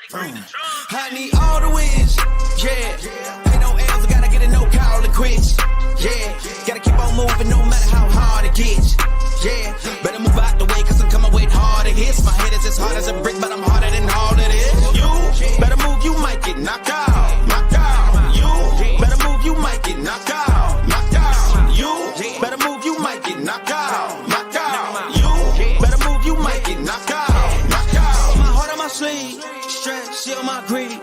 I need all the wins, yeah. Ain't no L's, I gotta get a no call to quits, yeah. Gotta keep on moving no matter how hard it gets, yeah. Better move out the way, cause I'm coming with harder hits. My head is as hard as a brick, but I'm harder than all it is. You better move, you might get knocked out, knocked out. You better move, you might get knocked out, knocked out. You better move, you might get knocked out, knocked out. You better move, you might get knocked out, knocked out. My heart on my sleeve. Shield my greed.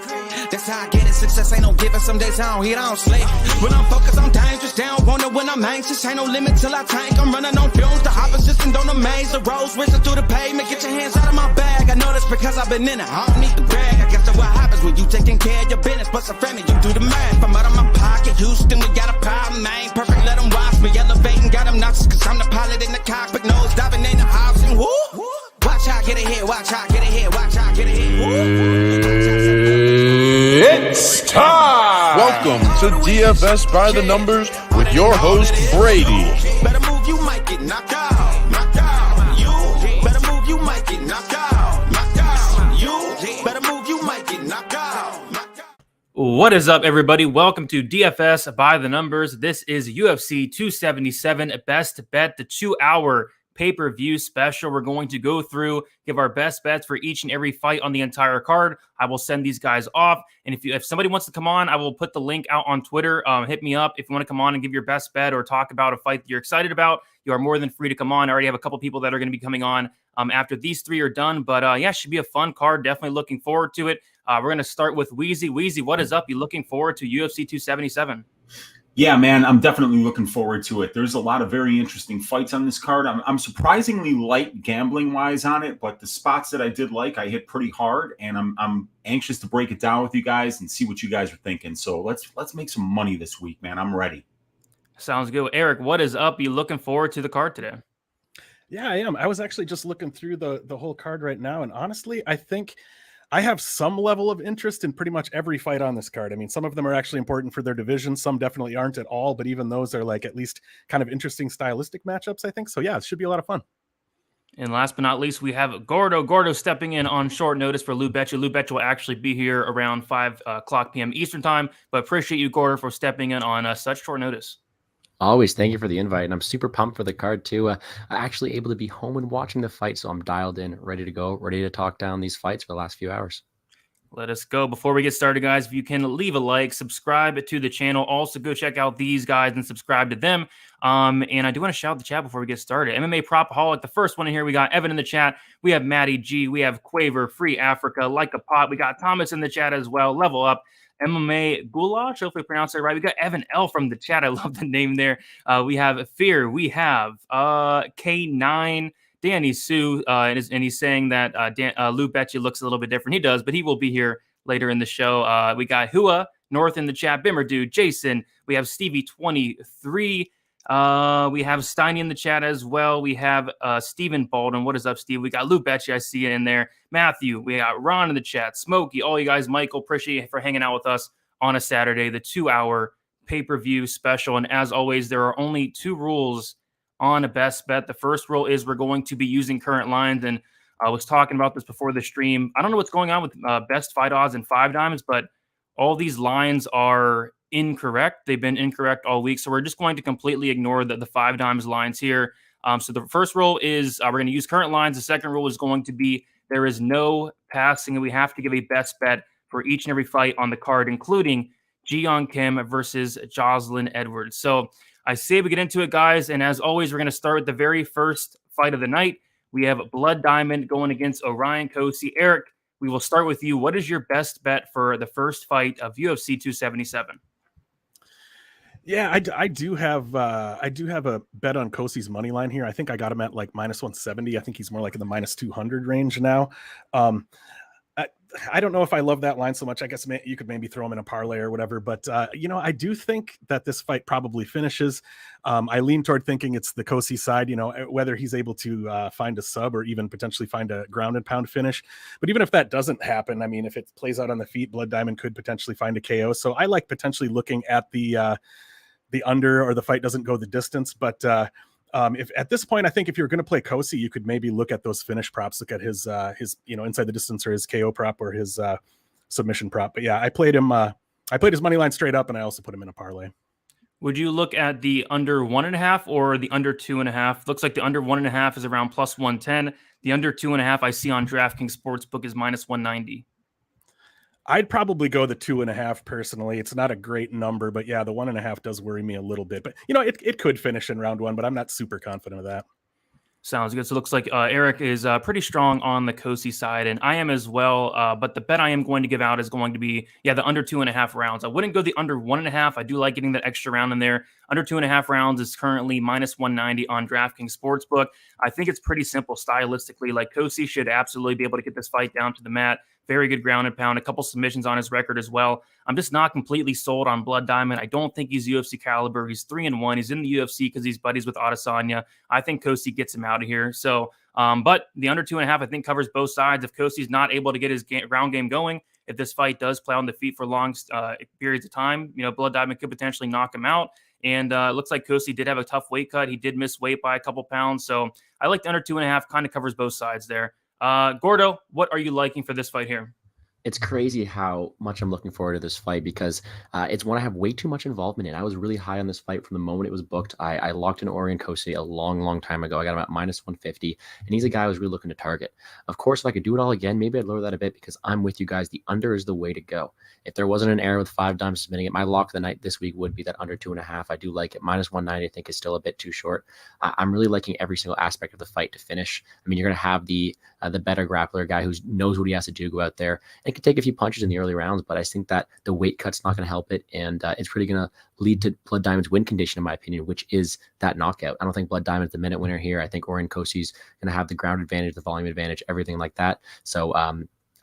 That's how I get it. Success ain't no given. Some days I don't hit, I don't sleep. When I'm focused, I'm dangerous. They don't wonder when I'm anxious. Ain't no limit till I tank. I'm running on fumes. The opposition don't amaze. The roads racing through the pavement. Get your hands out of my bag. I know that's because I've been in it. I don't need to brag. I guess that's what happens when you taking care of your business. But some family, you do the math. I'm out of my pocket. Houston, we got a problem, man. Perfect, let them watch me. Elevating, got them noxious. Cause I'm the pilot in the cockpit. Nose diving in the house. And woo! Watch out, get ahead. Watch out, get ahead. Watch out, get ahead. Woo! It's time! Welcome to DFS by the Numbers with your host, Brady. Better move, you might get knocked out. Knocked out. You better move, you might get knocked out. Knocked out. You better move, you might get knocked out. What is up, everybody? Welcome to DFS by the Numbers. This is UFC 277 Best Bet, the 2-hour pay-per-view special. We're going to go through, give our best bets for each and every fight on the entire card. I will send these guys off, and if somebody wants to come on, I will put the link out on Twitter. Hit me up if you want to come on and give your best bet or talk about a fight that you're excited about. You are more than free to come on. I already have a couple people that are going to be coming on after these three are done, but yeah, it should be a fun card. Definitely looking forward to it. We're going to start with Wheezy. Wheezy, what is up? You looking forward to UFC 277? Yeah, man, I'm definitely looking forward to it. There's a lot of very interesting fights on this card. I'm surprisingly light gambling-wise on it, but the spots that I did like, I hit pretty hard, and I'm anxious to break it down with you guys and see what you guys are thinking. So let's make some money this week, man. I'm ready. Sounds good. Eric, what is up? You looking forward to the card today? Yeah, I am. I was actually just looking through the whole card right now, and honestly, I think I have some level of interest in pretty much every fight on this card. I mean, some of them are actually important for their division. Some definitely aren't at all, but even those are like at least kind of interesting stylistic matchups, I think. So yeah, it should be a lot of fun. And last but not least, we have Gordo. Gordo stepping in on short notice for Lou Betcha. Lou Betcha will actually be here around 5 o'clock p.m. Eastern time, but appreciate you, Gordo, for stepping in on such short notice. Always. Thank you for the invite. And I'm super pumped for the card too. Actually able to be home and watching the fight. So I'm dialed in, ready to go, ready to talk down these fights for the last few hours. Let us go. Before we get started, guys, if you can leave a like, subscribe to the channel. Also, go check out these guys and subscribe to them. And I do want to shout out the chat before we get started. MMA Propaholic, the first one in here. We got Evan in the chat. We have Matty G. We have Quaver, Free Africa, Like a Pot. We got Thomas in the chat as well. Level Up. MMA Goulash, hopefully I pronounced it right. We got Evan L from the chat. I love the name there. We have Fear. We have K9. Danny Sue, and he's saying that Lou Betcha looks a little bit different. He does, but he will be here later in the show. We got Hua North in the chat, Bimmer Dude, Jason. We have Stevie23. We have Steiny in the chat as well. We have Stephen Baldwin. What is up, Steve? We got Lou Betcha. I see you in there. Matthew. We got Ron in the chat. Smokey. All you guys. Michael. Appreciate you for hanging out with us on a Saturday, the 2-hour pay-per-view special. And as always, there are only 2 rules on a best bet. The first rule is we're going to be using current lines, and I was talking about this before the stream. I don't know what's going on with best fight odds and 5 dimes, but all these lines are incorrect. They've been incorrect all week, so we're just going to completely ignore the 5 dimes lines here. So the first rule is we're going to use current lines. The second rule is going to be there is no passing, and we have to give a best bet for each and every fight on the card, including Jiyeon Kim versus Jocelyn Edwards. So I say we get into it, guys, and as always, we're going to start with the very first fight of the night. We have Blood Diamond going against Orion Cosi. Eric, we will start with you. What is your best bet for the first fight of UFC 277? Yeah, I do have a bet on Cosi's money line here. I think I got him at like -170. I think he's more like in the -200 range now. I don't know if I love that line so much. I guess you could maybe throw him in a parlay or whatever. But, I do think that this fight probably finishes. I lean toward thinking it's the Cosi side, whether he's able to find a sub or even potentially find a ground and pound finish. But even if that doesn't happen, I mean, if it plays out on the feet, Blood Diamond could potentially find a KO. So I like potentially looking at the under, or the fight doesn't go the distance. But If at this point, I think if you're going to play Cosi, you could maybe look at those finish props, look at his inside the distance or his KO prop or his submission prop. But yeah, I played him. I played his money line straight up, and I also put him in a parlay. Would you look at the under 1.5 or the under 2.5? Looks like the under 1.5 is around plus 110. The under 2.5 I see on DraftKings Sportsbook is minus 190. I'd probably go the 2.5 personally. It's not a great number, but yeah, the 1.5 does worry me a little bit. But it could finish in round one, but I'm not super confident of that. Sounds good. So it looks like Eric is pretty strong on the Cosi side, and I am as well. But the bet I am going to give out is going to be, the under 2.5 rounds. I wouldn't go the under 1.5. I do like getting that extra round in there. Under 2.5 rounds is currently minus 190 on DraftKings Sportsbook. I think it's pretty simple stylistically. Like Cosi should absolutely be able to get this fight down to the mat. Very good ground and pound, a couple submissions on his record as well. I'm just not completely sold on Blood Diamond. I don't think he's UFC caliber. He's 3-1. He's in the UFC because he's buddies with Adesanya. I think Cosi gets him out of here. So, but the under 2.5, I think, covers both sides. If Cosi's not able to get his ground game going, if this fight does play on the feet for long periods of time, Blood Diamond could potentially knock him out. And it looks like Cosi did have a tough weight cut. He did miss weight by a couple pounds. So I like the under 2.5, kind of covers both sides there. Gordo, what are you liking for this fight here? It's crazy how much I'm looking forward to this fight because it's one I have way too much involvement in. I was really high on this fight from the moment it was booked. I locked in Orion Cosi a long, long time ago. I got him at minus 150, and he's a guy I was really looking to target. Of course, if I could do it all again, maybe I'd lower that a bit because I'm with you guys. The under is the way to go. If there wasn't an error with 5 dimes submitting it, my lock of the night this week would be that under 2.5. I do like it. Minus 190, I think, is still a bit too short. I'm really liking every single aspect of the fight to finish. I mean, you're going to have the better grappler guy who knows what he has to do, go out there. It could take a few punches in the early rounds, but I think that the weight cut's not going to help it, and it's really going to lead to Blood Diamond's win condition, in my opinion, which is that knockout. I don't think Blood Diamond's the minute winner here. I think Orion Cosi's going to have the ground advantage, the volume advantage, everything like that. So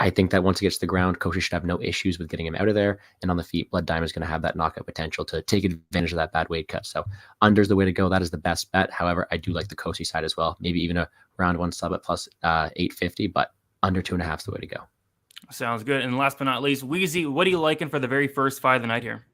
I think that once he gets to the ground, Cosi should have no issues with getting him out of there. And on the feet, Blood Diamond is going to have that knockout potential to take advantage of that bad weight cut. So under's the way to go. That is the best bet. However, I do like the Cosi side as well. Maybe even a round one sub at plus 850, but under 2.5 is the way to go. Sounds good. And last but not least, Wheezy, what are you liking for the very first fight of the night here?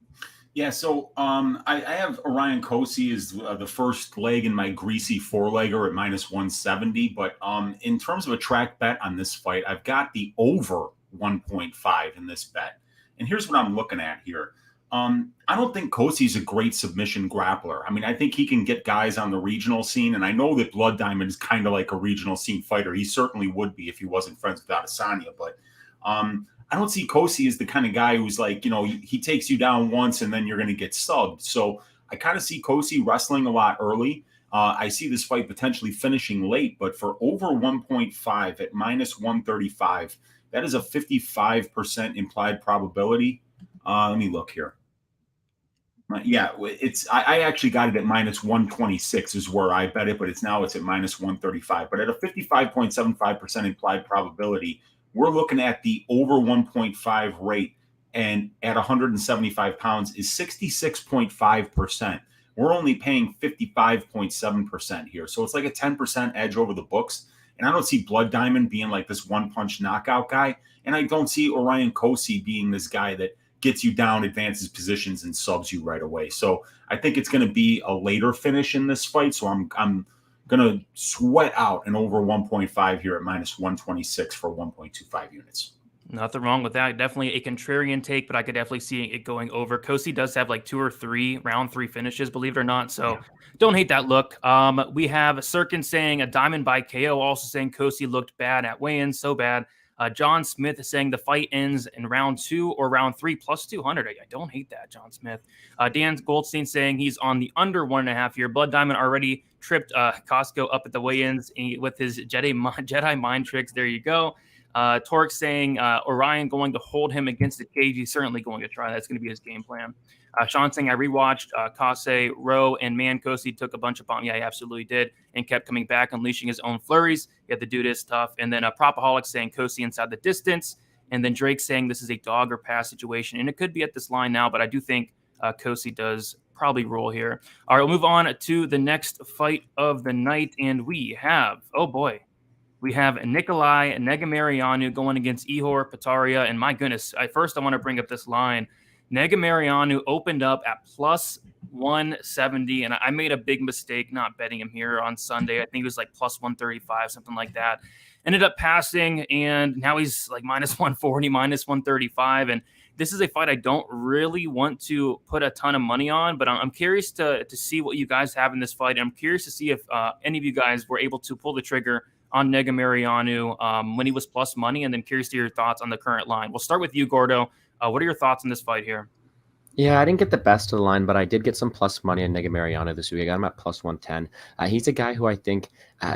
Yeah, so I have Orion Cosi as the first leg in my greasy 4-legger at minus 170. But in terms of a track bet on this fight, I've got the over 1.5 in this bet. And here's what I'm looking at here. I don't think Cosi's a great submission grappler. I mean, I think he can get guys on the regional scene. And I know that Blood Diamond is kind of like a regional scene fighter. He certainly would be if he wasn't friends with Adesanya. But I don't see Cosi as the kind of guy who's like, he takes you down once and then you're going to get subbed. So I kind of see Cosi wrestling a lot early. I see this fight potentially finishing late, but for over 1.5 at minus 135, that is a 55% implied probability. Let me look here. Yeah, I actually got it at minus 126 is where I bet it, but it's at minus 135. But at a 55.75% implied probability, we're looking at the over 1.5 rate, and at 175 pounds is 66.5%. We're only paying 55.7% here. So it's like a 10% edge over the books. And I don't see Blood Diamond being like this one-punch knockout guy. And I don't see Orion Cosi being this guy that gets you down, advances positions, and subs you right away. So I think it's going to be a later finish in this fight. So I'm going to sweat out an over 1.5 here at minus 126 for 1.25 units. Nothing wrong with that. Definitely a contrarian take, but I could definitely see it going over. Cosi does have like 2 or 3 round 3 finishes, believe it or not. So don't hate that look. We have Sirkin saying a diamond by KO, also saying Cosi looked bad at weigh-in, so bad. John Smith is saying the fight ends in round 2 or round 3 plus 200. I don't hate that, John Smith. Dan Goldstein saying he's on the under 1.5 here. Blood Diamond already tripped Costco up at the weigh-ins with his Jedi mind tricks. There you go. Torque saying Orion going to hold him against the cage. He's certainly going to try. That's going to be his game plan. Sean saying I rewatched Cosi, Rowe, and Man Cosi took a bunch of bombs. Yeah, he absolutely did, and kept coming back, unleashing his own flurries. Yeah, the dude is tough. And then Propaholic saying Cosi inside the distance. And then Drake saying this is a dog or pass situation. And it could be at this line now, but I do think Cosi does probably roll here. All right, we'll move on to the next fight of the night. And we have, we have Nikolai Negumereanu going against Ihor Poteria. And my goodness, I want to bring up this line. Mariano opened up at plus 170, and I made a big mistake not betting him here on Sunday. I think it was like plus 135, something like that. Ended up passing, and now he's like minus 140, minus 135, and this is a fight I don't really want to put a ton of money on, but I'm curious to see what you guys have in this fight. And I'm curious to see if any of you guys were able to pull the trigger on Mariano when he was plus money, and then curious to your thoughts on the current line. We'll start with you, Gordo. What are your thoughts on this fight here? Yeah, I didn't get the best of the line, but I did get some plus money on Mariano this week. I got him at plus 110. He's a guy who I think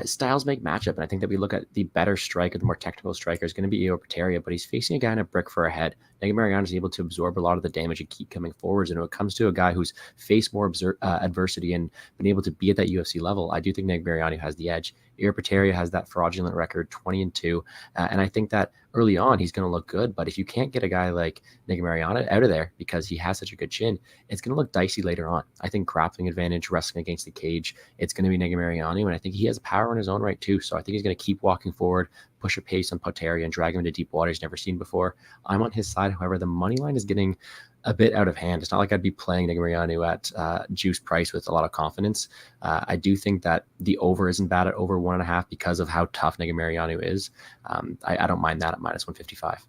styles make matchup, and I think that we look at the better striker, the more technical striker is going to be Poteria, but he's facing a guy in a brick for a head. Mariano is able to absorb a lot of the damage and keep coming forwards, and when it comes to a guy who's faced more adversity and been able to be at that UFC level, I do think Mariano has the edge. Poteria has that fraudulent record, 20-2, and I think that early on he's going to look good, but if you can't get a guy like Mariano out of there because he has such a good chin, it's going to look dicey later on. I think grappling advantage, wrestling against the cage, it's going to be Mariano, and I think he has power in his own right too, so I think he's going to keep walking forward, push a pace on Poteria, and drag him into deep water he's never seen before. I'm on his side. However, the money line is getting a bit out of hand. It's not like I'd be playing Mariano at juice price with a lot of confidence. I do think that the over isn't bad at over 1.5 because of how tough Mariano is. I don't mind that at minus 155.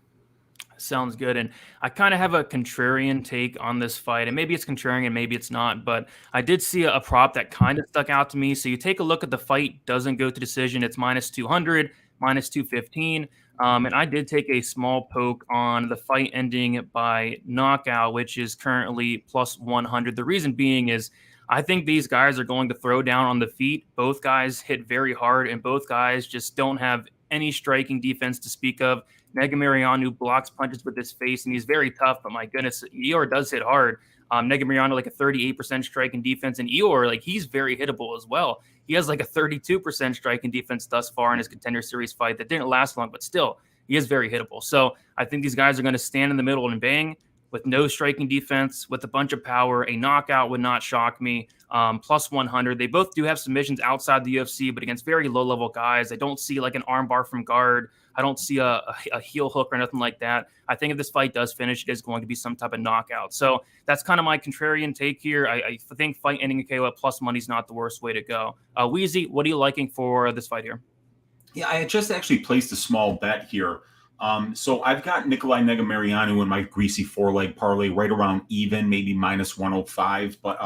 Sounds good. And I kind of have a contrarian take on this fight, and maybe it's contrarian, maybe it's not, but I did see a prop that kind of stuck out to me. So you take a look at the fight, doesn't go to decision. It's minus 200, minus 215. And I did take a small poke on the fight ending by knockout, which is currently plus 100. The reason being is I think these guys are going to throw down on the feet. Both guys hit very hard, and both guys just don't have any striking defense to speak of. Mariano blocks punches with his face, and he's very tough, but my goodness, Eeyore does hit hard. Mariano like a 38% striking defense, and Eeyore, like, he's very hittable as well. He has like a 32% striking defense thus far in his Contender Series fight that didn't last long, but still, he is very hittable. So I think these guys are going to stand in the middle and bang with no striking defense, with a bunch of power. A knockout would not shock me. Plus 100. They both do have submissions outside the UFC, but against very low-level guys. I don't see like an armbar from guard. I don't see a heel hook or nothing like that. I think if this fight does finish, it is going to be some type of knockout. So that's kind of my contrarian take here. I think fight ending a KO at plus money is not the worst way to go. Weezy, what are you liking for this fight here? Yeah, I had just actually placed a small bet here. So I've got Mariano in my greasy 4-leg parlay right around even, maybe minus 105. But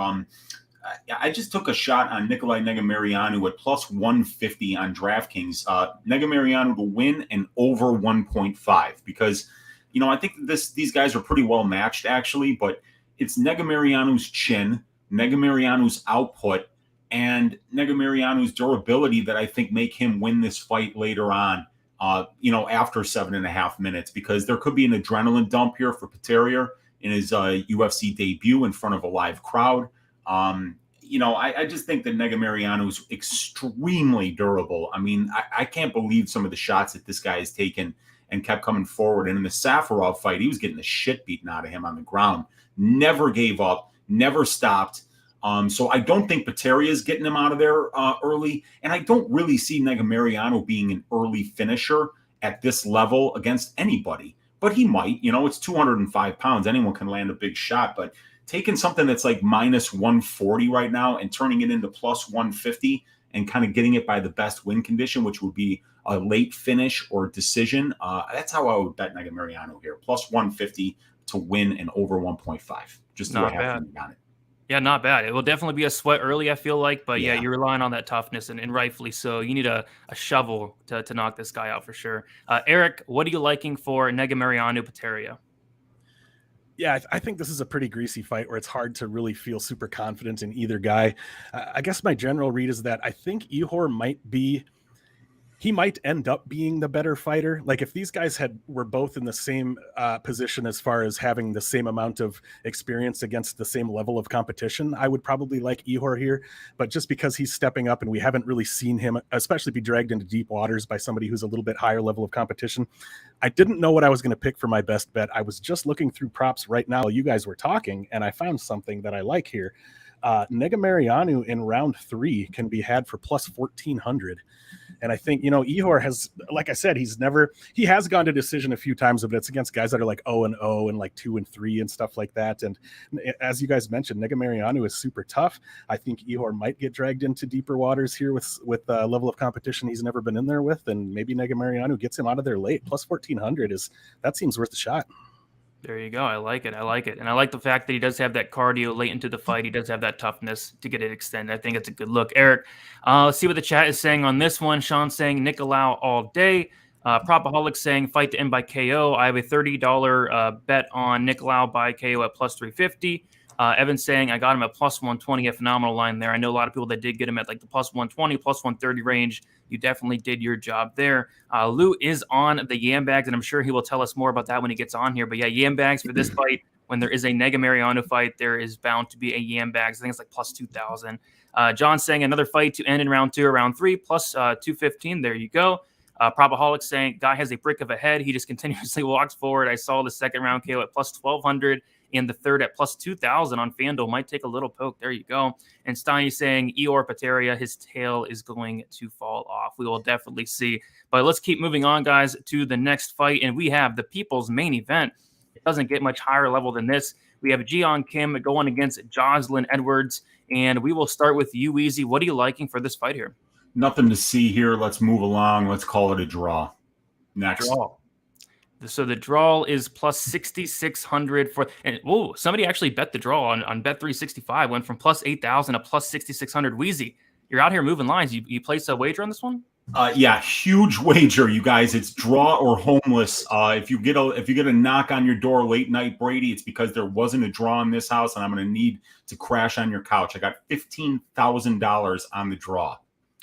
I just took a shot on Mariano at plus 150 on DraftKings. Mariano to win and over 1.5 because, you know, I think these guys are pretty well matched actually, but it's Mariano's chin, Mariano's output, and Mariano's durability that I think make him win this fight later on. After 7.5 minutes, because there could be an adrenaline dump here for Poteria in his UFC debut in front of a live crowd. I just think that Mariano is extremely durable. I mean, I can't believe some of the shots that this guy has taken and kept coming forward. And in the Safarov fight, he was getting the shit beaten out of him on the ground. Never gave up, never stopped. So I don't think Poteria is getting him out of there early. And I don't really see Mariano being an early finisher at this level against anybody. But he might. It's 205 pounds. Anyone can land a big shot. But taking something that's like minus 140 right now and turning it into plus 150 and kind of getting it by the best win condition, which would be a late finish or decision, that's how I would bet Mariano here. Plus 150 to win and over 1.5. Just not bad on it. Yeah, not bad. It will definitely be a sweat early, I feel like. But yeah, you're relying on that toughness, and rightfully so. You need a shovel to knock this guy out for sure. Eric, what are you liking for Mariano Poteria? Yeah, I think this is a pretty greasy fight where it's hard to really feel super confident in either guy. I guess my general read is that I think Ihor might end up being the better fighter. Like if these guys were both in the same position as far as having the same amount of experience against the same level of competition, I would probably like Ihor here. But just because he's stepping up and we haven't really seen him, especially be dragged into deep waters by somebody who's a little bit higher level of competition, I didn't know what I was going to pick for my best bet. I was just looking through props right now. You guys were talking, and I found something that I like here. Mariano in round 3 can be had for plus 1,400. And I think, Ihor has, like I said, he has gone to decision a few times, but it's against guys that are like 0-0 and like 2-3 and stuff like that. And as you guys mentioned, Mariano is super tough. I think Ihor might get dragged into deeper waters here with a level of competition he's never been in there with. And maybe Mariano gets him out of there late. Plus 1,400 that seems worth a shot. There you go. I like it. And I like the fact that he does have that cardio late into the fight. He does have that toughness to get it extended. I think it's a good look. Eric, let's see what the chat is saying on this one. Sean saying Nicolau all day. Propaholic saying fight to end by KO. I have a $30 bet on Nicolau by KO at plus 350. Evan saying I got him at plus 120, a phenomenal line there. I know a lot of people that did get him at like the plus 120, plus 130 range. You definitely did your job there. Lou is on the Yam Bags, and I'm sure he will tell us more about that when he gets on here. But yeah, Yam Bags for this fight. When there is a Nega Mariano fight, there is bound to be a Yam Bags. I think it's like plus 2,000. John saying another fight to end in round 2 or round 3, plus 215. There you go. Propaholic saying guy has a brick of a head. He just continuously walks forward. I saw the second round KO at plus 1,200. And the third at plus 2,000 on FanDuel might take a little poke. There you go. And Steiny saying Eeyore Poteria, his tail is going to fall off. We will definitely see. But let's keep moving on, guys, to the next fight. And we have the people's main event. It doesn't get much higher level than this. We have Jeon Kim going against Jocelyn Edwards. And we will start with you, Weezy. What are you liking for this fight here? Nothing to see here. Let's move along. Let's call it a draw. Next. Draw. So the draw is plus 6,600 for, and whoa, somebody actually bet the draw on Bet365, went from plus 8,000 to plus 6,600. Wheezy, you're out here moving lines. You place a wager on this one? Yeah, huge wager, you guys. It's draw or homeless. If you get a knock on your door late night, Brady, it's because there wasn't a draw in this house, and I'm going to need to crash on your couch. I got $15,000 on the draw.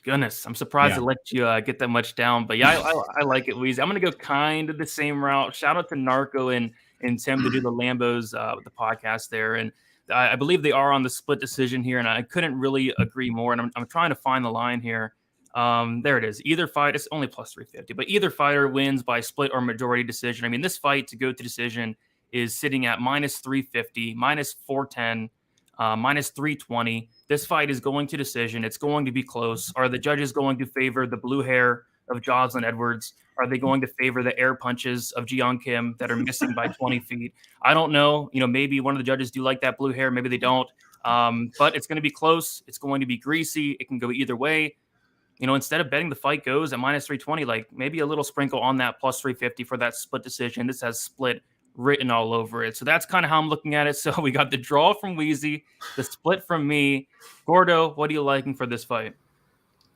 Goodness, I'm surprised to let you get that much down. But yeah, I like it, Weezy. I'm going to go kind of the same route. Shout out to Narco and Tim to do the Lambos with the podcast there. And I believe they are on the split decision here, and I couldn't really agree more. And I'm trying to find the line here. There it is. Either fight, it's only plus 350, but either fighter wins by split or majority decision. I mean, this fight to go to decision is sitting at minus 350, minus 410, minus 320. This fight is going to decision. It's going to be close. Are the judges going to favor the blue hair of Jocelyn Edwards? Are they going to favor the air punches of Jeon Kim that are missing by 20 feet? I don't know. Maybe one of the judges do like that blue hair. Maybe they don't. But it's going to be close. It's going to be greasy. It can go either way. Instead of betting the fight goes at minus 320, like maybe a little sprinkle on that plus 350 for that split decision. This has split written all over it. So that's kind of how I'm looking at it. So we got the draw from Weezy, the split from me. Gordo, what are you liking for this fight?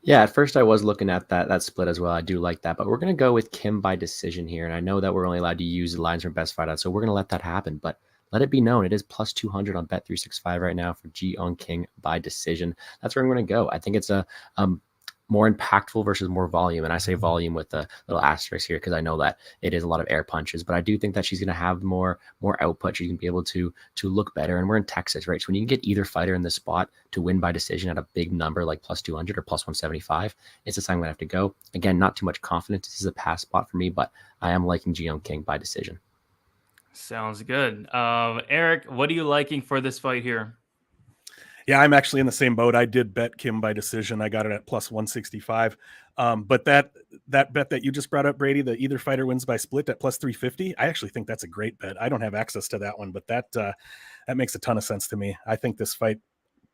Yeah, at first I was looking at that split as well. I do like that, but we're going to go with Kim by decision here. And I know that we're only allowed to use the lines from Best Fight Out, so we're going to let that happen. But let it be known, it is plus 200 on Bet365 right now for Jeon Kim by decision. That's where I'm going to go. I think it's a more impactful versus more volume. And I say volume with a little asterisk here because I know that it is a lot of air punches, but I do think that she's going to have more output. She's going to be able to look better. And we're in Texas, right? So when you can get either fighter in the spot to win by decision at a big number like plus 200 or plus 175, it's a sign I'm going to have to go. Again, not too much confidence. This is a pass spot for me, but I am liking Jeon Kim by decision. Sounds good. Eric, what are you liking for this fight here? Yeah, I'm actually in the same boat. I did bet Kim by decision. I got it at plus 165. But that bet that you just brought up, Brady, the either fighter wins by split at plus 350, I actually think that's a great bet. I don't have access to that one, but that makes a ton of sense to me. I think this fight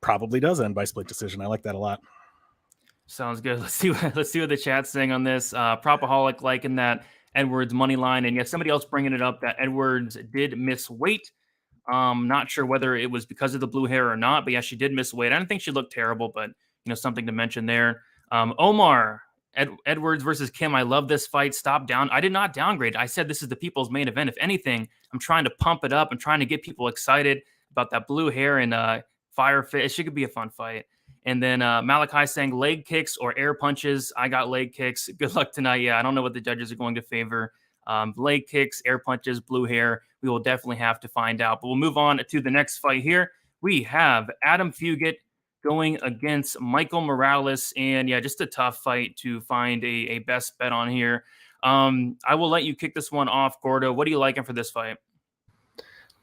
probably does end by split decision. I like that a lot. Sounds good. Let's see what the chat's saying on this. Propaholic liking that Edwards money line, and yet somebody else bringing it up that Edwards did miss weight. Not sure whether it was because of the blue hair or not, but yeah, she did miss weight. I don't think she looked terrible, but something to mention there. Omar, Edwards versus Kim. I love this fight. Stop down. I did not downgrade. I said this is the people's main event. If anything, I'm trying to pump it up. I'm trying to get people excited about that blue hair and fire fit. It should be a fun fight. And then Malachi saying leg kicks or air punches. I got leg kicks. Good luck tonight. Yeah, I don't know what the judges are going to favor. Leg kicks, air punches, blue hair. We will definitely have to find out. But we'll move on to the next fight here. We have Adam Fugitt going against Michael Morales. And yeah, just a tough fight to find a best bet on here. I will let you kick this one off, Gordo. What are you liking for this fight?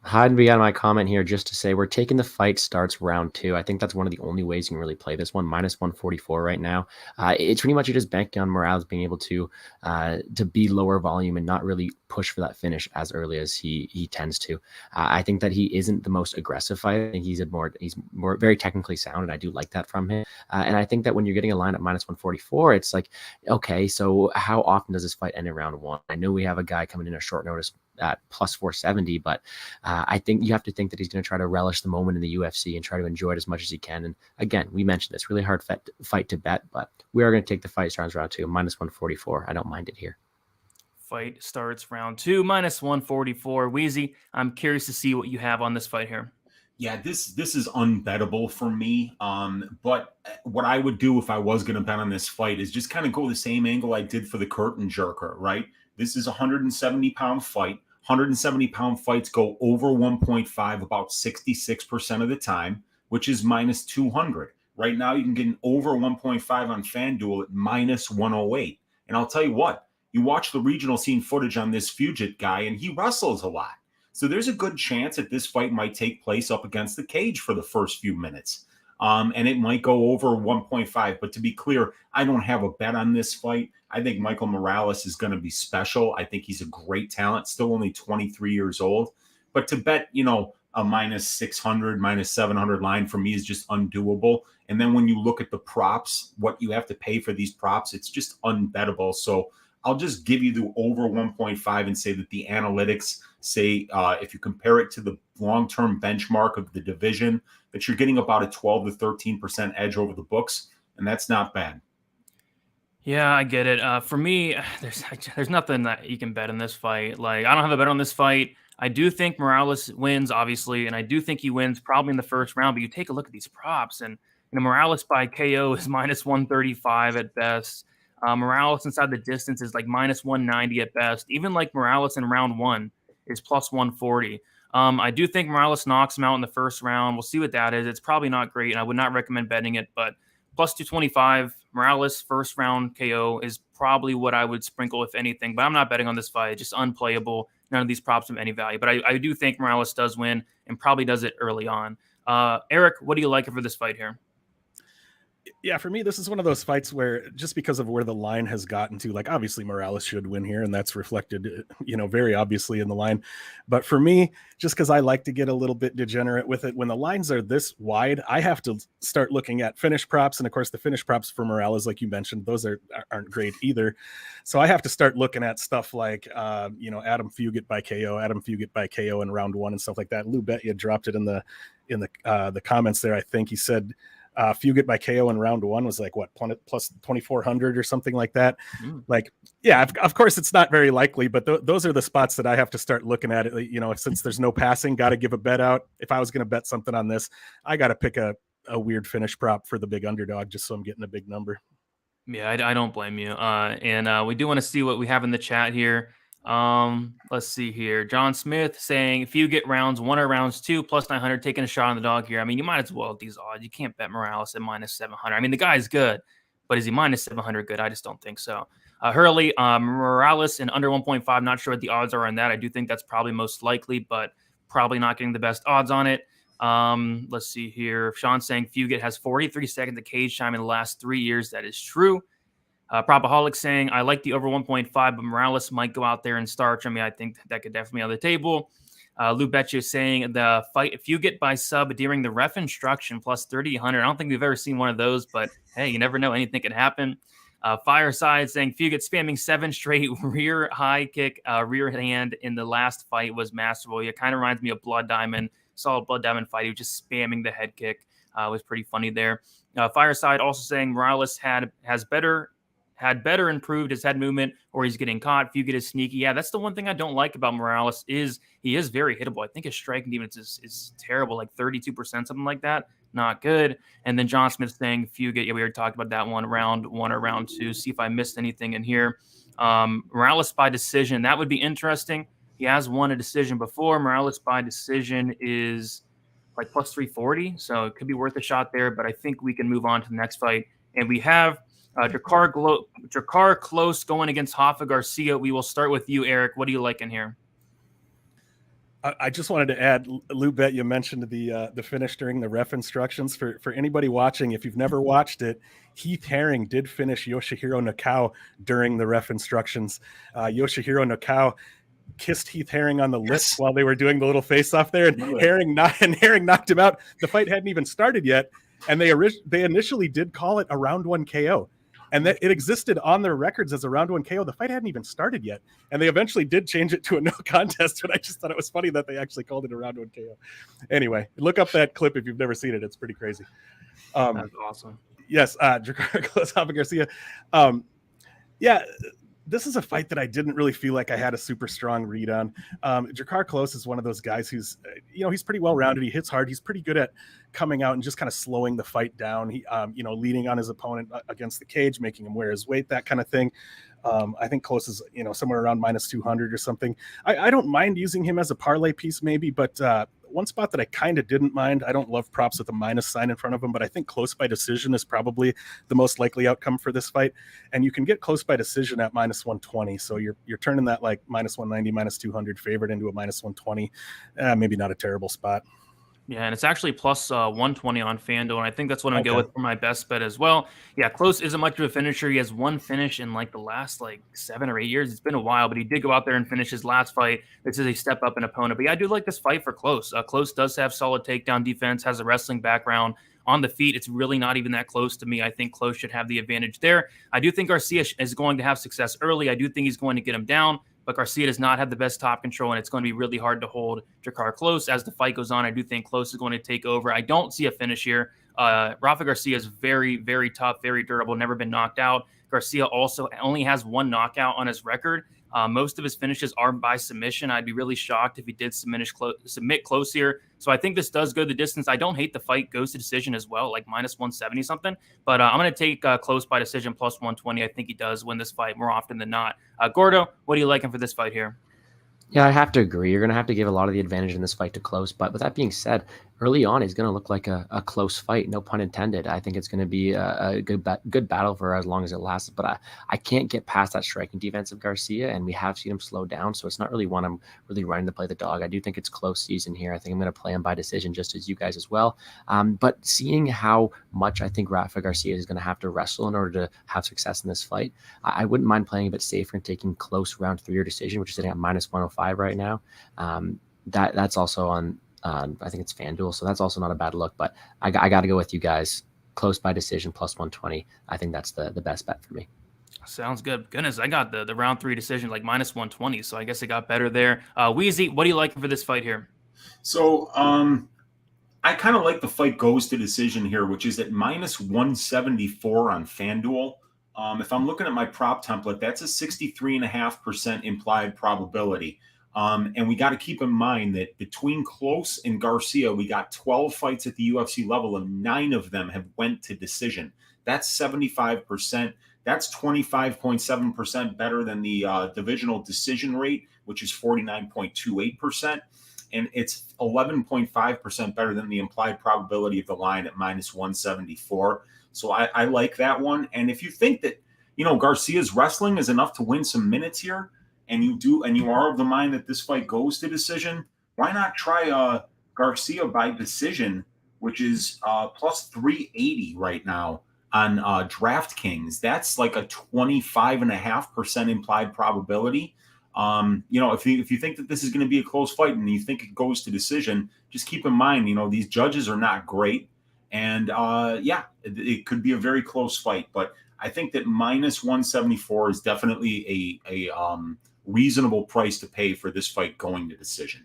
Hide beyond my comment here just to say we're taking the fight starts round 2. I think that's one of the only ways you can really play this one. Minus 144 right now. It's pretty much you're just banking on Morales being able to be lower volume and not really push for that finish as early as he tends to. I think that he isn't the most aggressive fighter. I think he's more very technically sound, and I do like that from him. And I think that when you're getting a line at minus 144, it's like, okay, so how often does this fight end in round 1? I know we have a guy coming in at short notice at plus 470, but I think you have to think that he's going to try to relish the moment in the UFC and try to enjoy it as much as he can. And again, we mentioned this really hard fight to bet, but we are going to take the fight starts round 2, minus 144. I don't mind it here. Fight starts round 2, minus 144. Wheezy, I'm curious to see what you have on this fight here. Yeah, this is unbettable for me. But what I would do if I was going to bet on this fight is just kind of go the same angle I did for the curtain jerker, right? This is a 170-pound fight. 170-pound fights go over 1.5 about 66% of the time, which is minus 200. Right now, you can get an over 1.5 on FanDuel at minus 108. And I'll tell you what, you watch the regional scene footage on this Fugitt guy, and he wrestles a lot. So there's a good chance that this fight might take place up against the cage for the first few minutes. And it might go over 1.5. But to be clear, I don't have a bet on this fight. I think Michael Morales is going to be special. I think he's a great talent, still only 23 years old. But to bet, a minus 600, minus 700 line for me is just undoable. And then when you look at the props, what you have to pay for these props, it's just unbettable. So I'll just give you the over 1.5 and say that the analytics say if you compare it to the long-term benchmark of the division, that you're getting about a 12 to 13% edge over the books, and that's not bad. Yeah, I get it. For me, there's nothing that you can bet in this fight. Like, I don't have a bet on this fight. I do think Morales wins, obviously, and I do think he wins probably in the first round. But you take a look at these props, and Morales by KO is minus 135 at best. Morales inside the distance is like minus 190 at best. Even like Morales in round 1 is plus 140. I do think Morales knocks him out in the first round. We'll see what that is. It's probably not great, and I would not recommend betting it, but plus 225, Morales first round KO is probably what I would sprinkle, if anything. But I'm not betting on this fight. It's just unplayable. None of these props have any value. But I do think Morales does win and probably does it early on. Eric, what do you like for this fight here? Yeah, for me, this is one of those fights where just because of where the line has gotten to, like obviously Morales should win here, and that's reflected, very obviously in the line. But for me, just because I like to get a little bit degenerate with it, when the lines are this wide, I have to start looking at finish props. And of course, the finish props for Morales, like you mentioned, those aren't great either. So I have to start looking at stuff like, Adam Fugitt by KO in round 1 and stuff like that. Lou Betya dropped it in the comments there. I think he said, Fugitt by KO in round 1 was like what, plus 2,400 or something like that. Like, yeah, of course it's not very likely, but those are the spots that I have to start looking at it. Since there's no passing, got to give a bet out. If I was going to bet something on this, I got to pick a weird finish prop for the big underdog, just so I'm getting a big number. Yeah, I don't blame you. And we do want to see what we have in the chat here. Let's see here. John Smith saying, if you get rounds 1 or rounds 2 plus 900, taking a shot on the dog here. I mean, you might as well at these odds. You can't bet Morales at minus 700. I mean, the guy's good, but is he minus 700 good? I just don't think so. Hurley, Morales in under 1.5. Not sure what the odds are on that. I do think that's probably most likely, but probably not getting the best odds on it. Let's see here. Sean saying Fugitt has 43 seconds of cage time in the last 3 years. That is true. Propaholic saying, I like the over 1.5, but Morales might go out there and starch. I mean, I think that could definitely be on the table. Lou Betcha saying the fight, if you get by sub during the ref instruction plus 3,000, I don't think we've ever seen one of those, but hey, you never know. Anything can happen. Fireside saying Fugitt spamming 7 straight rear high kick, rear hand in the last fight was masterful. It kind of reminds me of Blood Diamond. Saw a Blood Diamond fight. He was just spamming the head kick. It was pretty funny there. Fireside also saying Morales had better improved his head movement, or he's getting caught. Fugitt is sneaky. Yeah, that's the one thing I don't like about Morales is he is very hittable. I think his striking defense is terrible, like 32%, something like that. Not good. And then John Smith saying Fugitt. Yeah, we already talked about that one, round 1 or round 2. See if I missed anything in here. Morales by decision. That would be interesting. He has won a decision before. Morales by decision is like plus 340. So it could be worth a shot there, but I think we can move on to the next fight. And we have Jakar Close going against Hoffa Garcia. We will start with you, Eric. What do you like in here? I just wanted to add, Lou Bet, you mentioned the finish during the ref instructions. For anybody watching, if you've never watched it, Heath Herring did finish Yoshihiro Nakao during the ref instructions. Yoshihiro Nakao kissed Heath Herring on the lips while they were doing the little face-off there, and Herring knocked him out. The fight hadn't even started yet, and they initially did call it a round 1 KO. And that it existed on their records as a round 1 KO. The fight hadn't even started yet. And they eventually did change it to a no contest, but I just thought it was funny that they actually called it a round 1 KO. Anyway, look up that clip if you've never seen it. It's pretty crazy. That's awesome. Yes, Drakkar Klose, Garcia. Yeah, this is a fight that I didn't really feel like I had a super strong read on. Drakkar Klose is one of those guys who's, he's pretty well-rounded. He hits hard. He's pretty good at coming out and just kind of slowing the fight down. He, leading on his opponent against the cage, making him wear his weight, that kind of thing. I think Klose is, somewhere around -200 or something. I don't mind using him as a parlay piece maybe, but one spot that I kind of didn't mind, I don't love props with a minus sign in front of them, but I think close by decision is probably the most likely outcome for this fight. And you can get close by decision at -120. So you're turning that like -190, -200 favorite into a -120. Maybe not a terrible spot. Yeah, and it's actually plus 120 on FanDuel, and I think that's what I'm going to go with for my best bet as well. Yeah, Klose isn't much of a finisher. He has one finish in like the last 7 or 8 years. It's been a while, but he did go out there and finish his last fight. This is a step up in opponent. But yeah, I do like this fight for Klose. Klose does have solid takedown defense, has a wrestling background. On the feet, it's really not even that close to me. I think Klose should have the advantage there. I do think Garcia is going to have success early. I do think he's going to get him down. But Garcia does not have the best top control, and it's going to be really hard to hold Drakkar Klose as the fight goes on. I do think Klose is going to take over. I don't see a finish here. Rafa Garcia is very, very tough, very durable, never been knocked out. Garcia also only has one knockout on his record. Most of his finishes are by submission. I'd be really shocked if he did submit Klose here. So I think this does go the distance. I don't hate the fight goes to decision as well, like -170 something. But I'm going to take Klose by decision plus 120. I think he does win this fight more often than not. Gordo, what are you liking for this fight here? Yeah, I have to agree. You're going to have to give a lot of the advantage in this fight to Klose. But with that being said, early on, it's going to look like a close fight, no pun intended. I think it's going to be a good battle for as long as it lasts. But I can't get past that striking defense of Garcia, and we have seen him slow down. So it's not really one I'm really running to play the dog. I do think it's close season here. I think I'm going to play him by decision, just as you guys as well. But seeing how much I think Rafa Garcia is going to have to wrestle in order to have success in this fight, I wouldn't mind playing a bit safer and taking Klose round 3 or decision, which is sitting at -105 right now. That's also on I think it's FanDuel, so that's also not a bad look. But I got to go with you guys. Close by decision plus 120. I think that's the best bet for me. Sounds good. Goodness, I got the round 3 decision like -120, so I guess it got better there. Wheezy, what do you like for this fight here? So I kind of like the fight goes to decision here, which is at -174 on FanDuel. If I'm looking at my prop template, that's a 63.5% implied probability. And we got to keep in mind that between Klose and Garcia, we got 12 fights at the UFC level, and 9 of them have went to decision. That's 75%. That's 25.7% better than the divisional decision rate, which is 49.28%. And it's 11.5% better than the implied probability of the line at -174. So I like that one. And if you think that, Garcia's wrestling is enough to win some minutes here, and you are of the mind that this fight goes to decision, why not try Garcia by decision, which is plus 380 right now on DraftKings. That's like a 25.5% implied probability. If you think that this is going to be a close fight and you think it goes to decision, just keep in mind, these judges are not great. And it could be a very close fight, but I think that -174 is definitely a reasonable price to pay for this fight going to decision.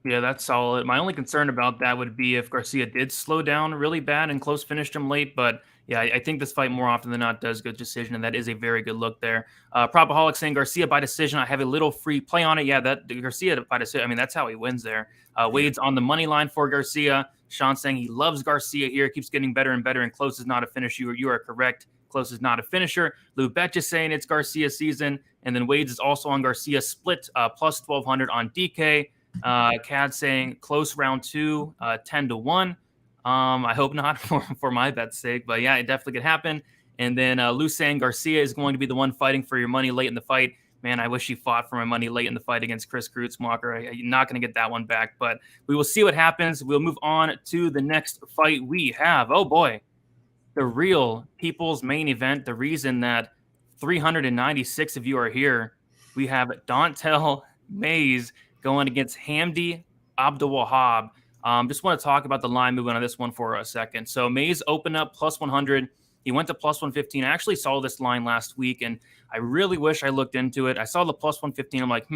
Yeah, that's solid. My only concern about that would be if Garcia did slow down really bad and Klose finished him late. But yeah, I think this fight more often than not does go to decision, and that is a very good look there. Propaholic saying Garcia by decision. I have a little free play on it. Yeah, that Garcia by decision. I mean, that's how he wins there. Wade's on the money line for Garcia. Sean saying he loves Garcia here. Keeps getting better and better, and Klose is not a finisher. You are correct. Klose is not a finisher. Lou Bet is saying it's Garcia season. And then Wade's is also on Garcia split plus 1,200 on DK. Cad saying close round 2, 10-1. I hope not for my bet's sake, but yeah, it definitely could happen. And then Lou saying Garcia is going to be the one fighting for your money late in the fight. Man, I wish he fought for my money late in the fight against Chris Grutzmacher. You're not going to get that one back, but we will see what happens. We'll move on to the next fight we have. Oh, boy. The real people's main event, the reason that 396 of you are here. We have Don'Tale Mayes going against Hamdi Abdul-Wahab. Just want to talk about the line movement on this one for a second. So Mayes opened up plus 100. He went to plus 115. I actually saw this line last week, and I really wish I looked into it. I saw the plus 115. I'm like,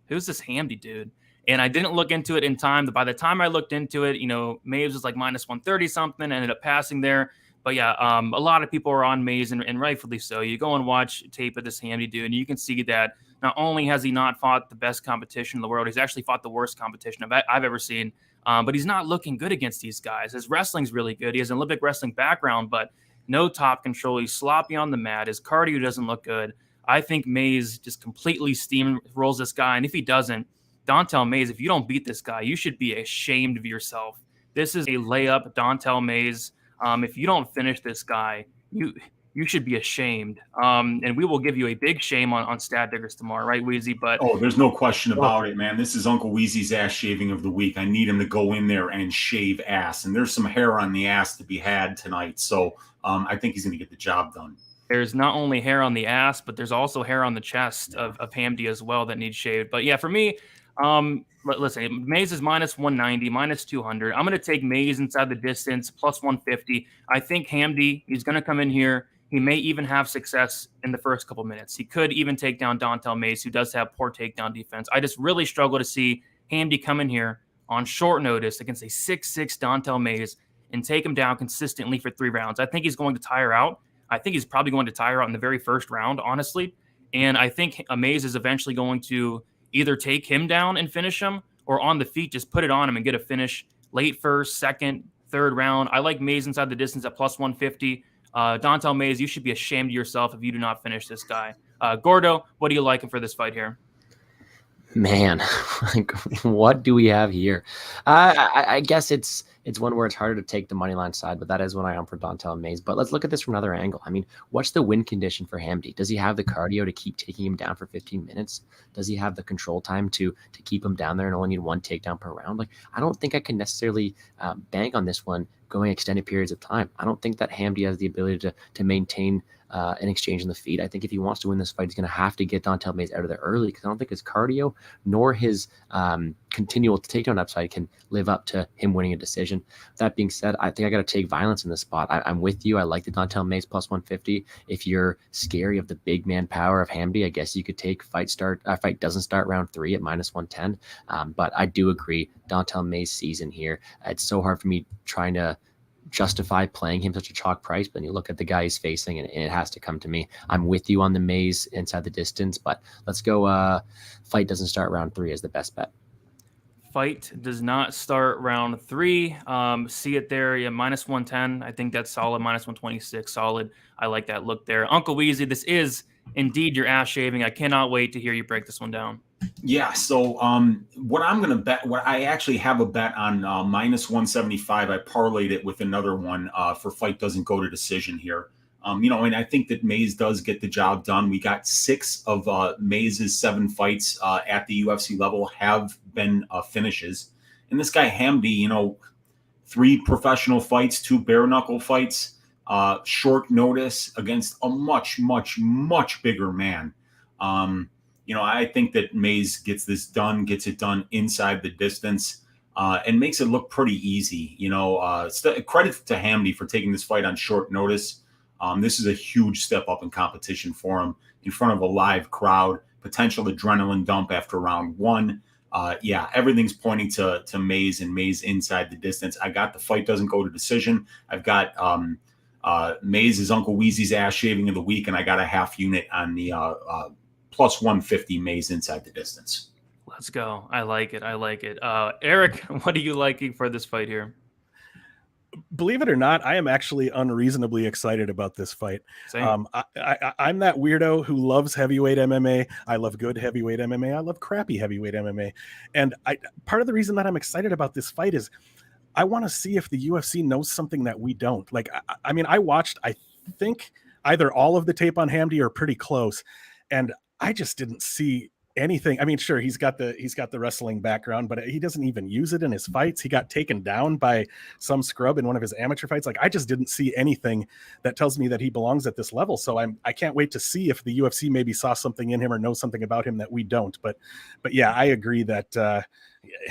who's this Hamdi dude? And I didn't look into it in time. By the time I looked into it, Mayes was like minus 130 something, ended up passing there. But yeah, a lot of people are on Mayes, and rightfully so. You go and watch tape of this Hamdi dude, and you can see that not only has he not fought the best competition in the world, he's actually fought the worst competition I've ever seen. But he's not looking good against these guys. His wrestling's really good. He has an Olympic wrestling background, but no top control. He's sloppy on the mat. His cardio doesn't look good. I think Mayes just completely steamrolls this guy. And if he doesn't, Don'Tale Mayes, if you don't beat this guy, you should be ashamed of yourself. This is a layup, Don'Tale Mayes. If you don't finish this guy, you should be ashamed. And we will give you a big shame on Stat Diggers tomorrow, right, Weezy? But there's no question about it, man. This is Uncle Weezy's ass shaving of the week. I need him to go in there and shave ass. And there's some hair on the ass to be had tonight. So I think he's going to get the job done. There's not only hair on the ass, but there's also hair on the chest of Hamdi as well that needs shaved. But yeah, for me, listen, Mayes is minus 190, minus 200. I'm going to take Mayes inside the distance, plus 150. I think Hamdi, he's going to come in here. He may even have success in the first couple minutes. He could even take down Don'Tale Mayes, who does have poor takedown defense. I just really struggle to see Hamdi come in here on short notice against a 6'6" Don'Tale Mayes and take him down consistently for 3 rounds. I think he's going to tire out. I think he's probably going to tire out in the very first round, honestly. And I think Mayes is eventually going to either take him down and finish him, or on the feet, just put it on him and get a finish late first, second, third round. I like Mayes inside the distance at plus 150. Don'Tale Mayes, you should be ashamed of yourself if you do not finish this guy. Gordo, what do you like him for this fight here? Man, what do we have here? I guess it's one where it's harder to take the money line side, but that is what I am for Don'Tale Mayes. But let's look at this from another angle. I mean, what's the win condition for Hamdi? Does he have the cardio to keep taking him down for 15 minutes? Does he have the control time to keep him down there and only need 1 takedown per round? Like, I don't think I can necessarily bank on this one going extended periods of time. I don't think that Hamdi has the ability to maintain an exchange in the feet. I think if he wants to win this fight, he's going to have to get Don'Tale Mayes out of there early, because I don't think his cardio nor his continual takedown upside can live up to him winning a decision. That being said, I think I got to take violence in this spot. I'm with you. I like the Don'Tale Mayes plus 150. If you're scary of the big man power of Hamdi, I guess you could take fight doesn't start round 3 at minus 110. But I do agree, Don'Tale Mayes season here. It's so hard for me trying to justify playing him such a chalk price, but you look at the guy he's facing and it has to come to me. I'm with you on the Mayes inside the distance, but let's go fight doesn't start round 3 as the best bet. Fight does not start round 3. See it there. Yeah, minus 110. I think that's solid. Minus 126, solid. I like that look there. Uncle Weezy, this is indeed your ass shaving. I cannot wait to hear you break this one down. Yeah, so what I'm going to bet, what I actually have a bet on minus 175. I parlayed it with another one for fight doesn't go to decision here. And I think that Mayes does get the job done. We got 6 of Mayes' 7 fights at the UFC level have been finishes. And this guy Hamdi, 3 professional fights, 2 bare knuckle fights, short notice against a much, much, much bigger man. I think that Mayes gets it done inside the distance and makes it look pretty easy. Credit to Hamdi for taking this fight on short notice. This is a huge step up in competition for him in front of a live crowd, potential adrenaline dump after round 1. Everything's pointing to Mayes and Mayes inside the distance. I got the fight doesn't go to decision. I've got Mayes is Uncle Weezy's ass shaving of the week, and I got a half unit on the plus 150 Mayes inside the distance. Let's go. I like it. Eric, what are you liking for this fight here? Believe it or not, I am actually unreasonably excited about this fight. I'm that weirdo who loves heavyweight MMA. I love good heavyweight MMA. I love crappy heavyweight MMA. And part of the reason that I'm excited about this fight is I want to see if the UFC knows something that we don't. Like, I watched, I think, either all of the tape on Hamdi or pretty close. And I just didn't see anything. I mean, sure, he's got the wrestling background, but he doesn't even use it in his fights. He got taken down by some scrub in one of his amateur fights. Like, I just didn't see anything that tells me that he belongs at this level. So I can't wait to see if the UFC maybe saw something in him or knows something about him that we don't. But yeah, I agree that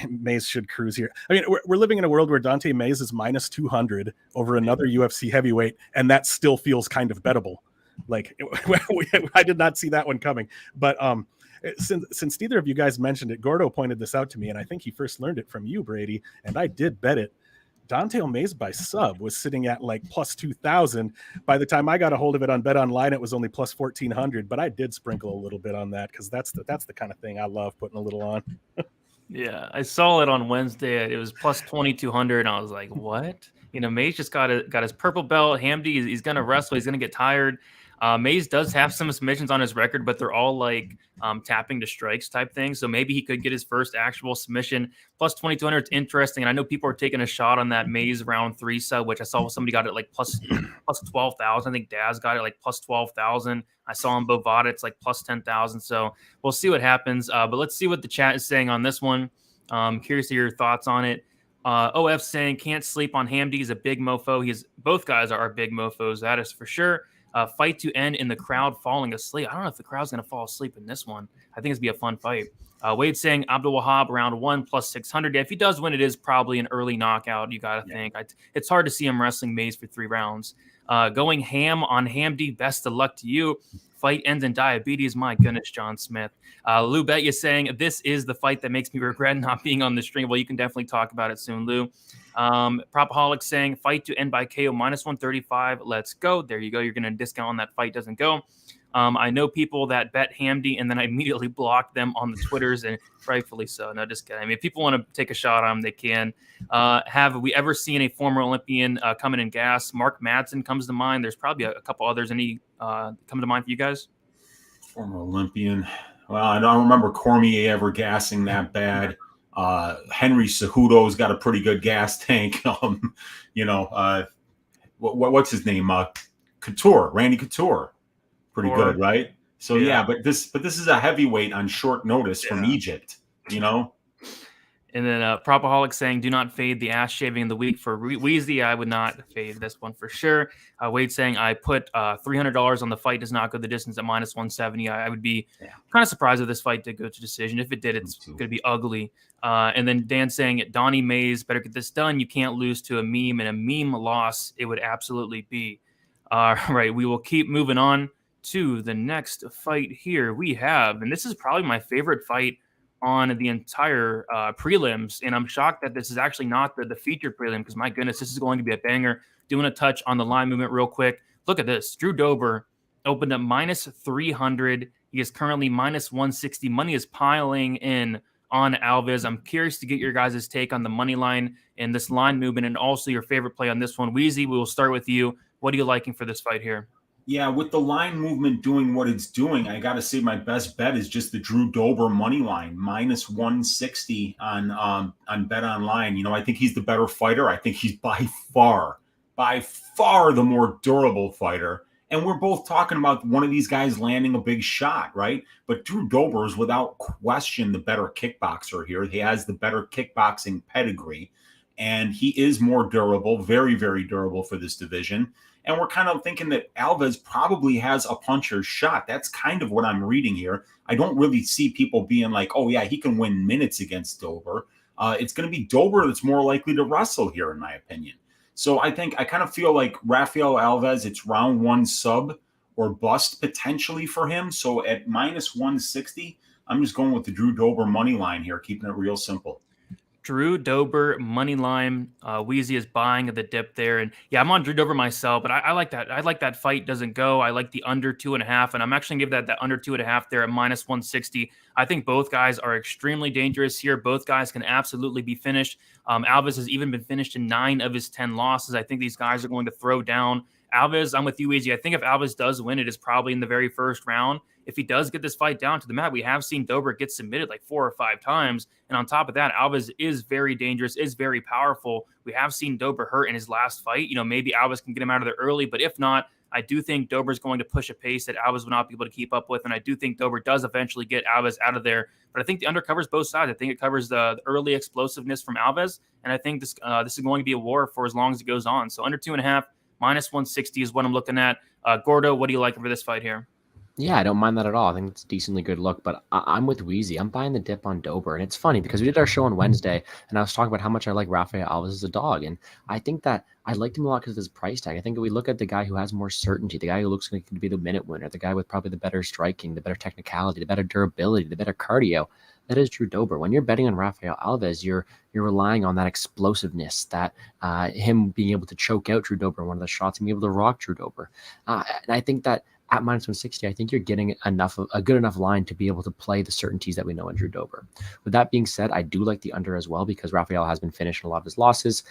Mays should cruise here. I mean, we're living in a world where Dante Mays is minus 200 over another UFC heavyweight, and that still feels kind of bettable. Like, I did not see that one coming. But since neither of you guys mentioned it, Gordo pointed this out to me, and I think he first learned it from you, Brady, and I did bet it. Dante Mays by sub was sitting at like plus 2,000. By the time I got a hold of it on Bet Online, it was only plus 1,400, but I did sprinkle a little bit on that because that's the kind of thing I love, putting a little on. Yeah, I saw it on Wednesday. It was plus 2,200, and I was like, what? Mays just got his purple belt. Hamdi, he's going to wrestle. He's going to get tired. Mays does have some submissions on his record, but they're all like tapping to strikes type things. So maybe he could get his first actual submission. Plus 2,200, it's interesting. And I know people are taking a shot on that Mays round 3 sub, which I saw somebody got it like plus 12,000. I think Daz got it like plus 12,000. I saw on Bovada, it's like plus 10,000. So we'll see what happens. But let's see what the chat is saying on this one. Curious to hear your thoughts on it. OF saying can't sleep on Hamdi. He's a big mofo. Both guys are big mofos. That is for sure. Fight to end in the crowd falling asleep. I don't know if the crowd's going to fall asleep in this one. I think it's going to be a fun fight. Wade saying Abdul-Wahab round 1 plus 600. Yeah, if he does win, it is probably an early knockout. You got to think. It's hard to see him wrestling Mays for 3 rounds. Going ham on Hamdi. Best of luck to you. Fight ends in diabetes. My goodness, John Smith. Lou Bet you saying this is the fight that makes me regret not being on the stream. Well, you can definitely talk about it soon, Lou. Propaholic saying fight to end by KO minus 135. Let's go. There you go. You're going to discount on that fight doesn't go. I know people that bet Hamdi and then I immediately blocked them on the Twitters, and rightfully so. No, just kidding. I mean, if people want to take a shot on him, they can. Have we ever seen a former Olympian coming in gas? Mark Madsen comes to mind. There's probably a couple others. Any come to mind for you guys? Former Olympian. Well, I don't remember Cormier ever gassing that bad. Henry Cejudo's got a pretty good gas tank. What's his name? Couture, Randy Couture. Pretty good, right? So yeah, but this is a heavyweight on short notice from Egypt, And then Propaholic saying, do not fade the ass shaving of the week for Weezy. I would not fade this one for sure. Wade saying, I put $300 on the fight does not go the distance at minus 170. I would be kind of surprised if this fight did go to decision. If it did, it's going to be ugly. And then Dan saying, Donnie Mays, better get this done. You can't lose to a meme, and a meme loss, it would absolutely be. All right, we will keep moving on to the next fight here we have. And this is probably my favorite fight on the entire prelims, and I'm shocked that this is actually not the featured prelim, because my goodness, this is going to be a banger. Doing a touch on the line movement real quick. Look at this. Drew Dober opened up minus 300. He is currently minus 160. Money is piling in on Alves. I'm curious to get your guys' take on the money line and this line movement, and also your favorite play on this one. Weezy, we will start with you. What are you liking for this fight here? Yeah, with the line movement doing what it's doing, I got to say my best bet is just the Drew Dober money line, minus 160 on Bet Online. I think he's the better fighter. I think he's by far the more durable fighter. And we're both talking about one of these guys landing a big shot, right? But Drew Dober is without question the better kickboxer here. He has the better kickboxing pedigree, and he is more durable, very, very durable for this division. And we're kind of thinking that Alves probably has a puncher's shot. That's kind of what I'm reading here. I don't really see people being like, oh, yeah, he can win minutes against Dober. It's going to be Dober that's more likely to wrestle here, in my opinion. So I kind of feel like Rafael Alves, it's round 1 sub or bust potentially for him. So at minus 160, I'm just going with the Drew Dober money line here, keeping it real simple. Drew Dober money line. Weezy is buying the dip there, and yeah, I'm on Drew Dober myself, but I like that. I like that fight doesn't go. I like the under 2.5, and I'm actually gonna give that under 2.5 there at minus 160. I think both guys are extremely dangerous here. Both guys can absolutely be finished. Alves has even been finished in 9 of his 10 losses. I think these guys are going to throw down. Alves, I'm with you, Easy. I think if Alves does win, it is probably in the very first round. If he does get this fight down to the mat, we have seen Dober get submitted like 4 or 5 times. And on top of that, Alves is very dangerous, is very powerful. We have seen Dober hurt in his last fight. Maybe Alves can get him out of there early, but if not, I do think Dober is going to push a pace that Alves will not be able to keep up with. And I do think Dober does eventually get Alves out of there. But I think the under covers both sides. I think it covers the early explosiveness from Alves. And I think this is going to be a war for as long as it goes on. So under 2.5, minus 160 is what I'm looking at. Gordo, what do you like for this fight here? Yeah, I don't mind that at all. I think it's a decently good look, but I'm with Wheezy. I'm buying the dip on Dober. And it's funny because we did our show on Wednesday, and I was talking about how much I like Rafael Alves as a dog. And I think that I liked him a lot because of his price tag. I think if we look at the guy who has more certainty, the guy who looks like to be the minute winner, the guy with probably the better striking, the better technicality, the better durability, the better cardio, that is Drew Dober. When you're betting on Rafael Alves, you're relying on that explosiveness, that him being able to choke out Drew Dober in one of the shots and be able to rock Drew Dober. And I think that at minus 160, I think you're getting a good enough line to be able to play the certainties that we know in Drew Dober. With that being said, I do like the under as well because Rafael has been finished in a lot of his losses.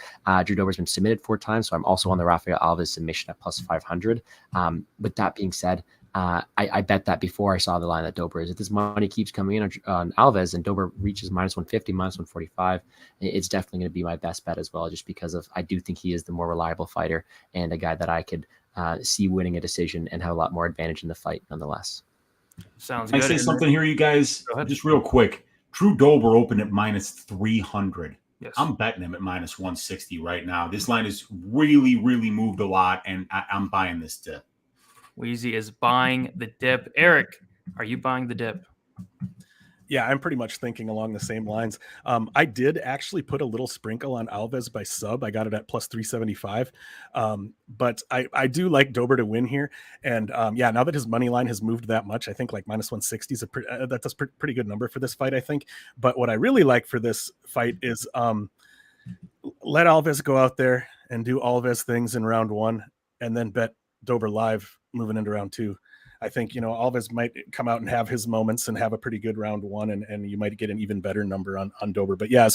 Drew Dober's been submitted 4 times, so I'm also on the Rafael Alves submission at plus 500. With that being said, I bet that before I saw the line that Dober is. If this money keeps coming in on Alves and Dober reaches minus 150, minus 145, it's definitely going to be my best bet as well, just because I do think he is the more reliable fighter and a guy that I could see winning a decision and have a lot more advantage in the fight nonetheless. Sounds Can good. I say something here, you guys? Just real quick. Drew Dober opened at minus 300. Yes. I'm betting him at minus 160 right now. This line has really, really moved a lot, and I'm buying this dip. Wheezy is buying the dip. Eric, are you buying the dip? Yeah, I'm pretty much thinking along the same lines. I did actually put a little sprinkle on Alves by sub. I got it at plus 375. But I do like Dober to win here. And now that his money line has moved that much, I think like minus 160 is that's a pretty good number for this fight, I think. But what I really like for this fight is let Alves go out there and do Alves things in round 1 and then bet Dober live moving into round 2. I think, Alves might come out and have his moments and have a pretty good round 1, and you might get an even better number on Dober. But yeah,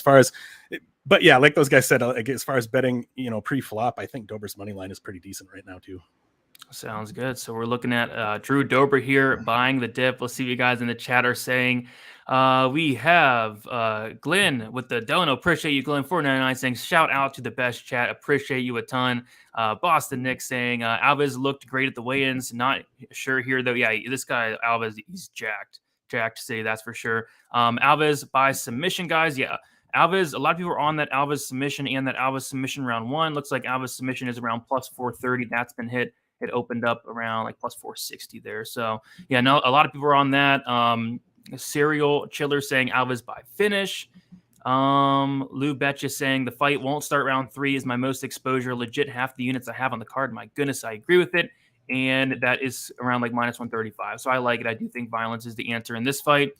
like those guys said, as far as betting, pre-flop, I think Dober's money line is pretty decent right now too. Sounds good. So we're looking at Drew Dober here buying the dip. Let's see what you guys in the chat are saying. We have Glenn with the dono. Appreciate you, Glenn. 499 saying shout out to the best chat. Appreciate you a ton. Boston Nick saying Alves looked great at the weigh-ins. Not sure here though. Yeah, this guy Alves, he's jacked to say that's for sure. Alves by submission, guys. Yeah. Alves, a lot of people are on that Alves submission and that Alves submission round 1. Looks like Alves submission is around plus 430. That's been hit. It opened up around like plus 460 there. So yeah, no, a lot of people are on that. Serial Chiller saying Alves by finish. Lou Betcha saying the fight won't start round 3 is my most exposure. Legit half the units I have on the card. My goodness, I agree with it. And that is around like minus 135. So I like it. I do think violence is the answer in this fight.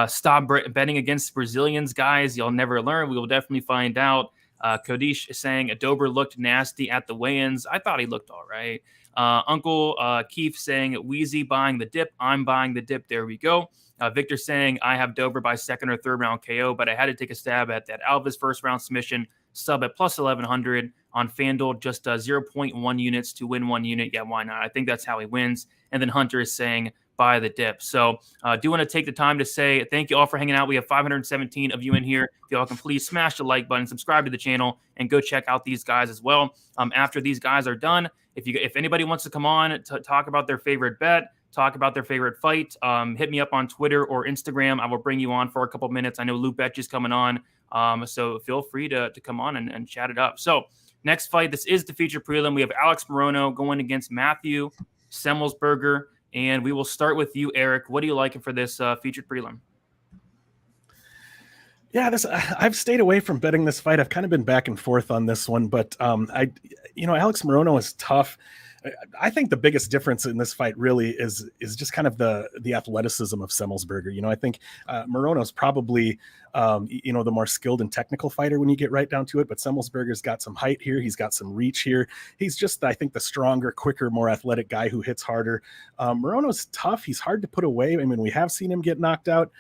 Stop betting against Brazilians, guys. You'll never learn. We will definitely find out. Kodish is saying Dober looked nasty at the weigh-ins. I thought he looked all right. Uncle Keith saying Wheezy buying the dip. I'm buying the dip. There we go. Victor saying I have Dober by 2nd or 3rd round KO, but I had to take a stab at that Alves first round submission. Sub at plus 1100 on FanDuel, just 0.1 units to win 1 unit. Yeah, why not? I think that's how he wins. And then Hunter is saying buy the dip. So do want to take the time to say thank you all for hanging out. We have 517 of you in here. If y'all can please smash the like button, subscribe to the channel, and go check out these guys as well. After these guys are done, if anybody wants to come on to talk about their favorite bet, talk about their favorite fight, hit me up on Twitter or Instagram. I will bring you on for a couple minutes. I know Luke Betch is coming on, so feel free to come on and chat it up. So next fight, this is the feature prelim. We have Alex Morono going against Matthew Semelsberger. And we will start with you, Eric. What are you liking for this featured prelim? Yeah, I've stayed away from betting this fight. I've kind of been back and forth on this one, but Alex Morono is tough. I think the biggest difference in this fight really is just kind of the athleticism of Semelsberger. I think Morono's probably the more skilled and technical fighter when you get right down to it, but Semelsberger's got some height here. He's got some reach here. He's just, I think, the stronger, quicker, more athletic guy who hits harder. Morono's tough. He's hard to put away. I mean, we have seen him get knocked out.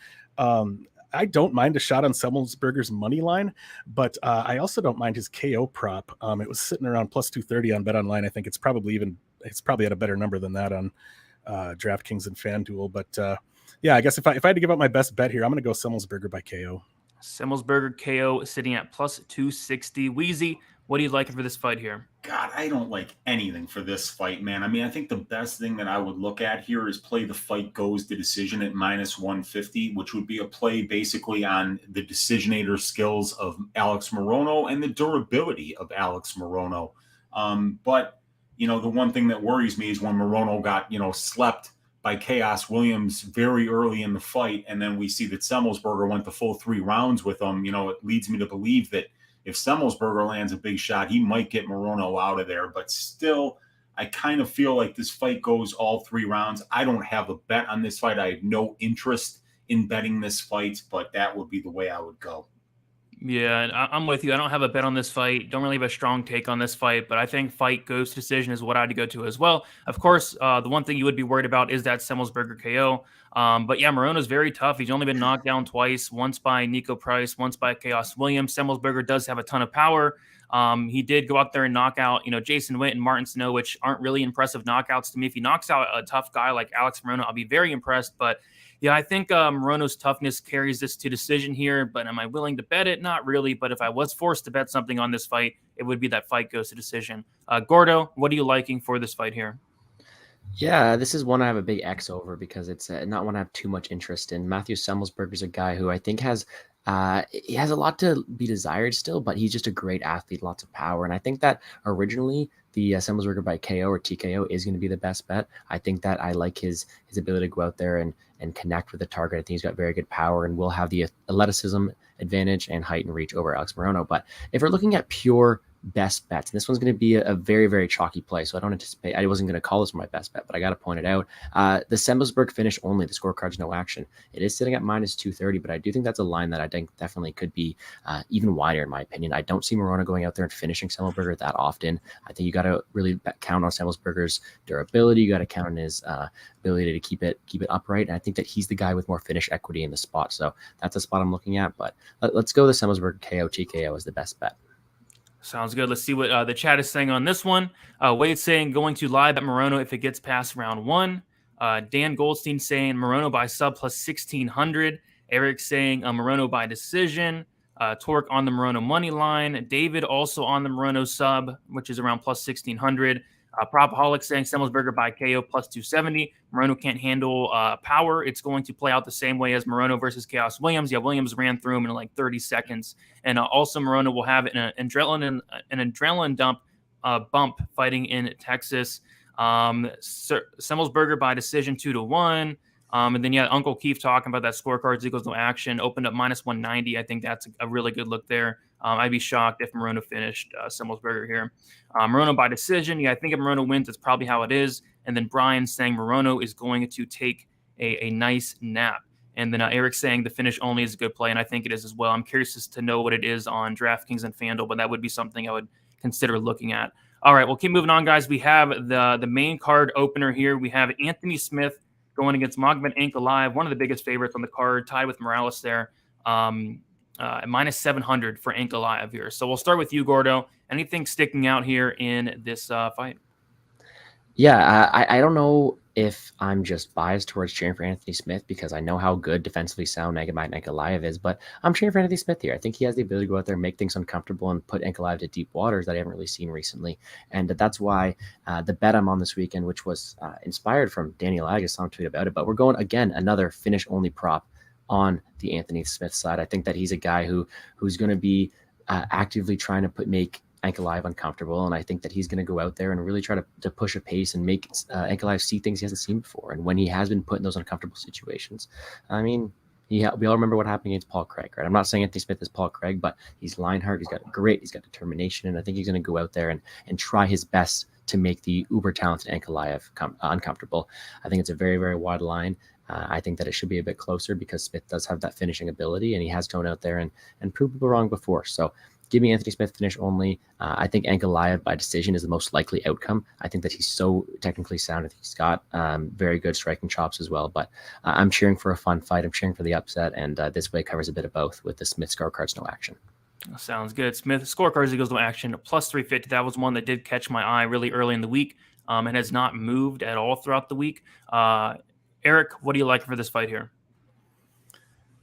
I don't mind a shot on Semelsberger's money line, but I also don't mind his KO prop. It was sitting around plus 230 on BetOnline. I think it's probably at a better number than that on DraftKings and FanDuel. But yeah, I guess if I had to give out my best bet here, I'm going to go Semelsberger by KO. Semelsberger KO sitting at plus 260. Wheezy, what are you liking for this fight here? God, I don't like anything for this fight, man. I mean, I think the best thing that I would look at here is play the fight goes to decision at minus 150, which would be a play basically on the decisionator skills of Alex Morono and the durability of Alex Morono. But, the one thing that worries me is when Morono got, slept by Chaos Williams very early in the fight, and then we see that Semelsberger went the full 3 rounds with him. It leads me to believe that if Semelsberger lands a big shot, he might get Morono out of there. But still, I kind of feel like this fight goes all 3 rounds. I don't have a bet on this fight. I have no interest in betting this fight, but that would be the way I would go. Yeah, I'm with you. I don't have a bet on this fight. Don't really have a strong take on this fight, but I think fight goes to decision is what I'd go to as well. Of course, the one thing you would be worried about is that Semelsberger KO. But yeah, Morono's very tough. He's only been knocked down twice, once by Nico Price, once by Chaos Williams. Semelsberger does have a ton of power. He did go out there and knock out, Jason Witt and Martin Snow, which aren't really impressive knockouts to me. If he knocks out a tough guy like Alex Morono, I'll be very impressed. But yeah, I think Morono's toughness carries this to decision here, but am I willing to bet it? Not really, but if I was forced to bet something on this fight, it would be that fight goes to decision. Gordo, what are you liking for this fight here? Yeah, this is one I have a big X over because it's not one I have too much interest in. Matthew Semelsberger is a guy who I think he has a lot to be desired still, but he's just a great athlete, lots of power. And I think that originally the Semelsberger by KO or TKO is going to be the best bet. I think that I like his ability to go out there and connect with the target. I think he's got very good power and will have the athleticism advantage and height and reach over Alex Morono. But if we're looking at pure best bets, and this one's going to be a very, very chalky play, so I don't anticipate, I wasn't going to call this my best bet, but I got to point it out. The Semelsberg finish only, the scorecard's no action. It is sitting at minus 230, but I do think that's a line that I think definitely could be even wider in my opinion. I don't see Morono going out there and finishing Semelsberger that often. I think you got to really count on Semelsberger's durability. You got to count on his ability to keep it upright. And I think that he's the guy with more finish equity in the spot. So that's a spot I'm looking at, but let's go the Semelsberger KO TKO as the best bet. Sounds good. Let's see what the chat is saying on this one. Wade's saying going to live at Morono if it gets past round 1. Dan Goldstein saying Morono by sub plus 1,600. Eric saying Morono by decision. Torque on the Morono money line. David also on the Morono sub, which is around plus 1,600. Propaholic saying Semelsberger by KO plus 270. Morono can't handle power. It's going to play out the same way as Morono versus Chaos Williams. Yeah, Williams ran through him in like 30 seconds. And also Morono will have an adrenaline bump fighting in Texas. Semelsberger by decision 2-1. And then, yeah, Uncle Keith talking about that scorecards equals no action. Opened up minus 190. I think that's a really good look there. I'd be shocked if Morono finished Semelsberger here. Morono by decision. Yeah, I think if Morono wins, that's probably how it is. And then Brian saying Morono is going to take a nice nap. And then Eric saying the finish only is a good play, and I think it is as well. I'm curious to know what it is on DraftKings and FanDuel, but that would be something I would consider looking at. All right, we'll keep moving on, guys. We have the main card opener here. We have Anthony Smith going against Magomed Ankalaev, one of the biggest favorites on the card, tied with Morales there. Minus 700 for Ankalaev here. So we'll start with you, Gordo. Anything sticking out here in this fight? Yeah, I don't know if I'm just biased towards cheering for Anthony Smith because I know how good defensively sound Magomed Ankalaev is, but I'm cheering for Anthony Smith here. I think he has the ability to go out there, make things uncomfortable, and put Ankalaev to deep waters that I haven't really seen recently. And that's why the bet I'm on this weekend, which was inspired from Daniel Agassi tweet about it, but we're going, again, another finish-only prop on the Anthony Smith side. I think that he's a guy who's going to be actively trying to make Ankalaev uncomfortable, and I think that he's going to go out there and really try to push a pace and make Ankalaev see things he hasn't seen before. And when he has been put in those uncomfortable situations, I mean, we all remember what happened against Paul Craig, right? I'm not saying Anthony Smith is Paul Craig, but he's Lionheart. He's got determination, and I think he's going to go out there and try his best to make the uber talented Ankalaev uncomfortable. I think it's a very, very wide line. I think that it should be a bit closer because Smith does have that finishing ability, and he has gone out there and proved people wrong before. So Give me Anthony Smith finish only. I think Ankalaev by decision is the most likely outcome. I think that he's so technically sound. I think he's got very good striking chops as well. But I'm cheering for a fun fight. I'm cheering for the upset. And this way covers a bit of both with the Smith scorecards, no action. Sounds good. Smith scorecards, he goes to action, plus 350. That was one that did catch my eye really early in the week and has not moved at all throughout the week. Eric, what do you like for this fight here?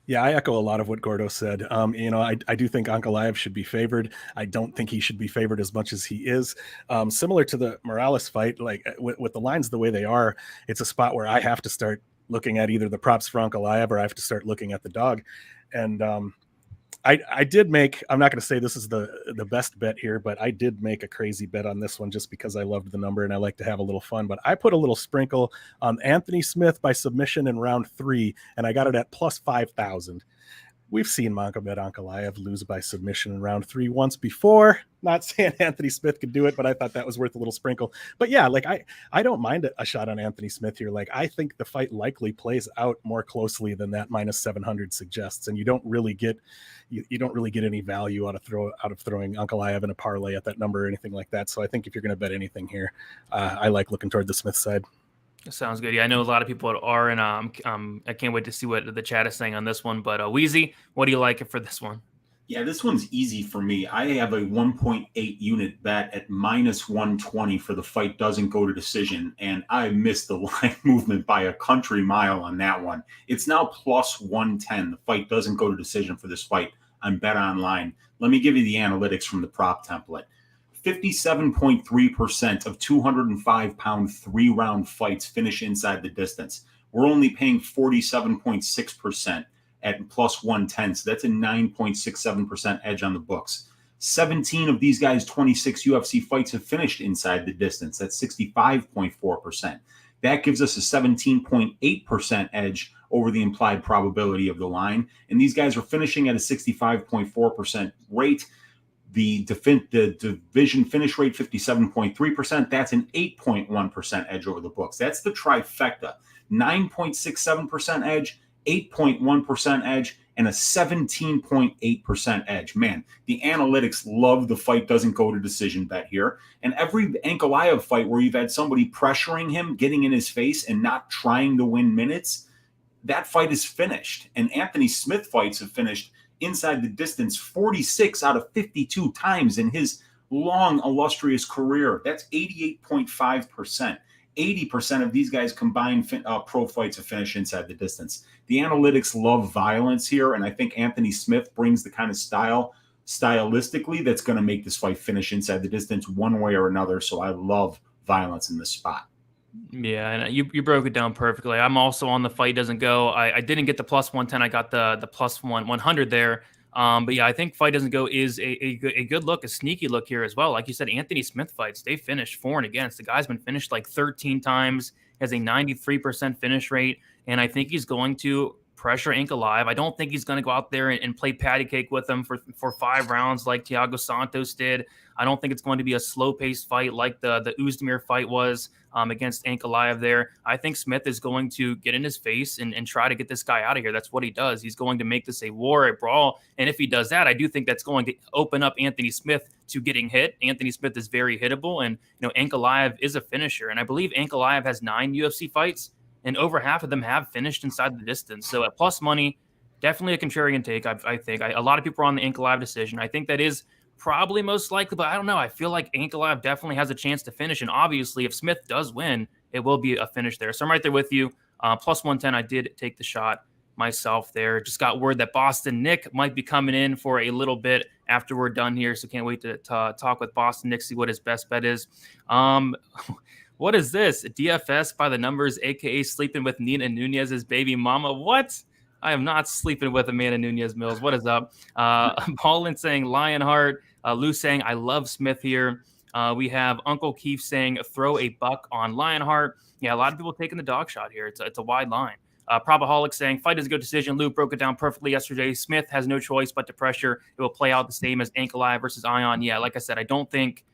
Yeah, I echo a lot of what Gordo said. I do think Ankalaev should be favored. I don't think he should be favored as much as he is. Similar to the Morales fight, like with the lines the way they are, it's a spot where I have to start looking at either the props for Ankalaev or I have to start looking at the dog. And I did make, I'm not going to say this is the best bet here, but I did make a crazy bet on this one just because I loved the number and I like to have a little fun. But I put a little sprinkle on Anthony Smith by submission in round 3, and I got it at plus 5,000. We've seen Magomed Ankalaev lose by submission in round 3 once before. Not saying Anthony Smith could do it, but I thought that was worth a little sprinkle. But yeah, like I don't mind a shot on Anthony Smith here. Like I think the fight likely plays out more closely than that minus 700 suggests, and you don't really get any value out of throwing Ankalaev in a parlay at that number or anything like that. So I think if you're going to bet anything here, I like looking toward the Smith side. Sounds good. Yeah, I know a lot of people are, and I can't wait to see what the chat is saying on this one. But Wheezy, what do you like for this one? Yeah, this one's easy for me. I have a 1.8 unit bet at minus 120 for the fight doesn't go to decision, and I missed the line movement by a country mile on that one. It's now plus 110. The fight doesn't go to decision for this fight on Bet Online. Let me give you the analytics from the prop template. 57.3% of 205-pound 3-round fights finish inside the distance. We're only paying 47.6% at plus 110, so that's a 9.67% edge on the books. 17 of these guys' 26 UFC fights have finished inside the distance. That's 65.4%. That gives us a 17.8% edge over the implied probability of the line, and these guys are finishing at a 65.4% rate. The division finish rate, 57.3%. That's an 8.1% edge over the books. That's the trifecta. 9.67% edge, 8.1% edge, and a 17.8% edge. Man, the analytics love the fight doesn't go to decision bet here. And every Ankalaev fight where you've had somebody pressuring him, getting in his face, and not trying to win minutes, that fight is finished. And Anthony Smith fights have finished inside the distance 46 out of 52 times in his long, illustrious career. That's 88.5%. 80% of these guys combined pro fights have finished inside the distance. The analytics love violence here, and I think Anthony Smith brings the kind of stylistically that's going to make this fight finish inside the distance one way or another, so I love violence in this spot. Yeah, and you broke it down perfectly. I'm also on the fight doesn't go. I didn't get the plus 110. I got the plus 100 there. But yeah, I think fight doesn't go is a good look, a sneaky look here as well. Like you said, Anthony Smith fights, they finished for and against. The guy's been finished like 13 times, has a 93% finish rate, and I think he's going to pressure Ankalaev. I don't think he's going to go out there and play patty cake with him for 5 rounds like Thiago Santos did. I don't think it's going to be a slow-paced fight like the Uzdemir fight was against Ankalaev there. I think Smith is going to get in his face and try to get this guy out of here. That's what he does. He's going to make this a war, a brawl. And if he does that, I do think that's going to open up Anthony Smith to getting hit. Anthony Smith is very hittable, and Ankalaev is a finisher. And I believe Ankalaev has 9 UFC fights, and over half of them have finished inside the distance. So at plus money, definitely a contrarian take, I think. A lot of people are on the Ankalaev decision. I think that is probably most likely, but I don't know. I feel like Ankalaev definitely has a chance to finish, and obviously if Smith does win, it will be a finish there. So I'm right there with you. Plus 110, I did take the shot myself there. Just got word that Boston Nick might be coming in for a little bit after we're done here, so can't wait to talk with Boston Nick, see what his best bet is. What is this? DFS by the numbers, a.k.a. sleeping with Nina Nunez's baby mama. What? I am not sleeping with Amanda Nunez Mills. What is up? Paulin saying Lionheart. Lou saying I love Smith here. We have Uncle Keith saying throw a buck on Lionheart. Yeah, a lot of people taking the dog shot here. It's a wide line. Probaholic saying fight is a good decision. Lou broke it down perfectly yesterday. Smith has no choice but to pressure. It will play out the same as Ankalaev versus Ion. Yeah, like I said, I don't think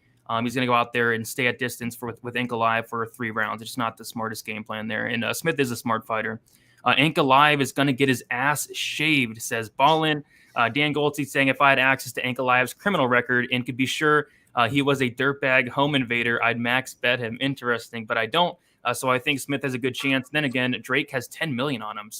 he's going to go out there and stay at distance with Ankalaev for 3 rounds. It's not the smartest game plan there. And Smith is a smart fighter. Ankalaev is going to get his ass shaved, says Ballin. Dan Goldstein saying, if I had access to Ankalaev's criminal record and could be sure he was a dirtbag home invader, I'd max bet him. Interesting, but I don't. So I think Smith has a good chance. Then again, Drake has 10 million on him.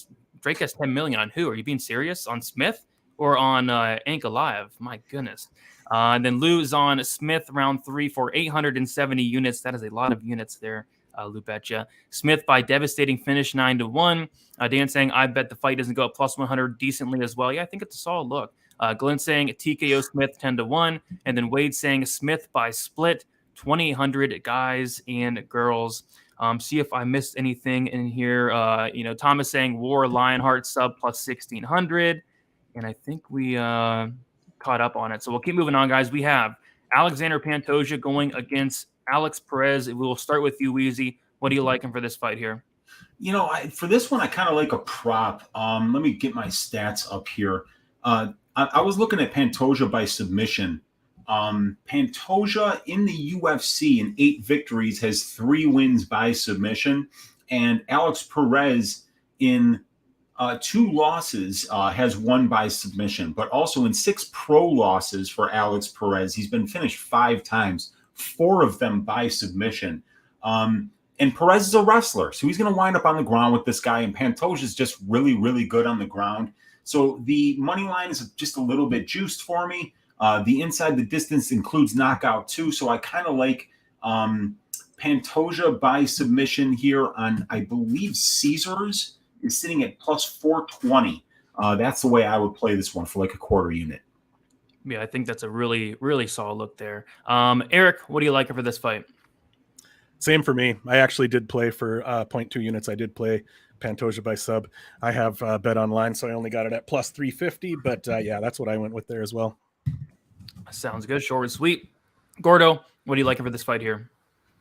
Drake has 10 million on who? Are you being serious? On Smith or on Ankalaev? My goodness. And then Lou's on Smith round 3 for 870 units. That is a lot of units there. Lou betcha. Smith by devastating finish 9-1. Dan saying, I bet the fight doesn't go up plus 100 decently as well. Yeah, I think it's a solid look. Glenn saying TKO Smith 10-1. And then Wade saying Smith by split 2,800 guys and girls. See if I missed anything in here. Thomas saying War Lionheart sub plus 1,600. And I think we caught up on it. So we'll keep moving on, guys. We have Alexander Pantoja going against Alex Perez. We will start with you, Weezy. What are you liking for this fight here? For this one, I kind of like a prop. Let me get my stats up here. I was looking at Pantoja by submission. Pantoja in the UFC in 8 victories has 3 wins by submission. And Alex Perez in 2 losses has 1 by submission. But also in 6 pro losses for Alex Perez, he's been finished 5 times, 4 of them by submission. And Perez is a wrestler, so he's going to wind up on the ground with this guy. And Pantoja is just really, really good on the ground. So the money line is just a little bit juiced for me. The inside the distance includes knockout too. So I kind of like Pantoja by submission here on, I believe, Caesars is sitting at plus 420. That's the way I would play this one for like a quarter unit. Yeah, I think that's a really, really solid look there. Eric, what do you like for this fight? Same for me. I actually did play for 0.2 units. I did play Pantoja by sub. I have bet online, so I only got it at plus 350. But yeah, that's what I went with there as well. Sounds good. Short and sweet. Gordo, what are you liking for this fight here?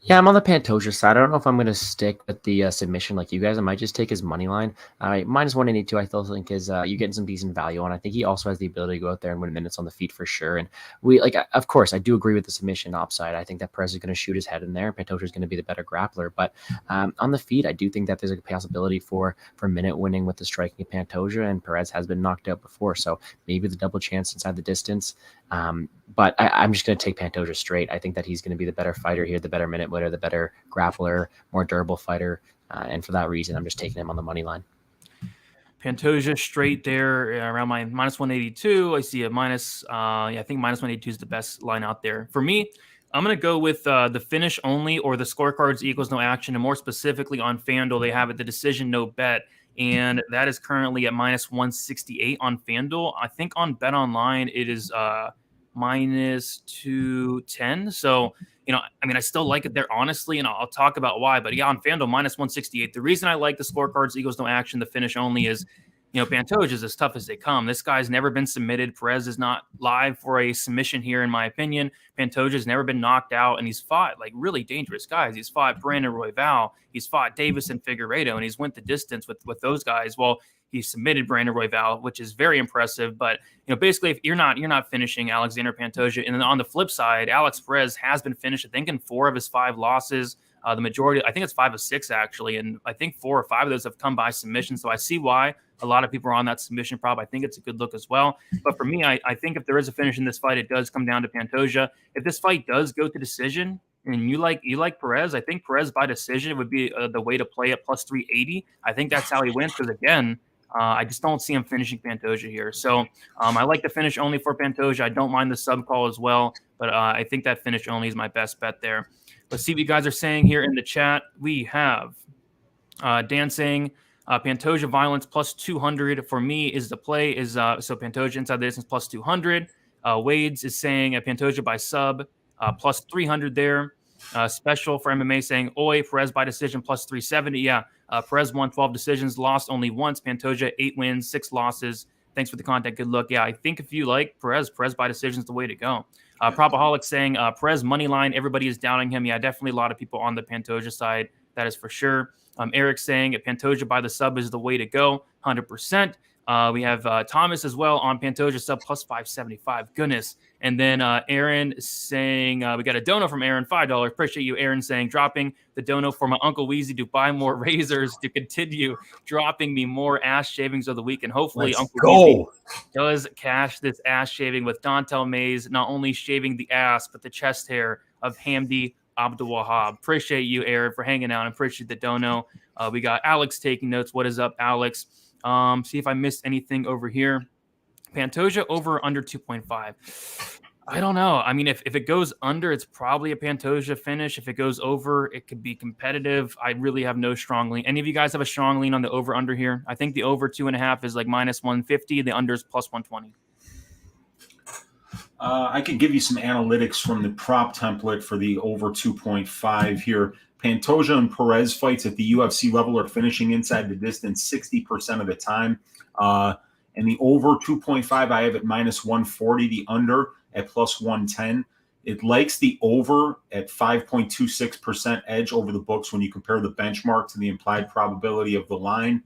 Yeah, I'm on the Pantoja side. I don't know if I'm going to stick with the submission like you guys. I might just take his money line. Minus 182, I still think is you're getting some decent value on. I think he also has the ability to go out there and win minutes on the feet for sure. And of course, I do agree with the submission upside. I think that Perez is going to shoot his head in there. Pantoja is going to be the better grappler. But on the feet, I do think that there's a possibility for minute winning with the striking of Pantoja, and Perez has been knocked out before. So maybe the double chance inside the distance. But I'm just going to take Pantoja straight. I think that he's going to be the better fighter here, the better minute winner, the better grappler, more durable fighter. And for that reason, I'm just taking him on the money line. Pantoja straight there around my minus 182. I see a minus, I think minus 182 is the best line out there. For me, I'm going to go with the finish only or the scorecards equals no action. And more specifically on FanDuel, they have it the decision no bet. And that is currently at minus 168 on FanDuel. I think on Bet Online, it is minus 210. So, I still like it there, honestly, and I'll talk about why. But yeah, on FanDuel, minus 168. The reason I like the scorecards equals no action, the finish only is, Pantoja is as tough as they come. This guy's never been submitted. Perez is not live for a submission here, in my opinion. Pantoja has never been knocked out, and he's fought like really dangerous guys. He's fought Brandon Royval. He's fought Davis and Figueiredo, and he's went the distance with those guys. Well, he submitted Brandon Royval, which is very impressive. But basically, if you're not finishing Alexander Pantoja, and then on the flip side, Alex Perez has been finished, I think, in 4 of his 5 losses. The majority, I think it's 5 of 6 actually, and I think 4 or 5 of those have come by submission. So I see why a lot of people are on that submission prop. I think it's a good look as well. But for me, I think if there is a finish in this fight, it does come down to Pantoja. If this fight does go to decision, and you like Perez, I think Perez by decision would be the way to play at plus 380. I think that's how he wins because again, I just don't see him finishing Pantoja here. So I like the finish only for Pantoja. I don't mind the sub call as well, but I think that finish only is my best bet there. Let's see what you guys are saying here in the chat. We have Dan saying Pantoja violence plus 200 for me is the play. So Pantoja inside the distance plus 200. Wade's is saying Pantoja by sub plus 300 there. Special for MMA saying Oi, Perez by decision plus 370. Yeah, Perez won 12 decisions, lost only once. Pantoja 8 wins, 6 losses. Thanks for the content. Good luck. Yeah, I think if you like Perez by decision is the way to go. Propaholic saying Perez money line. Everybody is doubting him. Yeah, definitely a lot of people on the Pantoja side. That is for sure. Eric saying Pantoja by the sub is the way to go. 100%. We have Thomas as well on Pantoja sub plus 575. Goodness. And then Aaron saying, we got a dono from Aaron, $5. Appreciate you, Aaron, saying, dropping the dono for my Uncle Weezy to buy more razors to continue dropping me more ass shavings of the week. And hopefully Let's Uncle go. Weezy does cash this ass shaving with Dontel Mays, not only shaving the ass, but the chest hair of Hamdi Abdul-Wahab. Appreciate you, Aaron, for hanging out. And appreciate the dono. We got Alex taking notes. What is up, Alex? See if I missed anything over here. Pantoja over under 2.5. I don't know. I mean, if it goes under, it's probably a Pantoja finish. If it goes over, it could be competitive. I really have no strong lean. Any of you guys have a strong lean on the over under here? I think the over 2.5 is like minus 150. The under is plus 120. I could give you some analytics from the prop template for the over 2.5 here. Pantoja and Perez fights at the UFC level are finishing inside the distance 60% of the time. And the over 2.5, I have at minus 140, the under at plus 110. It likes the over at 5.26% edge over the books when you compare the benchmark to the implied probability of the line.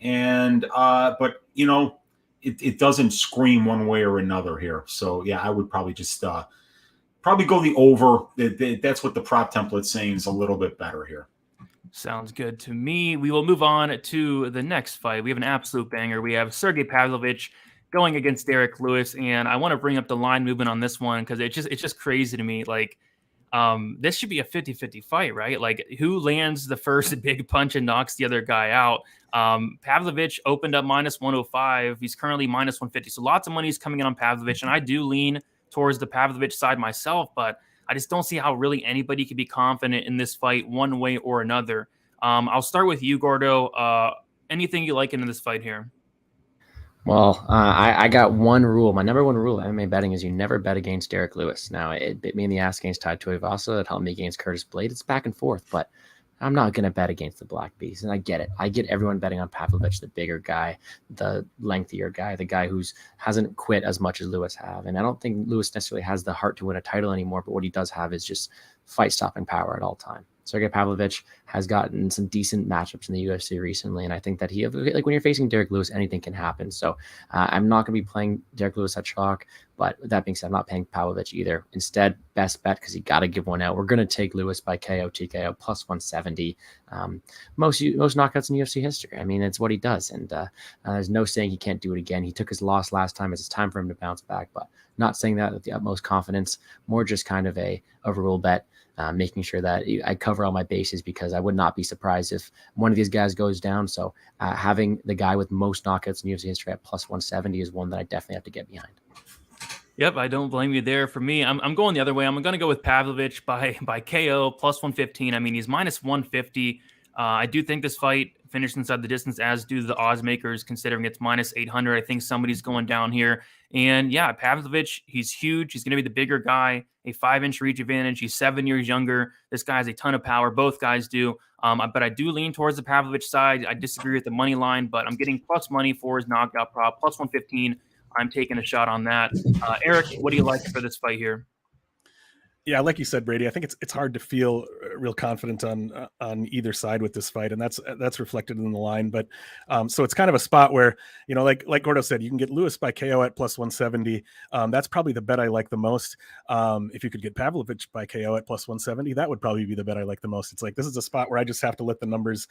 And, but, you know, it doesn't scream one way or another here. So, yeah, I would probably just probably go the over. That's what the prop template's saying is a little bit better here. Sounds good to me. We will move on to the next fight. We have an absolute banger. We have Sergey Pavlovich going against Derek Lewis, and I want to bring up the line movement on this one because it's just crazy to me. Like, this should be a 50-50 fight, right? Like, who lands the first big punch and knocks the other guy out? Pavlovich opened up minus 105. He's currently minus 150. So lots of money is coming in on Pavlovich, and I do lean towards the Pavlovich side myself, but I just don't see how really anybody could be confident in this fight one way or another. I'll start with you, Gordo. Anything you like in this fight here? Well, I got one rule. My number one rule of MMA betting is you never bet against Derek Lewis. Now, it bit me in the ass against Tai Tuivasa. It helped me against Curtis Blade. It's back and forth, but I'm not going to bet against the Black Beast. And I get it. I get everyone betting on Pavlovich, the bigger guy, the lengthier guy, the guy who's hasn't quit as much as Lewis have. And I don't think Lewis necessarily has the heart to win a title anymore, but what he does have is just fight-stopping power at all time. Sergey Pavlovich has gotten some decent matchups in the UFC recently, and I think that like when you're facing Derek Lewis, anything can happen. So I'm not going to be playing Derek Lewis at chalk, but with that being said, I'm not paying Pavlovich either. Instead, best bet, because you got to give one out. We're going to take Lewis by KO, TKO, plus 170. Most knockouts in UFC history. I mean, it's what he does, and there's no saying he can't do it again. He took his loss last time. It's time for him to bounce back, but not saying that with the utmost confidence, more just kind of a overrule bet. Making sure that I cover all my bases because I would not be surprised if one of these guys goes down. So having the guy with most knockouts in UFC history at plus 170 is one that I definitely have to get behind. Yep, I don't blame you there. For me, I'm going the other way. I'm going to go with Pavlovich by KO plus 115. I mean, he's minus 150. I do think this fight finished inside the distance, as do the odds makers, considering it's minus 800. I think somebody's going down here. And yeah, Pavlovich, he's huge. He's going to be the bigger guy, a 5-inch reach advantage. He's 7 years younger. This guy has a ton of power. Both guys do. But I do lean towards the Pavlovich side. I disagree with the money line, but I'm getting plus money for his knockout prop, plus 115. I'm taking a shot on that. Eric, what do you like for this fight here? Yeah, like you said, Brady, I think it's hard to feel real confident on either side with this fight, and that's reflected in the line. But so it's kind of a spot where, you know, like Gordo said, you can get Lewis by KO at plus 170. That's probably the bet I like the most. If you could get Pavlovich by KO at plus 170, that would probably be the bet I like the most. It's like, this is a spot where I just have to let the numbers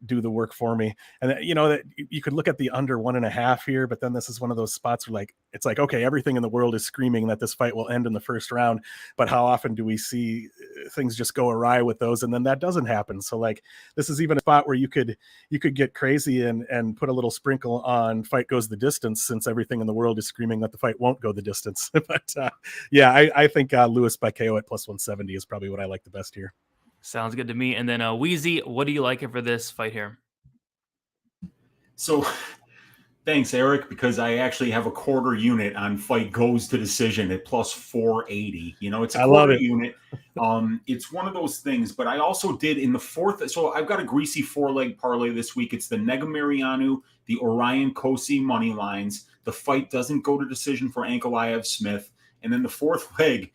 do the work for me. And you know, that you could look at the under 1.5 here, but then this is one of those spots where like, it's like, okay, everything in the world is screaming that this fight will end in the first round, but how often do we see things just go awry with those? And then that doesn't happen. So like, this is even a spot where you could get crazy and put a little sprinkle on fight goes the distance, since everything in the world is screaming that the fight won't go the distance. But yeah, I think Lewis by KO at plus 170 is probably what I like the best here. Sounds good to me. And then Wheezy, what do you like for this fight here? So thanks, Eric, because I actually have a quarter unit on fight goes to decision at plus 480. You know, it's a quarter unit. It's one of those things, but I also did in the fourth. So I've got a greasy 4-leg parlay this week. It's the Nega Mariano, the Orion Cosi money lines. The fight doesn't go to decision for Ankalaev Smith. And then the fourth leg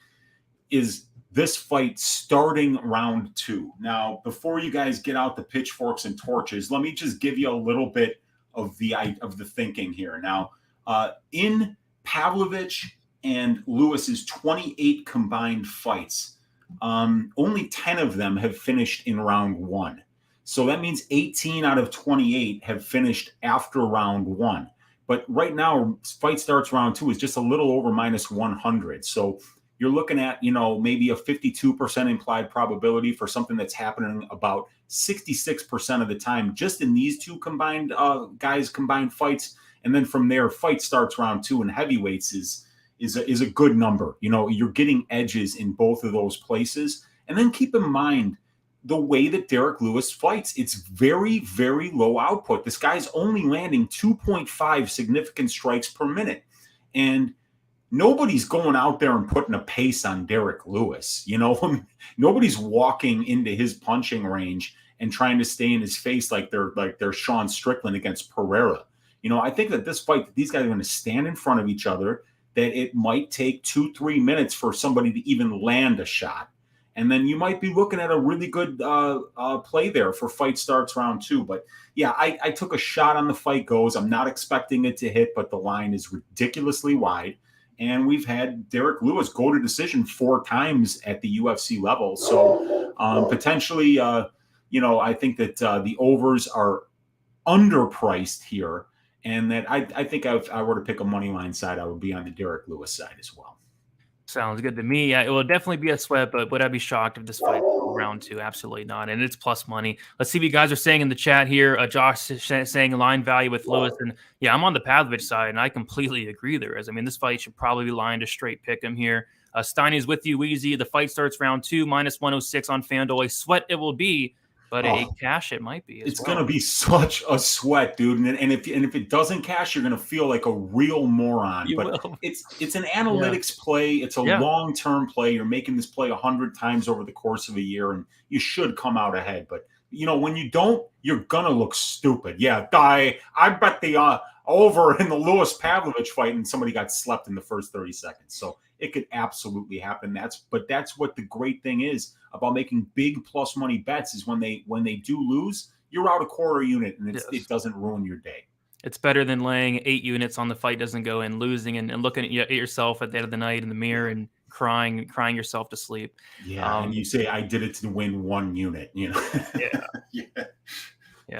is this fight starting round 2. Now, before you guys get out the pitchforks and torches, let me just give you a little bit of the thinking here. Now, in Pavlovich and Lewis's 28 combined fights, only 10 of them have finished in round 1. So that means 18 out of 28 have finished after round 1. But right now, fight starts round 2 is just a little over -100. So you're looking at, maybe a 52% implied probability for something that's happening about 66% of the time, just in these two combined combined fights. And then from there, fight starts round 2, and heavyweights is a good number. You're getting edges in both of those places. And then keep in mind the way that Derek Lewis fights. It's very, very low output. This guy's only landing 2.5 significant strikes per minute. And nobody's going out there and putting a pace on Derek Lewis. Nobody's walking into his punching range and trying to stay in his face like they're Sean Strickland against Pereira. I think that this fight, these guys are going to stand in front of each other, that it might take 2-3 minutes for somebody to even land a shot. And then you might be looking at a really good play there for fight starts round 2. But yeah, I took a shot on the fight goes. I'm not expecting it to hit, but the line is ridiculously wide. And we've had Derek Lewis go to decision 4 times at the UFC level. So potentially, I think that the overs are underpriced here. And that I think if I were to pick a money line side, I would be on the Derek Lewis side as well. Sounds good to me. Yeah, it will definitely be a sweat, but would I be shocked if this fight goes round 2? Absolutely not. And it's plus money. Let's see what you guys are saying in the chat here. Josh is saying line value with Lewis. And yeah, I'm on the Pavlovich side, and I completely agree there. This fight should probably be lined to straight pick him here. Steiny's with you, Wheezy. The fight starts round 2, -106 on FanDuel. A sweat it will be, but a cash it might be. It's going to be such a sweat, dude. And if it doesn't cash, you're going to feel like a real moron. It's an analytics play. It's a long-term play. You're making this play 100 times over the course of a year, and you should come out ahead. But when you don't, you're going to look stupid. Yeah, I bet the over in the Lewis Pavlovich fight, and somebody got slept in the first 30 seconds. So it could absolutely happen. That's what the great thing is about making big plus money bets, is when they do lose, you're out a quarter unit, and it doesn't ruin your day. It's better than laying 8 units on the fight doesn't go in, losing and looking at yourself at the end of the night in the mirror and crying yourself to sleep. Yeah, and you say, I did it to win 1 unit. Yeah,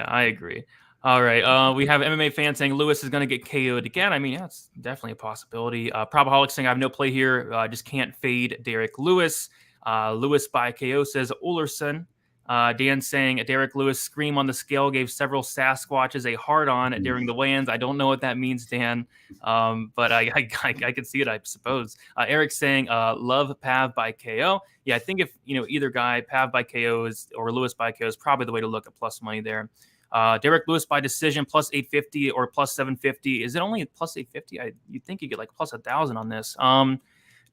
I agree. All right. We have MMA fans saying Lewis is going to get KO'd again. It's definitely a possibility. Probaholic saying I have no play here. Just can't fade Derek Lewis. Lewis by KO says Ullerson. Dan saying Derek Lewis scream on the scale gave several Sasquatches a hard on during the weigh-ins. I don't know what that means, Dan, but I can see it, I suppose. Eric saying love Pav by KO. Yeah, I think if either guy, Pav by KO or Lewis by KO is probably the way to look at plus money there. Derek Lewis by decision plus 850 or plus 750. Is it only plus 850? You'd think you get like plus 1,000 on this.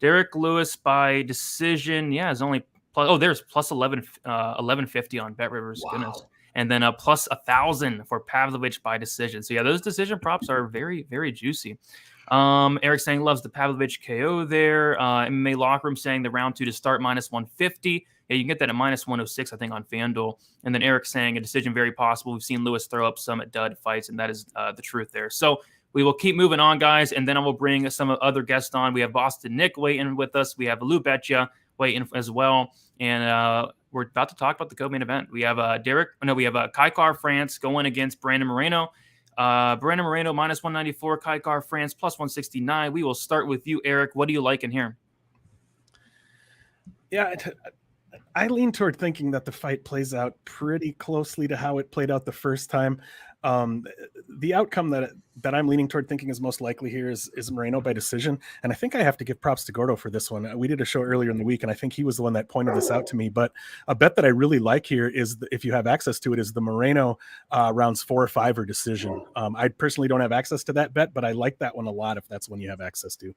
Derek Lewis by decision, is only plus. Oh, there's plus 1150 on BetRivers. Wow. Goodness. And then plus 1,000 for Pavlovich by decision. So yeah, those decision props are very, very juicy. Eric saying loves the Pavlovich KO there. MMA Locker Room saying the round 2 to start -150. Yeah, you can get that at -106, I think, on FanDuel. And then Eric saying a decision very possible. We've seen Lewis throw up some dud fights, and that is the truth there. So we will keep moving on, guys, and then I will bring some other guests on. We have Boston Nick waiting with us. We have Lou Betcha waiting as well. And we're about to talk about the co-main event. We have Kaikar France going against Brandon Moreno. Brandon Moreno -194, Kaikar France +169. We will start with you, Eric. What do you like in here? Yeah, I lean toward thinking that the fight plays out pretty closely to how it played out the first time. The outcome that I'm leaning toward thinking is most likely here is Moreno by decision. And I think I have to give props to Gordo for this one. We did a show earlier in the week, and I think he was the one that pointed this out to me. But a bet that I really like here is, if you have access to it, is the Moreno rounds 4 or 5 or decision. I personally don't have access to that bet, but I like that one a lot if that's one you have access to.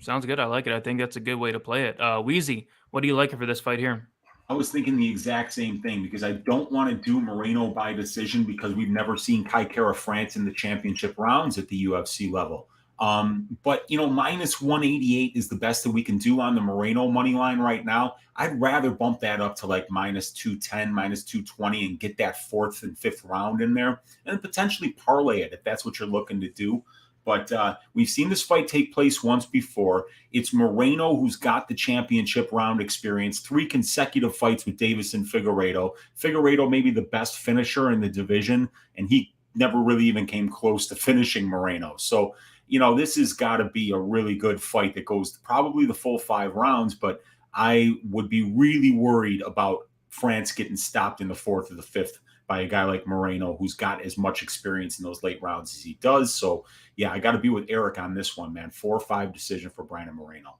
Sounds good. I like it. I think that's a good way to play it. Wheezy, what do you like for this fight here? I was thinking the exact same thing, because I don't want to do Moreno by decision, because we've never seen Kaikara France in the championship rounds at the UFC level. But, minus 188 is the best that we can do on the Moreno money line right now. I'd rather bump that up to like minus 210, minus 220 and get that fourth and fifth round in there and potentially parlay it if that's what you're looking to do. But we've seen this fight take place once before. It's Moreno who's got the championship round experience, 3 consecutive fights with Davis and Figueiredo. Figueiredo may be the best finisher in the division, and he never really even came close to finishing Moreno. So, this has got to be a really good fight that goes probably the full 5 rounds, but I would be really worried about France getting stopped in the 4th or the 5th by a guy like Moreno, who's got as much experience in those late rounds as he does. So, yeah, I got to be with Eric on this one, man. 4-5 decision for Brandon Moreno.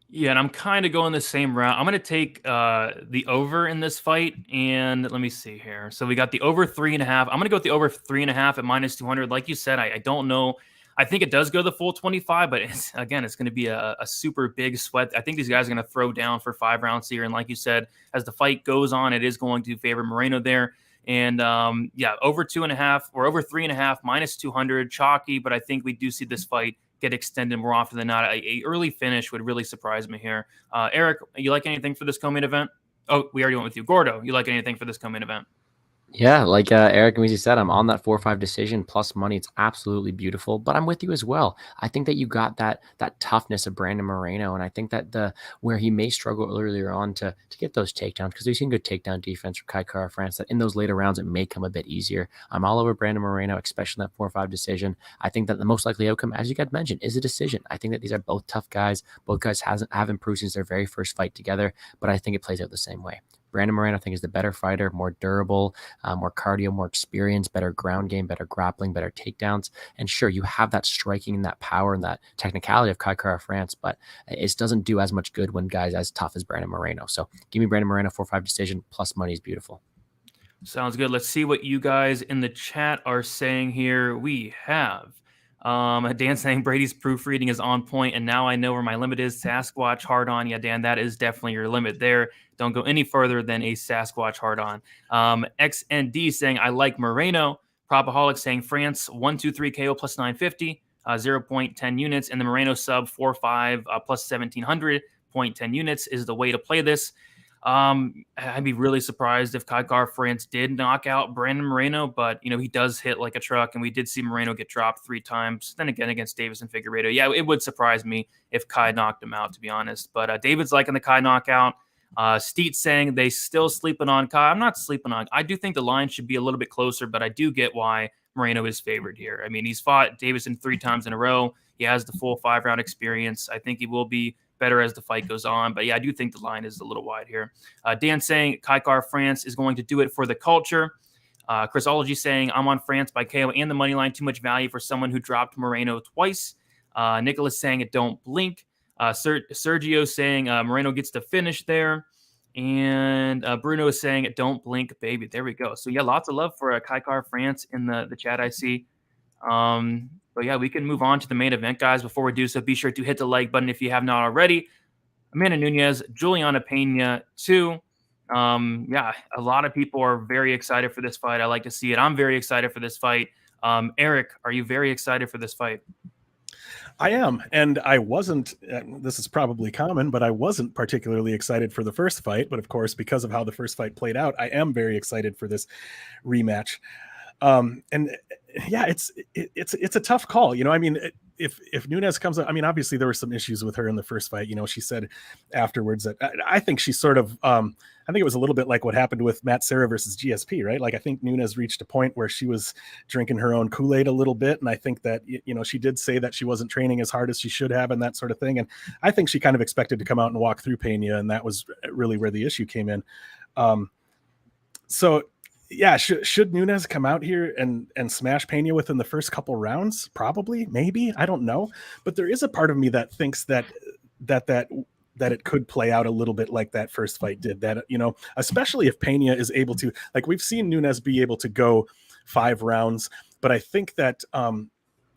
Yeah, and I'm kind of going the same route. I'm going to take the over in this fight, and let me see here. So we got the over 3.5. I'm going to go with the over 3.5 at minus 200. Like you said, I don't know. I think it does go the full 25, but it's going to be a super big sweat. I think these guys are going to throw down for 5 rounds here, and like you said, as the fight goes on, it is going to favor Moreno there. And over 2.5 or over 3.5, minus 200, chalky. But I think we do see this fight get extended more often than not. A early finish would really surprise me here. Eric, you like anything for this co-main event? Oh, we already went with you. Gordo, you like anything for this co-main event? Yeah, like Eric and Weezy said, I'm on that 4-5 decision plus money. It's absolutely beautiful, but I'm with you as well. I think that you got that toughness of Brandon Moreno, and I think that where he may struggle earlier on to get those takedowns, because we've seen good takedown defense from Kai Kara France, that in those later rounds it may come a bit easier. I'm all over Brandon Moreno, especially that 4-5 decision. I think that the most likely outcome, as you guys mentioned, is a decision. I think that these are both tough guys. Both guys have improved since their very first fight together, but I think it plays out the same way. Brandon Moreno, I think, is the better fighter, more durable, more cardio, more experience, better ground game, better grappling, better takedowns. And sure, you have that striking and that power and that technicality of Kai Kara France, but it doesn't do as much good when guys as tough as Brandon Moreno. So give me Brandon Moreno 4-5 decision plus money is beautiful. Sounds good. Let's see what you guys in the chat are saying here. We have Dan saying Brady's proofreading is on point, and now I know where my limit is. Sasquatch hard on. Yeah, Dan, that is definitely your limit there. Don't go any further than a Sasquatch hard on. XND saying I like Moreno. Propaholic saying France 1-2-3 KO plus 950, 0.10 units, and the Moreno sub 4-5 plus 1700, 0.10 units is the way to play this. I'd be really surprised if Kai Kara France did knock out Brandon Moreno, but he does hit like a truck, and we did see Moreno get dropped 3 times. Then again against Davis and Figueiredo, yeah, it would surprise me if Kai knocked him out, to be honest. But David's liking the Kai knockout. Steet saying they still sleeping on Kai. I'm not sleeping on. I do think the line should be a little bit closer, but I do get why Moreno is favored here. I mean, he's fought Davison 3 times in a row. He has the full 5-round experience. I think he will be better as the fight goes on. But yeah, I do think the line is a little wide here. Dan saying Kai Kara France is going to do it for the culture. Chrisology saying I'm on France by KO and the money line. Too much value for someone who dropped Moreno twice. Nicholas saying it don't blink. Sergio saying Moreno gets to finish there. And Bruno is saying it don't blink, baby. There we go. So yeah, lots of love for Kai Kara France in the chat I see. But yeah, we can move on to the main event, guys. Before we do so, be sure to hit the like button if you have not already. Amanda Nunes, Julianna Pena 2. Yeah, a lot of people are very excited for this fight. I like to see it. I'm very excited for this fight. Eric, are you very excited for this fight? I am, and I wasn't, this is probably common, but I wasn't particularly excited for the first fight. But of course, because of how the first fight played out, I am very excited for this rematch. And yeah, it's a tough call. I mean, if Nunes comes up, I mean, obviously there were some issues with her in the first fight. She said afterwards that I think she sort of, I think it was a little bit like what happened with Matt Serra versus GSP, right? Like, I think Nunes reached a point where she was drinking her own Kool-Aid a little bit. And I think that, she did say that she wasn't training as hard as she should have and that sort of thing. And I think she kind of expected to come out and walk through Pena. And that was really where the issue came in. So yeah, should Nunes come out here and smash Pena within the first couple rounds? Probably, maybe, I don't know. But there is a part of me that thinks that it could play out a little bit like that first fight did. That, especially if Pena is able to, like, we've seen Nunes be able to go 5 rounds, but I think that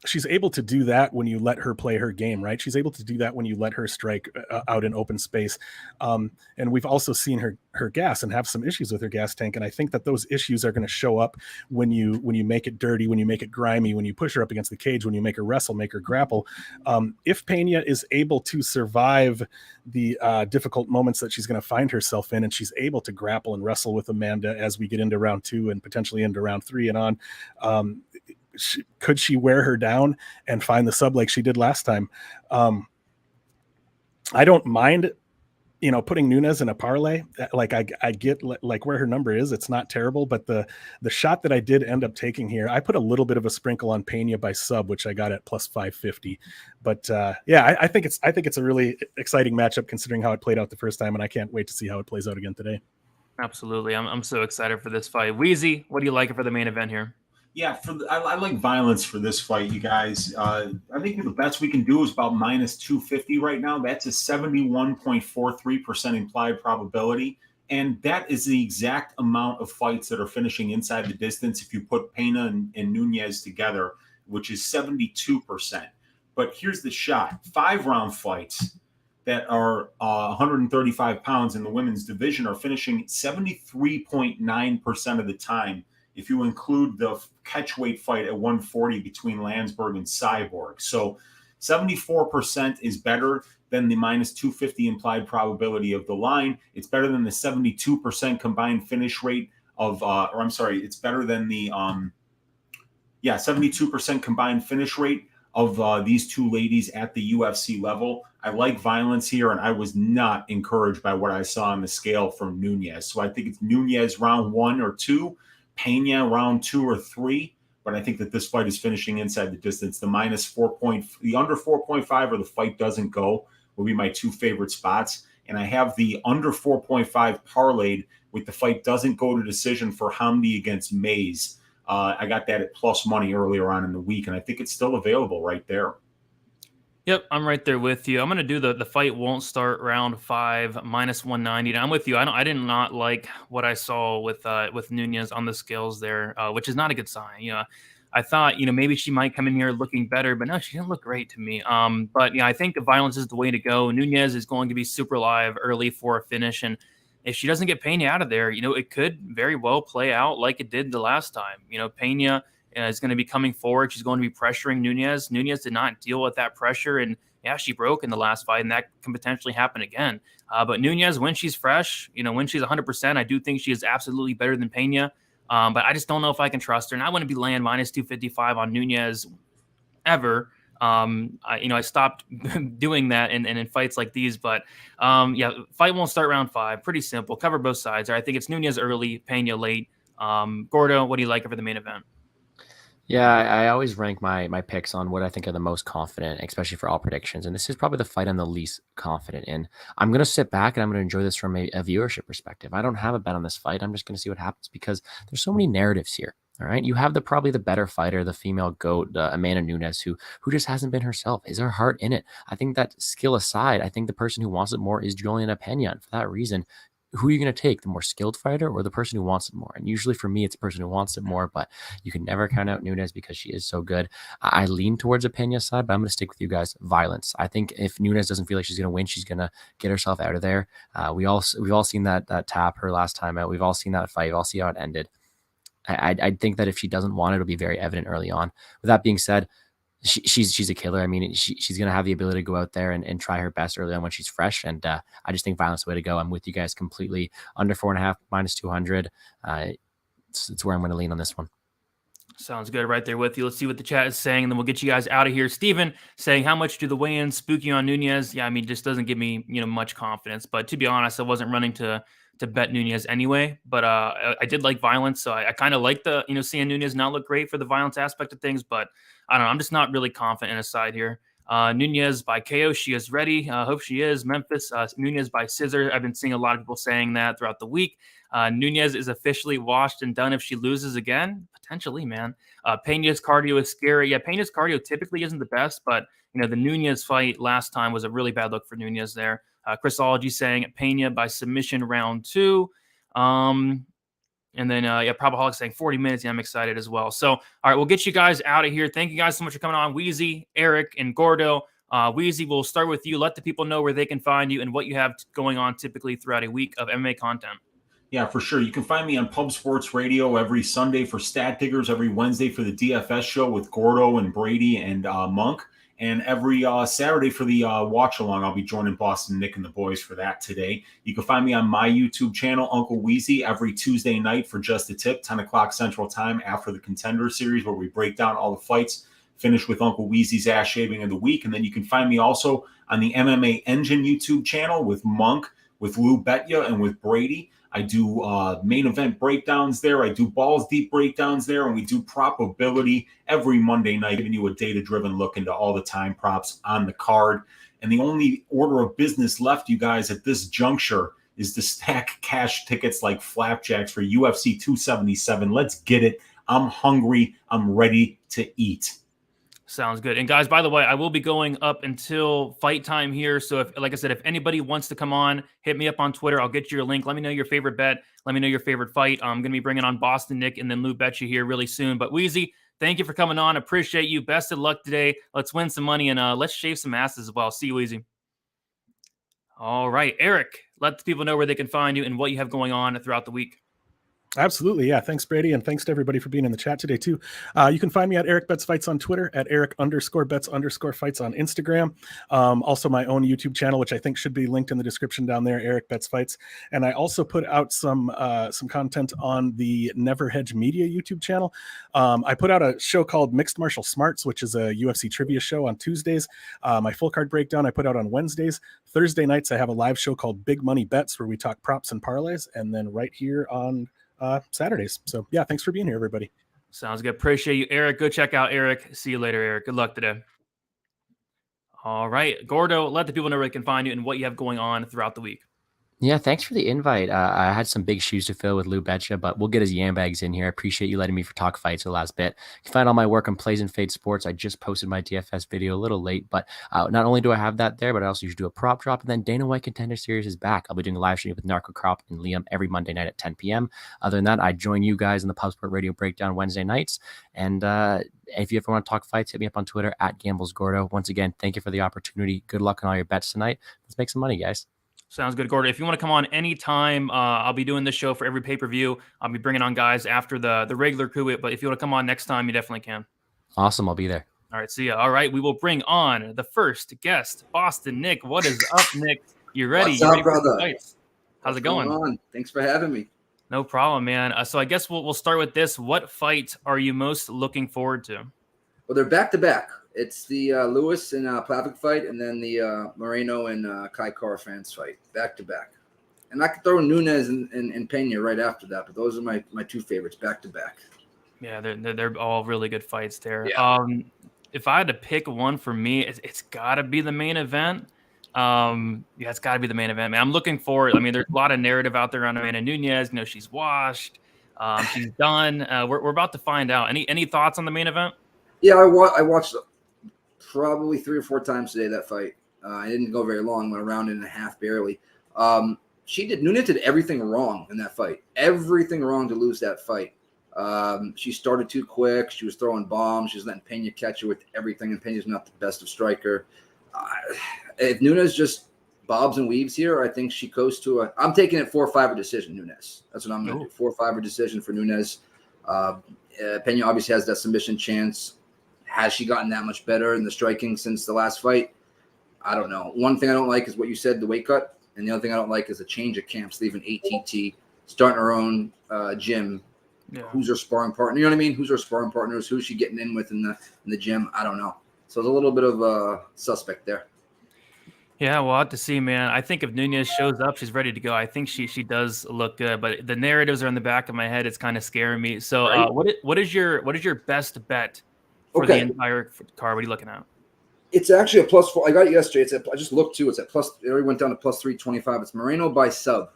she's able to do that when you let her play her game, right? She's able to do that when you let her strike out in open space. And we've also seen her gas and have some issues with her gas tank. And I think that those issues are going to show up when you make it dirty, when you make it grimy, when you push her up against the cage, when you make her wrestle, make her grapple. If Pena is able to survive the difficult moments that she's going to find herself in, and she's able to grapple and wrestle with Amanda as we get into round 2 and potentially into round 3 and on, could she wear her down and find the sub like she did last time? I don't mind, putting Nunes in a parlay. Like I get like where her number is. It's not terrible, but the shot that I did end up taking here, I put a little bit of a sprinkle on Pena by sub, which I got at plus 550. But I think it's a really exciting matchup considering how it played out the first time, and I can't wait to see how it plays out again today. Absolutely, I'm so excited for this fight. Wheezy, what do you like for the main event here? Yeah, I like violence for this fight, you guys. I think the best we can do is about minus 250 right now. That's a 71.43% implied probability. And that is the exact amount of fights that are finishing inside the distance if you put Pena and Nunez together, which is 72%. But here's the shot. 5-round fights that are 135 pounds in the women's division are finishing 73.9% of the time, if you include the catchweight fight at 140 between Landsberg and Cyborg. So 74% is better than the minus 250 implied probability of the line. It's better than the 72% combined finish rate of, it's better than the 72% combined finish rate of these two ladies at the UFC level. I like violence here, and I was not encouraged by what I saw on the scale from Nunez. So I think it's Nunez round 1 or 2, Pena round 2 or 3, but I think that this fight is finishing inside the distance. The under 4.5 or the fight doesn't go will be my 2 favorite spots. And I have the under 4.5 parlayed with the fight doesn't go to decision for Hamdi against Mays. I got that at plus money earlier on in the week, and I think it's still available right there. Yep, I'm right there with you. I'm going to do the fight won't start round 5 minus 190. And I'm with you. I did not like what I saw with Nunez on the scales there, which is not a good sign. I thought maybe she might come in here looking better, but no, she didn't look great to me. But I think the violence is the way to go. Nunez is going to be super live early for a finish, and if she doesn't get Pena out of there, it could very well play out like it did the last time. Pena is going to be coming forward. She's going to be pressuring Nunez. Nunez did not deal with that pressure, and she broke in the last fight, and that can potentially happen again. But Nunez, when she's fresh, when she's 100%, I do think she is absolutely better than Pena. But I just don't know if I can trust her, and I wouldn't be laying minus 255 on Nunez ever. I stopped doing that in fights like these, but fight won't start round 5. Pretty simple. Cover both sides. I think it's Nunez early, Pena late. Gordo, what do you like for the main event? Yeah, I always rank my picks on what I think are the most confident, especially for all predictions. And this is probably the fight I'm the least confident in. I'm going to sit back and I'm going to enjoy this from a viewership perspective. I don't have a bet on this fight. I'm just going to see what happens because there's so many narratives here. All right. You have probably the better fighter, the female GOAT, Amanda Nunes, who just hasn't been herself. Is her heart in it? I think that skill aside, I think the person who wants it more is Julianna Pena. And for that reason, who are you going to take, the more skilled fighter or the person who wants it more? And usually for me, it's the person who wants it more, but you can never count out Nunez because she is so good. I lean towards a Pena side, but I'm going to stick with you guys. Violence. I think if Nunez doesn't feel like she's going to win, she's going to get herself out of there. We've all seen that tap her last time out. We've all seen that fight. We've all seen how it ended. I think that if she doesn't want it, it'll be very evident early on. With that being said, she's a killer. I mean, she's going to have the ability to go out there and try her best early on when she's fresh. And I just think violence is the way to go. I'm with you guys completely. Under 4.5, minus 200. It's where I'm going to lean on this one. Sounds good. Right there with you. Let's see what the chat is saying, and then we'll get you guys out of here. Steven saying, how much do the weigh-ins spook you on Nunez? Yeah, I mean, just doesn't give me, much confidence. But to be honest, I wasn't running to bet Nunez anyway. But I did like violence, so I kind of like the, seeing Nunez not look great for the violence aspect of things. But I don't know. I'm just not really confident in a side here. Nunez by KO. She is ready. Hope she is. Memphis. Nunez by scissor. I've been seeing a lot of people saying that throughout the week. Nunez is officially washed and done if she loses again. Potentially, man. Pena's cardio is scary. Yeah, Pena's cardio typically isn't the best, but the Nunez fight last time was a really bad look for Nunez there. Chrisology saying Pena by submission round 2. And then, Probaholic saying 40 minutes. Yeah, I'm excited as well. So, all right, we'll get you guys out of here. Thank you guys so much for coming on. Wheezy, Eric, and Gordo. Wheezy, we'll start with you. Let the people know where they can find you and what you have going on typically throughout a week of MMA content. Yeah, for sure. You can find me on Pub Sports Radio every Sunday for Stat Diggers, every Wednesday for the DFS show with Gordo and Brady and Monk, and every Saturday for the watch along. I'll be joining Boston Nick and the boys for that today. You can find me on my YouTube channel, Uncle Wheezy, every Tuesday night for Just a Tip, 10 o'clock Central Time after the Contender Series, where we break down all the fights, finish with Uncle Wheezy's ass shaving of the week. And then you can find me also on the MMA Engine YouTube channel with Monk, with Lou Betya, and with Brady. I do main event breakdowns there. I do balls deep breakdowns there, and we do probability every Monday night, giving you a data-driven look into all the time props on the card. And the only order of business left, you guys, at this juncture is to stack cash tickets like flapjacks for UFC 277. Let's get it. I'm hungry. I'm ready to eat. Sounds good. And guys, by the way, I will be going up until fight time here. So if, like I said, if anybody wants to come on, hit me up on Twitter. I'll get you your link. Let me know your favorite bet. Let me know your favorite fight. I'm going to be bringing on Boston Nick and then Lou Betcha here really soon. But Wheezy, thank you for coming on. Appreciate you. Best of luck today. Let's win some money and let's shave some asses as well. See you, Wheezy. All right, Eric, let the people know where they can find you and what you have going on throughout the week. Absolutely. Yeah. Thanks, Brady. And thanks to everybody for being in the chat today, too. You can find me at Eric Bets Fights on Twitter, at Eric_Bets_Fights on Instagram. Also, my own YouTube channel, which I think should be linked in the description down there, Eric Bets Fights. And I also put out some content on the Never Hedge Media YouTube channel. I put out a show called Mixed Martial Smarts, which is a UFC trivia show on Tuesdays. My full card breakdown I put out on Wednesdays. Thursday nights, I have a live show called Big Money Bets, where we talk props and parlays. And then right here on Saturdays. So yeah, thanks for being here, everybody. Sounds good. Appreciate you, Eric. Go check out Eric. See you later, Eric. Good luck today. All right, Gordo, let the people know where they can find you and what you have going on throughout the week. Yeah, thanks for the invite. I had some big shoes to fill with Lou Betcha, but we'll get his yam bags in here. I appreciate you letting me talk fights the last bit. You can find all my work on Plays and Fade Sports. I just posted my DFS video a little late, but not only do I have that there, but I also usually do a prop drop. And then Dana White Contender Series is back. I'll be doing a live stream with Narco Crop and Liam every Monday night at 10 p.m. Other than that, I join you guys in the Pub Sport Radio Breakdown Wednesday nights. And if you ever want to talk fights, hit me up on Twitter at GamblesGordo. Once again, thank you for the opportunity. Good luck on all your bets tonight. Let's make some money, guys. Sounds good, Gordo. If you want to come on anytime, I'll be doing this show for every pay-per-view. I'll be bringing on guys after the regular crew. But if you want to come on next time, you definitely can. Awesome. I'll be there. All right. See ya. All right. We will bring on the first guest, Boston Nick. What is up, Nick? You ready? What's you up, ready brother? for the fights? How's it going? On? Thanks for having me. No problem, man. So I guess we'll start with this. What fight are you most looking forward to? Well, they're back-to-back. It's the Lewis and Pavlovich fight, and then the Moreno and Kai Kara fans fight, back-to-back. And I could throw Nunes and Pena right after that, but those are my two favorites, back-to-back. Yeah, they're all really good fights there. Yeah. If I had to pick one for me, it's got to be the main event. It's got to be the main event, man. I'm looking forward. I mean, there's a lot of narrative out there on Amanda Nunez. You know, she's washed. She's done. We're about to find out. Any thoughts on the main event? Yeah, I watched probably 3 or 4 times today that fight. I didn't go very long, went a round and a half barely. Nunez did everything wrong in that fight. Everything wrong to lose that fight. She started too quick. She was throwing bombs. She was letting Pena catch her with everything, and Pena's not the best of striker. If Nunez just bobs and weaves here, I think she goes to I'm taking it 4-5 decision, Nunez. That's what I'm going to do. 4-5 decision for Nunez. Pena obviously has that submission chance. Has she gotten that much better in the striking since the last fight? I don't know. One thing I don't like is what you said, the weight cut. And the other thing I don't like is a change of camps, leaving ATT, starting her own gym. Yeah. Who's her sparring partner? You know what I mean? Who's her sparring partners? Who's she getting in with in the gym? I don't know. So there's a little bit of a suspect there. Yeah, we'll have to see, man. I think if Nunez shows up, she's ready to go. I think she does look good, but the narratives are in the back of my head. It's kind of scaring me. So right. What is your best bet for the entire card? What are you looking at? It's actually a +4. I got it yesterday. I just looked too. It's at plus. It already went down to +325. It's Moreno by sub,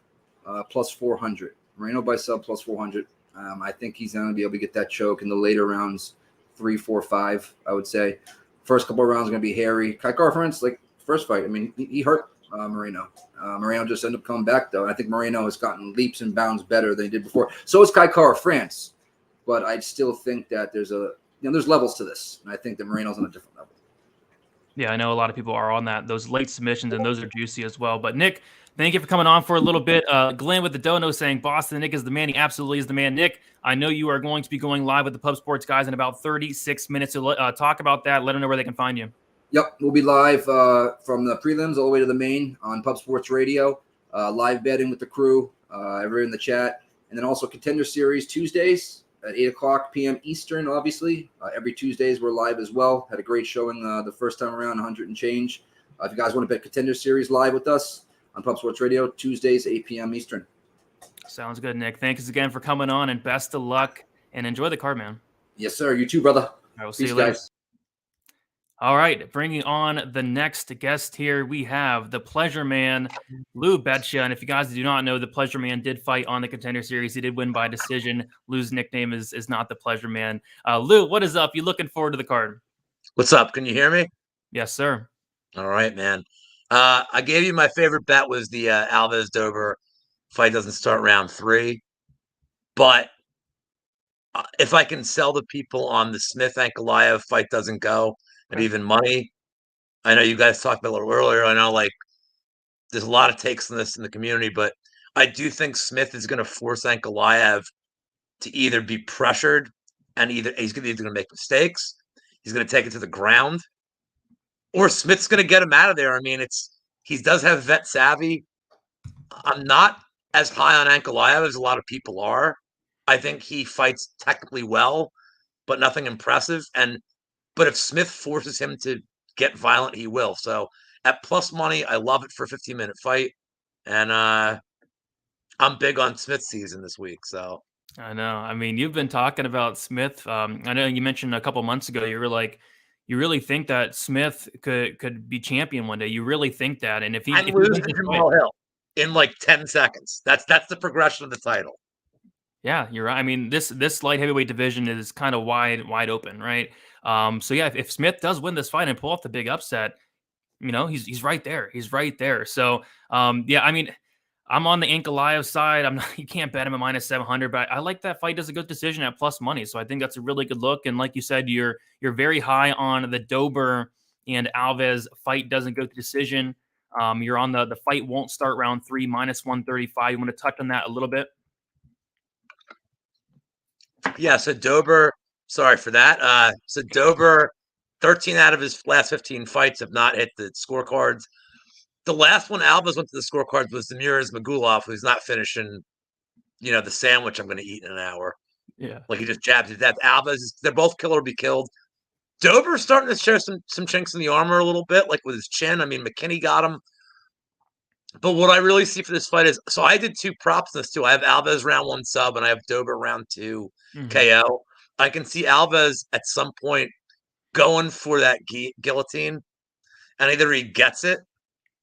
+400. Moreno by sub +400. I think he's going to be able to get that choke in the later rounds, 3, 4, 5. I would say. First couple of rounds are going to be hairy. Kai Kara, for instance, like first fight. I mean, he hurt Moreno. Moreno just ended up coming back, though. I think Moreno has gotten leaps and bounds better than he did before. So is Kai Kara France. But I still think that there's levels to this. And I think that Moreno's on a different level. Yeah, I know a lot of people are on those late submissions, and those are juicy as well. But Nick, thank you for coming on for a little bit. Glenn with the dono saying Boston Nick is the man. He absolutely is the man. Nick, I know you are going to be going live with the Pub Sports guys in about 36 minutes. So talk about that. Let them know where they can find you. Yep, we'll be live from the prelims all the way to the main on Pub Sports Radio. Live betting with the crew, everyone in the chat. And then also Contender Series Tuesdays at 8 o'clock p.m. Eastern, obviously. Every Tuesdays we're live as well. Had a great showing the first time around, 100 and change. If you guys want to bet Contender Series live with us on Pub Sports Radio, Tuesdays, 8 p.m. Eastern. Sounds good, Nick. Thanks again for coming on, and best of luck, and enjoy the card, man. Yes, sir. You too, brother. I will see Peace, you later. guys. All right, bringing on the next guest here, we have the Pleasure Man, Lou Betcha. And if you guys do not know, the Pleasure Man did fight on the Contender Series. He did win by decision. Lou's nickname is not the Pleasure Man. Lou, what is up? You looking forward to the card? What's up? Can you hear me? Yes, sir. All right, man. I gave you my favorite bet was the Alves Dober fight doesn't start round 3. But if I can sell the people on the Smith Ankalaev fight doesn't go at even money, I know you guys talked about it a little earlier. I know there's a lot of takes on this in the community, but I do think Smith is going to force Ankalaev to either be pressured and he's either going to make mistakes, he's going to take it to the ground, or Smith's going to get him out of there. I mean, he does have vet savvy. I'm not as high on Ankalaev as a lot of people are. I think he fights technically well, but nothing impressive. But if Smith forces him to get violent, he will. So at plus money, I love it for a 15-minute fight. And I'm big on Smith season this week. So I know. I mean, you've been talking about Smith. I know you mentioned a couple months ago, you were like, you really think that Smith could be champion one day. You really think that. And if he loses to Jamal Hill in 10 seconds, that's the progression of the title. Yeah, you're right. I mean, this light heavyweight division is kind of wide open, right? So yeah, if Smith does win this fight and pull off the big upset, he's right there. He's right there. So yeah, I mean, I'm on the Ankalaev side. You can't bet him at minus 700, but I like that fight does a good decision at plus money. So I think that's a really good look. And like you said, you're very high on the Dober and Alves fight doesn't go to decision. You're on the fight won't start round 3 minus 135. You want to touch on that a little bit? Yeah, so Dober, sorry for that. So Dober, 13 out of his last 15 fights have not hit the scorecards. The last one Alves went to the scorecards was Demir's Magulov, who's not finishing, the sandwich I'm going to eat in an hour. Yeah. He just jabs to death. Alves, they're both kill or be killed. Dober's starting to show some chinks in the armor a little bit, with his chin. I mean, McKinney got him. But what I really see for this fight is, so I did 2 props in this too. I have Alves round 1 sub, and I have Dober round 2 KO. I can see Alves at some point going for that guillotine, and either he gets it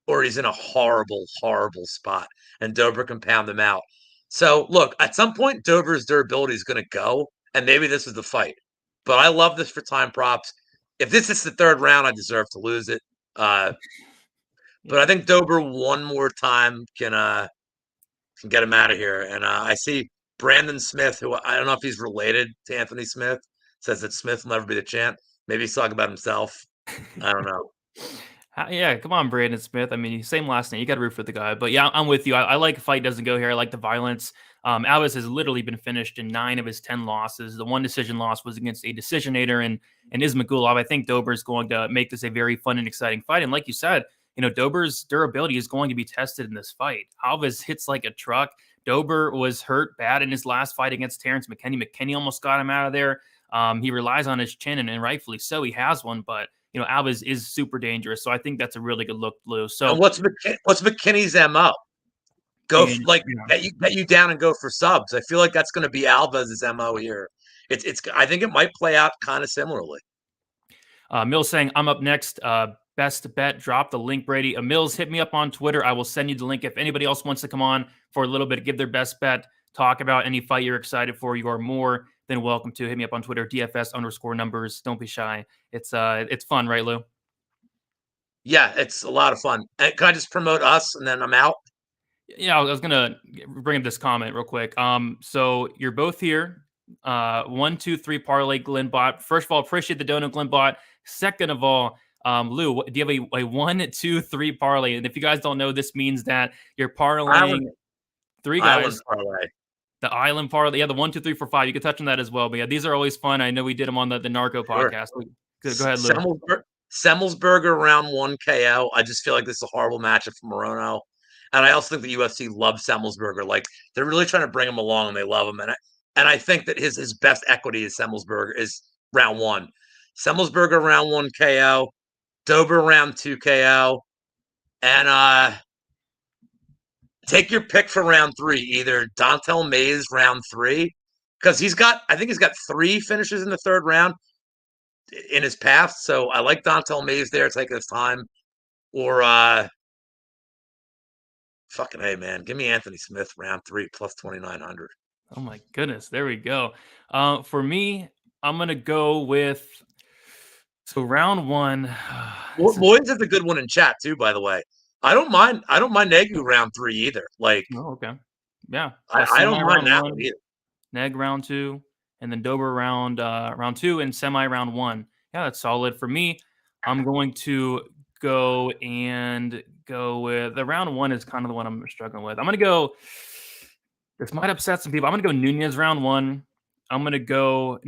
or he's in a horrible, horrible spot, and Dober can pound him out. So, look, at some point, Dober's durability is going to go, and maybe this is the fight. But I love this for time props. If this is the 3rd round, I deserve to lose it. But I think Dober one more time can get him out of here. And I see Brandon Smith, who I don't know if he's related to Anthony Smith, says that Smith will never be the champ. Maybe he's talking about himself. I don't know. Yeah, come on, Brandon Smith. I mean, same last name. You got to root for the guy. But yeah, I'm with you. I like a fight doesn't go here. I like the violence. Alves has literally been finished in 9 of his 10 losses. The 1 decision loss was against a decisionator and Ismagulov. I think Dober is going to make this a very fun and exciting fight. And like you said, Dober's durability is going to be tested in this fight. Alves hits like a truck. Dober was hurt bad in his last fight against Terrence McKinney. McKinney almost got him out of there. He relies on his chin, and rightfully so. He has one, but Alves is super dangerous. So I think that's a really good look, Lou. So and what's McKinney's MO? Bet you down and go for subs. I feel like that's going to be Alves' MO here. It's I think it might play out kind of similarly. Mills saying I'm up next. Best bet, drop the link, Brady. Mills, hit me up on Twitter. I will send you the link. If anybody else wants to come on for a little bit, give their best bet, talk about any fight you're excited for, you are more than welcome to. Hit me up on Twitter, DFS_numbers. Don't be shy. It's fun, right, Lou? Yeah, it's a lot of fun. And can I just promote us and then I'm out? Yeah, I was gonna bring up this comment real quick. So you're both here. 1, 2, 3 parlay Glenbot. First of all, appreciate the donut Glenbot. Second of all, Lou, do you have a 1, 2, 3 parlay? And if you guys don't know, this means that you're parlaying three Island guys. parlay. The island parlay, yeah, the 1, 2, 3, 4, 5. You can touch on that as well. But yeah, these are always fun. I know we did them on the Narco Sure. podcast. Go ahead, Lou. Semelsberger round 1 KO. I just feel like this is a horrible matchup for Morono. And I also think the UFC loves Semelsberger. Like they're really trying to bring him along and they love him. And I think that his best equity is Semelsberger is round 1. Semelsberger round 1 KO, Dober round 2 KO. And take your pick for round 3, either Dontel Mays round 3, because I think he's got 3 finishes in the 3rd round in his past. So I like Dontel Mays there, taking his time. Or fucking hey, man, give me Anthony Smith round 3 plus 2,900. Oh my goodness, there we go. For me, I'm gonna go with round 1. Lloyd's is a good one in chat too, by the way. I don't mind Negu round 3 either. Like, okay, yeah, I don't mind that one either. Neg round 2, and then Dober round 2, and semi round 1. Yeah, that's solid for me. I'm going to go with the round 1 is kind of the one I'm struggling with. I'm gonna go. This might upset some people. I'm gonna go Nunez round 1. I'm gonna go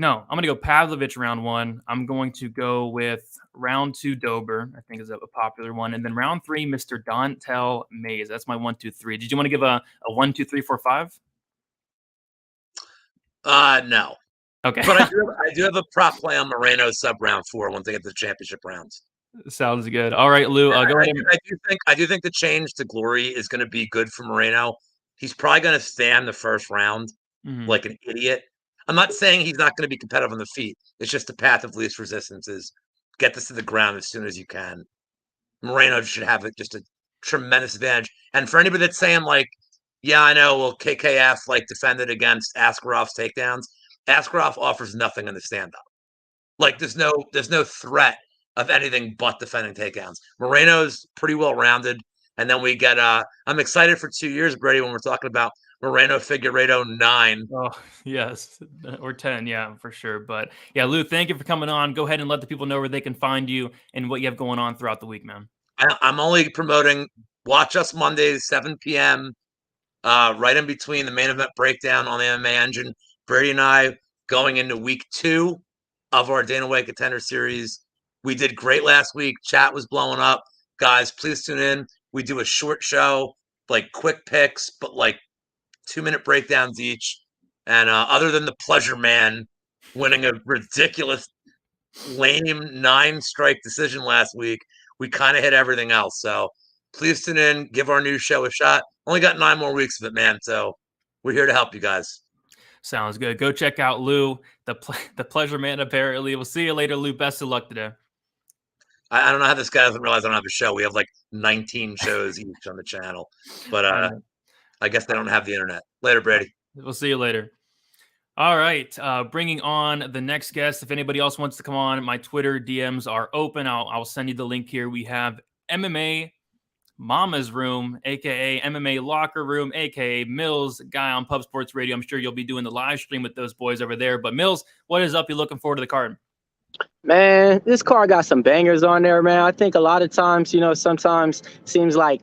Pavlovich round 1. I'm going to go with round 2 Dober. I think is a popular one, and then round 3 Mr. Dontel Mays. That's my 1, 2, 3. Did you want to give a 1, 2, 3, 4, 5? No. Okay, but I do have a prop play on Moreno sub round 4 once they get to the championship rounds. Sounds good. All right, Lou. Go ahead. I do think the change to glory is going to be good for Moreno. He's probably going to stand the first round like an idiot. I'm not saying he's not going to be competitive on the feet. It's just the path of least resistance is get this to the ground as soon as you can. Moreno should have just a tremendous advantage. And for anybody that's saying like, yeah, I know, well, KKF like defended against Askarov's takedowns. Askarov offers nothing in the stand-up. Like there's no threat of anything but defending takedowns. Moreno's pretty well rounded. And then we get I'm excited for 2 years, Brady, when we're talking about Moreno Figueiredo 9. Oh, yes. Or 10, yeah, for sure. But yeah, Lou, thank you for coming on. Go ahead and let the people know where they can find you and what you have going on throughout the week, man. I'm only promoting Watch Us Mondays, 7 p.m. Right in between the main event breakdown on the MMA Engine. Brady and I going into week 2 of our Dana White Contender Series. We did great last week. Chat was blowing up. Guys, please tune in. We do a short show, like quick picks, but like 2-minute breakdowns each. And other than the Pleasure Man winning a ridiculous, lame 9-strike decision last week, we kind of hit everything else. So please tune in. Give our new show a shot. Only got 9 more weeks of it, man. So we're here to help you guys. Sounds good. Go check out Lou, the Pleasure Man, apparently. We'll see you later, Lou. Best of luck today. I don't know how this guy doesn't realize I don't have a show. We have like 19 shows each on the channel. But I guess they don't have the internet. Later, Brady. We'll see you later. All right. Bringing on the next guest. If anybody else wants to come on, my Twitter DMs are open. I'll send you the link here. We have MMA Mama's Room, a.k.a. MMA Locker Room, a.k.a. Mills, guy on Pub Sports Radio. I'm sure you'll be doing the live stream with those boys over there. But Mills, what is up? You looking forward to the card? Man, this card got some bangers on there, man. I think a lot of times, sometimes it seems like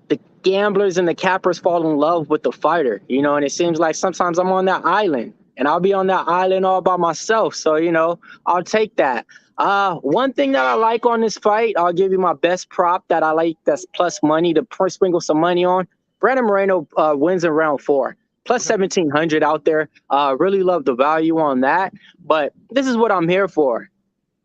the gamblers and the cappers fall in love with the fighter, and it seems like sometimes I'm on that island and I'll be on that island all by myself. So, I'll take that. One thing that I like on this fight, I'll give you my best prop that I like that's plus money to sprinkle some money on. Brandon Moreno wins in round 4. Plus 1,700 out there. Really love the value on that. But this is what I'm here for.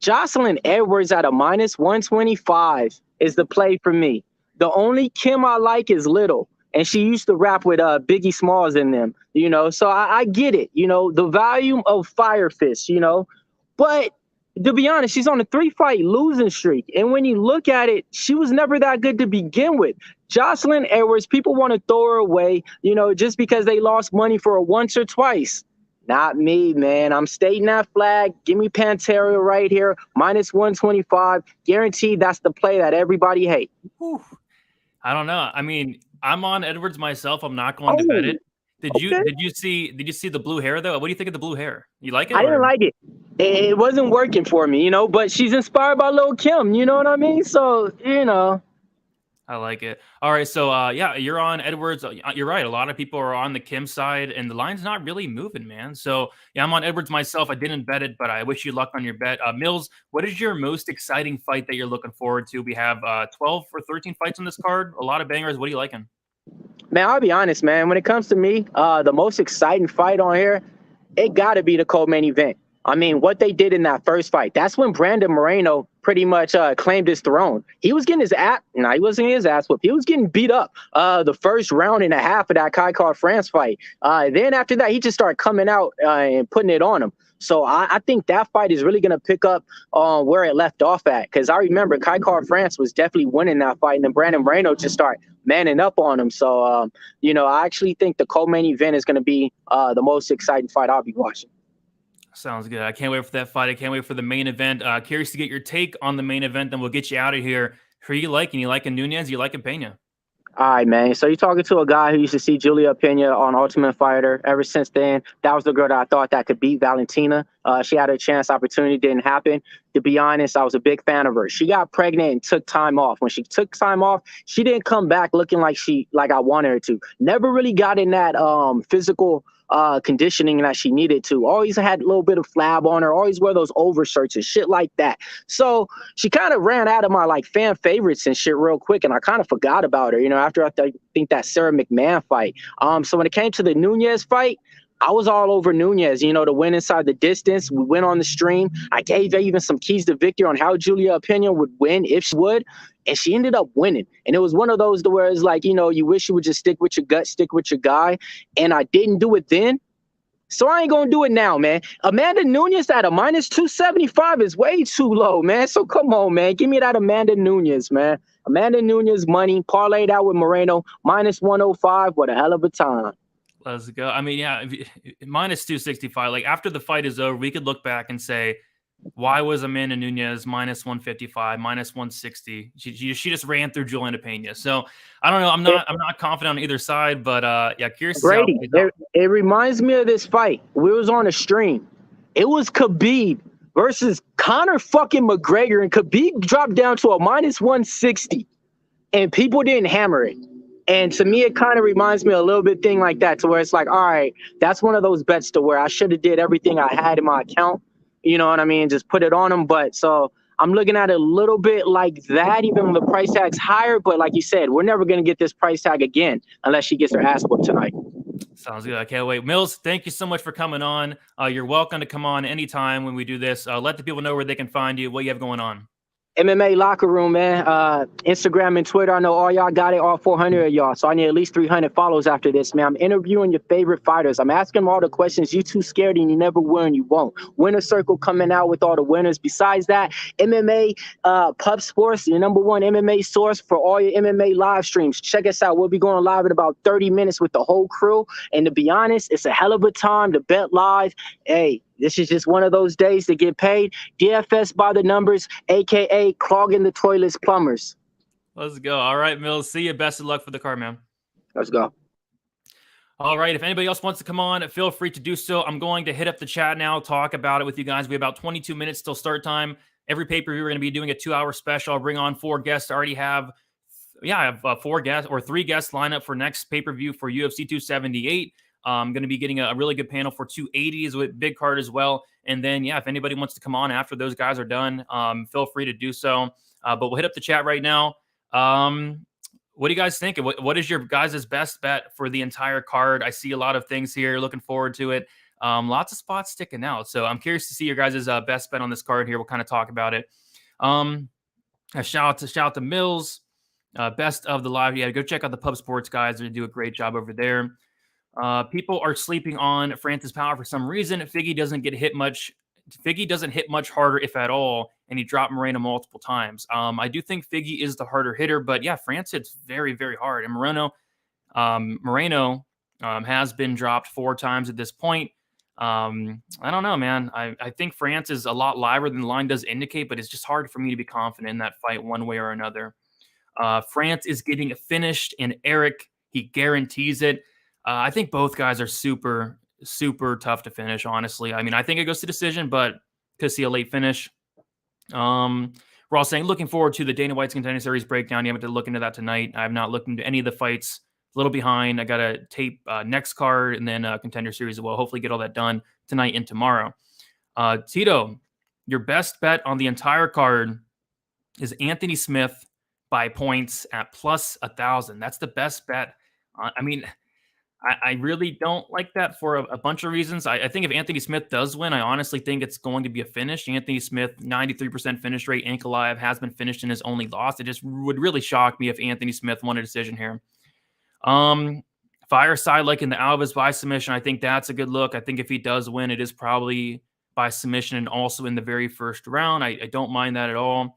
Jocelyn Edwards at a minus 125 is the play for me. The only Kim I like is Little, and she used to rap with Biggie Smalls in them, so I get it, the volume of Fire Fist, but to be honest, she's on a 3-fight losing streak. And when you look at it, she was never that good to begin with. Jocelyn Edwards, people want to throw her away, just because they lost money for her once or twice. Not me, man. I'm stating that flag. Give me Poteria right here, minus 125. Guaranteed that's the play that everybody hates. Whew. I don't know. I mean, I'm on Edwards myself. I'm not going to bet it. Did you see the blue hair though? What do you think of the blue hair? You like it? I didn't like it. It wasn't working for me, you know, but she's inspired by Lil' Kim, you know what I mean? So, you know. I like it. All right, so yeah, you're on Edwards. You're right. A lot of people are on the Kim side, and the line's not really moving, man. So yeah, I'm on Edwards myself. I didn't bet it, but I wish you luck on your bet. Mills, what is your most exciting fight that you're looking forward to? We have 12 or 13 fights on this card. A lot of bangers. What are you liking? Man, I'll be honest, man. When it comes to me, the most exciting fight on here, it got to be the co-main event. I mean, what they did in that first fight, that's when Brandon Moreno pretty much claimed his throne. He was getting his ass, no, he wasn't getting his ass whooped. He was getting beat up the first round and a half of that Kai France fight. Then after that, he just started coming out and putting it on him. So I think that fight is really going to pick up on where it left off at. Because I remember Kai France was definitely winning that fight, and then Brandon Moreno just started manning up on him. So, you know, I actually think the co-main event is going to be the most exciting fight I'll be watching. Sounds good. I can't wait for that fight. I can't wait for the main event. Curious to get your take on the main event, then we'll get you out of here. Who are you liking? You liking Nunez? You liking Pena? All right, man. So you're talking to a guy who used to see Julia Pena on Ultimate Fighter. Ever since then, that was the girl that I thought that could beat Valentina. She had a chance, opportunity, didn't happen. To be honest, I was a big fan of her. She got pregnant and took time off. When she took time off, she didn't come back looking like I wanted her to. Never really got in that physical conditioning that she needed to. Always had a little bit of flab on her, always wear those overshirts and shit like that. So she kind of ran out of my like fan favorites and shit real quick, and I kind of forgot about her, you know, after I think that Sarah McMahon fight. So when it came to the Nunez fight, I was all over Nunez, you know, to win inside the distance. We went on the stream. I gave even some keys to victory on how Julia Pena would win if she would. And she ended up winning. And it was one of those to where it's like, you know, you wish you would just stick with your gut, stick with your guy. And I didn't do it then. So I ain't going to do it now, man. Amanda Nunez at a minus 275 is way too low, man. So come on, man. Give me that Amanda Nunez, man. Amanda Nunez money, parlayed out with Moreno, minus 105. What a hell of a time. Let's go. I mean, yeah, minus 265. Like after the fight is over, we could look back and say, why was Amanda Nunez minus 155, minus 160? She just ran through Julianna Pena. So I don't know. I'm not confident on either side, but yeah, curious. Brady, it reminds me of this fight. We was on a stream. It was Khabib versus Conor fucking McGregor, and Khabib dropped down to a minus 160, and people didn't hammer it. And to me, it kind of reminds me a little bit thing like that, to where it's like, all right, that's one of those bets to where I should have did everything I had in my account. You know what I mean? Just put it on them. But so I'm looking at it a little bit like that, even when the price tag's higher. But like you said, we're never going to get this price tag again unless she gets her ass whooped tonight. Sounds good. I can't wait. Mills, thank you so much for coming on. You're welcome to come on anytime when we do this. Let the people know where they can find you, what you have going on. MMA Locker Room, man. Instagram and Twitter. I know all y'all got it, all 400 of y'all. So I need at least 300 follows after this, man. I'm interviewing your favorite fighters. I'm asking them all the questions. You too scared and you never will and you won't. Winner Circle coming out with all the winners. Besides that, MMA Pub Sports, your number one MMA source for all your MMA live streams. Check us out. We'll be going live in about 30 minutes with the whole crew. And to be honest, it's a hell of a time to bet live. Hey, this is just one of those days to get paid. DFS by the numbers, a.k.a. clogging the toilets plumbers. Let's go. All right, Mills. See you. Best of luck for the card, man. Let's go. All right. If anybody else wants to come on, feel free to do so. I'm going to hit up the chat now, talk about it with you guys. We have about 22 minutes till start time. Every pay-per-view, we're going to be doing a 2-hour special. I'll bring on 4 guests. I already have, I have 4 guests or 3 guests lined up for next pay-per-view for UFC 278. I'm going to be getting a really good panel for 280s with big card as well. And then, yeah, if anybody wants to come on after those guys are done, feel free to do so. But we'll hit up the chat right now. What do you guys think? What is your guys' best bet for the entire card? I see a lot of things here. Looking forward to it. Lots of spots sticking out. So I'm curious to see your guys' best bet on this card here. We'll kind of talk about it. A shout out to Mills. Best of the live. Yeah, go check out the Pub Sports guys. They do a great job over there. People are sleeping on Francis Power for some reason. Figgy doesn't hit much harder, if at all, and he dropped Moreno multiple times. I do think Figgy is the harder hitter, but yeah, France hits very, very hard. And Moreno has been dropped 4 times at this point. I don't know, man. I think France is a lot liver than the line does indicate, but it's just hard for me to be confident in that fight one way or another. France is getting finished, and Eric, he guarantees it. I think both guys are super, super tough to finish, honestly. I mean, I think it goes to decision, but could see a late finish. We're all saying looking forward to the Dana White's Contender Series breakdown. You have to look into that tonight. I have not looked into any of the fights. A little behind. I got to tape next card and then Contender Series as well. Hopefully get all that done tonight and tomorrow. Tito, your best bet on the entire card is Anthony Smith by points at plus 1,000. That's the best bet. I mean, I really don't like that for a bunch of reasons. I think if Anthony Smith does win, I honestly think it's going to be a finish. Anthony Smith, 93% finish rate. Ankalaev has been finished in his only loss. It just would really shock me if Anthony Smith won a decision here. Fireside, like in the Alves by submission, I think that's a good look. I think if he does win, it is probably by submission and also in the very first round. I don't mind that at all.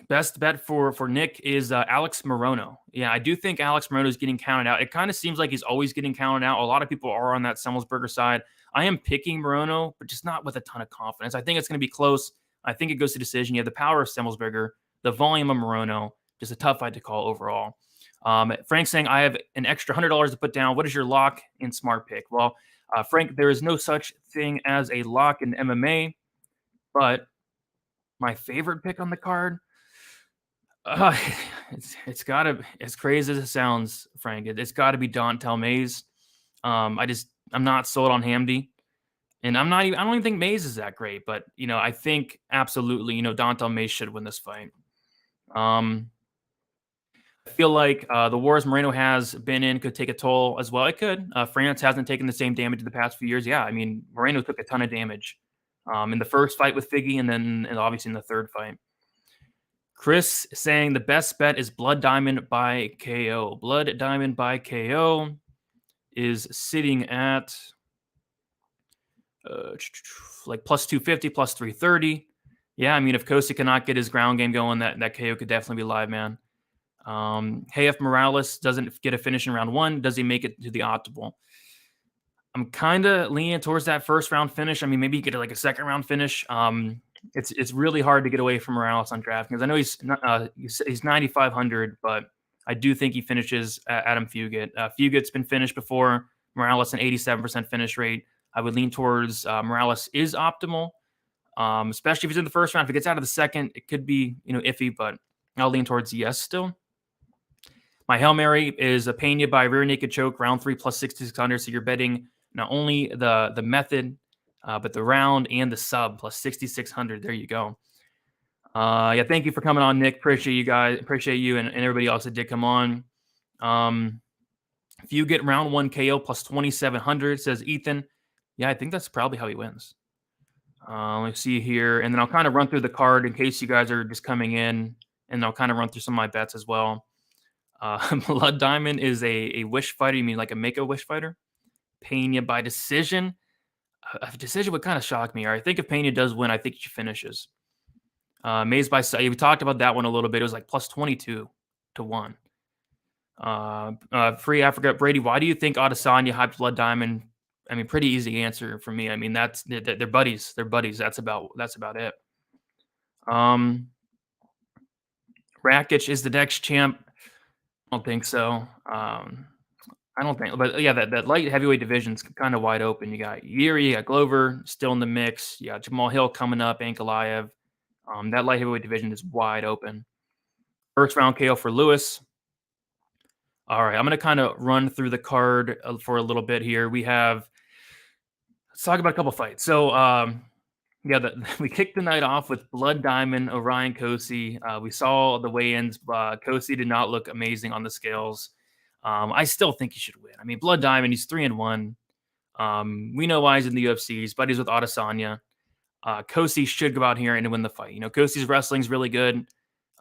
Best bet for Nick is Alex Morono. Yeah, I do think Alex Morono is getting counted out. It kind of seems like he's always getting counted out. A lot of people are on that Semelsberger side. I am picking Morono, but just not with a ton of confidence. I think it's going to be close. I think it goes to decision. You have the power of Semelsberger, the volume of Morono. Just a tough fight to call overall. Frank saying, I have an extra $100 to put down. What is your lock in smart pick? Well, Frank, there is no such thing as a lock in MMA, but my favorite pick on the card, it's got to, as crazy as it sounds, Frank, it's got to be Dontel Mays. I'm not sold on Hamdi, and I don't even think Mays is that great, but I think absolutely, Dontel Mays should win this fight. I feel like the wars Moreno has been in could take a toll as well. It could. France hasn't taken the same damage in the past few years. Yeah, I mean, Moreno took a ton of damage in the first fight with Figgy and obviously in the third fight. Chris saying the best bet is Blood Diamond by KO. Blood Diamond by KO is sitting at like plus 250, plus 330. Yeah, I mean, if Cosi cannot get his ground game going, that KO could definitely be live, man. Hey, if Morales doesn't get a finish in round 1, does he make it to the optimal? I'm kind of leaning towards that first round finish. I mean, maybe he get like a second round finish. It's really hard to get away from Morales on DraftKings. I know he's 9,500, but I do think he finishes Adam Fugitt. Fugitt's been finished before. Morales an 87% finish rate. I would lean towards Morales is optimal, especially if he's in the first round. If he gets out of the second, it could be iffy, but I'll lean towards yes still. My Hail Mary is a Pena by rear naked choke, round 3 plus 6,600. So you're betting not only the method, but the round and the sub plus 6,600. There you go. Yeah, thank you for coming on, Nick. Appreciate you guys. Appreciate you and everybody else that did come on. If you get round 1 KO plus 2,700, says Ethan. Yeah, I think that's probably how he wins. Let's see here. And then I'll kind of run through the card in case you guys are just coming in, and I'll kind of run through some of my bets as well. Blood Diamond is a wish fighter. You mean like a Make-A-Wish fighter? Pena by decision. A decision would kind of shock me. Or I think if Pena does win, I think she finishes. Maze by side. We talked about that one a little bit. It was like plus 22 to 1. Free Africa. Brady, why do you think Adesanya hyped Blood Diamond? I mean, pretty easy answer for me. I mean, they're buddies. They're buddies. That's about it. Rakic is the next champ. I don't think so. I don't think, but yeah, that light heavyweight division's kind of wide open. You got Yuri, you got Glover still in the mix. You got Jamal Hill coming up, Ankalaev. That light heavyweight division is wide open. First round KO for Lewis. All right, I'm going to kind of run through the card for a little bit here. Let's talk about a couple fights. So, we kicked the night off with Blood Diamond, Orion Cosi. We saw the weigh-ins. Cosi did not look amazing on the scales. I still think he should win. I mean, Blood Diamond, he's 3-1. We know why he's in the UFC. He's buddies with Adesanya. Cosi should go out here and win the fight. Cosi's wrestling's really good.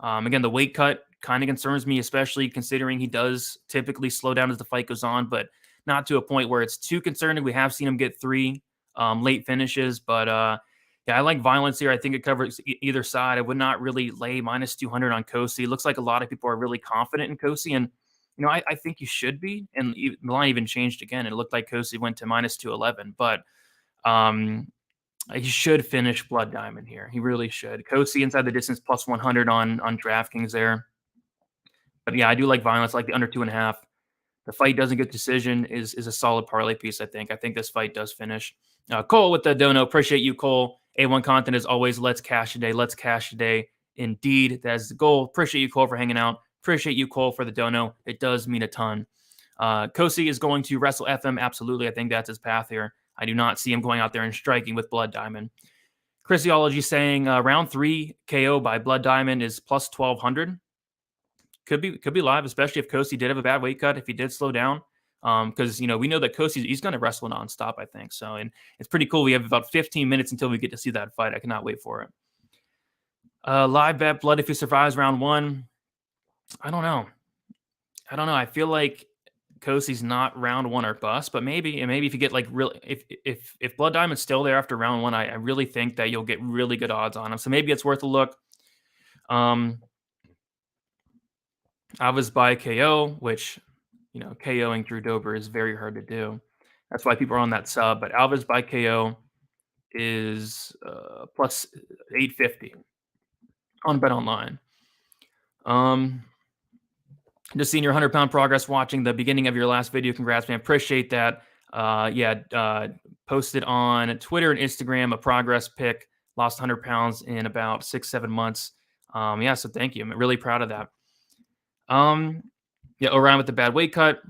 Again, the weight cut kind of concerns me, especially considering he does typically slow down as the fight goes on, but not to a point where it's too concerning. We have seen him get 3 late finishes, but yeah, I like violence here. I think it covers either side. I would not really lay minus 200 on Cosi. It looks like a lot of people are really confident in Cosi, and I think you should be. And the line even changed again. It looked like Cosi went to minus 211, but he should finish Blood Diamond here. He really should. Cosi inside the distance plus 100 on DraftKings there. But yeah, I do like violence, like the under 2.5. The fight doesn't get decision is a solid parlay piece, I think. I think this fight does finish. Cole with the dono. Appreciate you, Cole. A1 content is always let's cash today. Let's cash today. Indeed, that's the goal. Appreciate you, Cole, for hanging out. Appreciate you, Cole, for the dono. It does mean a ton. Cosi is going to wrestle FM. Absolutely. I think that's his path here. I do not see him going out there and striking with Blood Diamond. Chrisiology saying round 3 KO by Blood Diamond is plus 1,200. Could be live, especially if Cosi did have a bad weight cut, if he did slow down. Because we know that Cosi, he's going to wrestle nonstop, I think. So, and it's pretty cool. We have about 15 minutes until we get to see that fight. I cannot wait for it. Live bet Blood if he survives round 1. I don't know. I feel like Cosi's not round 1 or bust, but maybe if you get like really, if Blood Diamond's still there after round 1, I really think that you'll get really good odds on him. So maybe it's worth a look. Alves by KO, which, KOing through Dober is very hard to do. That's why people are on that sub. But Alves by KO is plus 850 on Bet Online. Just seeing your 100-pound progress watching the beginning of your last video. Congrats, man. Appreciate that. Posted on Twitter and Instagram a progress pic. Lost 100 pounds in about 6-7 months. So thank you. I'm really proud of that. Orion with the bad weight cut.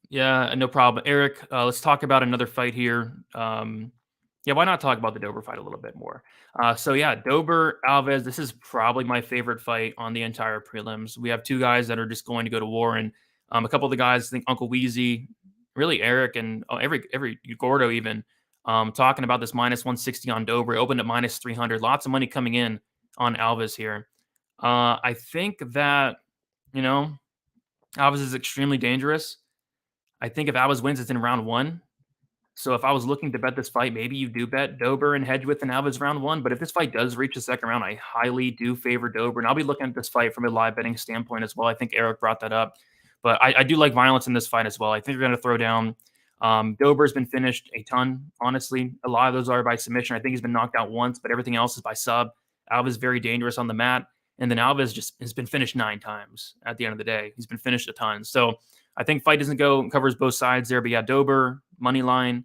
Yeah, no problem. Eric, let's talk about another fight here. Why not talk about the Dober fight a little bit more? Dober, Alves, this is probably my favorite fight on the entire prelims. We have two guys that are just going to go to war, and a couple of the guys, I think Uncle Wheezy, really Eric, and every Gordo even, talking about this minus 160 on Dober. It opened at minus 300. Lots of money coming in on Alves here. I think that, Alves is extremely dangerous. I think if Alves wins, it's in round 1. So if I was looking to bet this fight, maybe you do bet Dober and hedge with an Alves round 1. But if this fight does reach the second round, I highly do favor Dober. And I'll be looking at this fight from a live betting standpoint as well. I think Eric brought that up. But I do like violence in this fight as well. I think they're going to throw down. Dober's been finished a ton, honestly. A lot of those are by submission. I think he's been knocked out once, but everything else is by sub. Alves is very dangerous on the mat. And then Alves just has been finished 9 times at the end of the day. He's been finished a ton. So I think fight doesn't go, covers both sides there. But yeah, Dober, money line,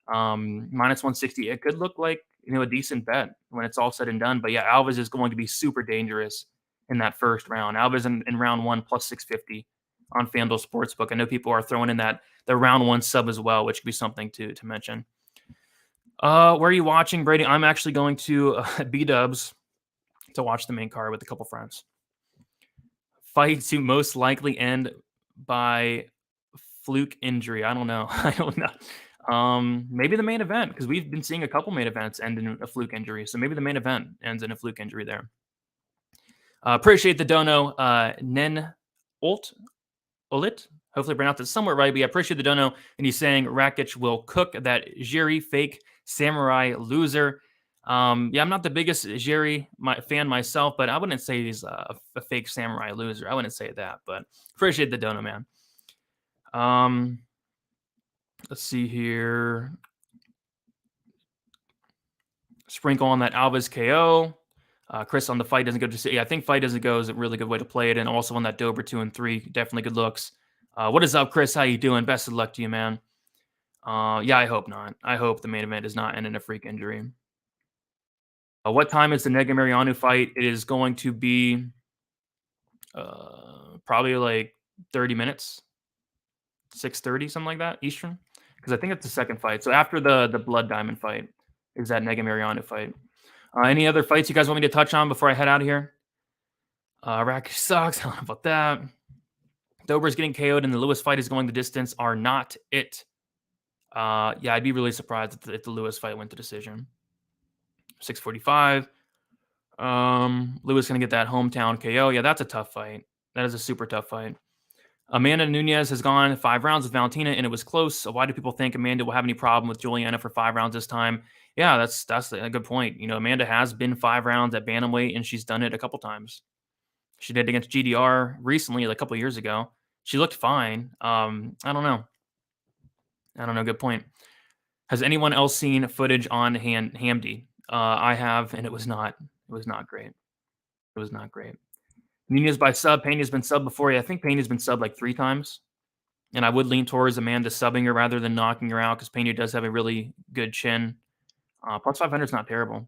minus 160. It could look like, a decent bet when it's all said and done. But yeah, Alves is going to be super dangerous in that first round. Alves in round 1 plus 650 on FanDuel Sportsbook. I know people are throwing in the round 1 sub as well, which could be something to mention. Where are you watching, Brady? I'm actually going to B-Dubs to watch the main card with a couple friends. Fight to most likely end by fluke injury. I don't know. Maybe the main event, because we've been seeing a couple main events end in a fluke injury. So maybe the main event ends in a fluke injury there. Appreciate the dono. Nen Olit. Hopefully I pronounced it somewhat right, but yeah, appreciate the dono. And he's saying Rakic will cook that Jiri fake samurai loser. I'm not the biggest Jerry fan myself, but I wouldn't say he's a fake samurai loser. I wouldn't say that, but appreciate the dono, man. Let's see here. Sprinkle on that Alves KO. Chris on the fight doesn't go to see. Yeah, I think fight doesn't go is a really good way to play it, and also on that Dober 2 and 3, definitely good looks. What is up, Chris? How you doing? Best of luck to you, man. I hope not. I hope the main event does not end in a freak injury. What time is the Nega Mariano fight? It is going to be probably like 30 minutes, 6:30, something like that, Eastern, because I think it's the second fight. So after the Blood Diamond fight is that Nega Mariano fight. Any other fights you guys want me to touch on before I head out of here? Rakic sucks. I don't know about that. Dober's getting KO'd and the Lewis fight is going the distance are not it. I'd be really surprised if the Lewis fight went to decision. 6:45. Lewis going to get that hometown KO. Yeah, that's a tough fight. That is a super tough fight. Amanda Nunez has gone 5 rounds with Valentina, and it was close. So why do people think Amanda will have any problem with Julianna for 5 rounds this time? Yeah, that's a good point. Amanda has been 5 rounds at bantamweight, and she's done it a couple times. She did against GDR recently, like a couple years ago. She looked fine. I don't know. Good point. Has anyone else seen footage on Hamdi? I have, and it was not great. It was not great. Nunez by sub. Pena's been sub before. Yeah, I think Pena's been sub like 3 times. And I would lean towards Amanda subbing her rather than knocking her out because Pena does have a really good chin. Plus 500 is not terrible.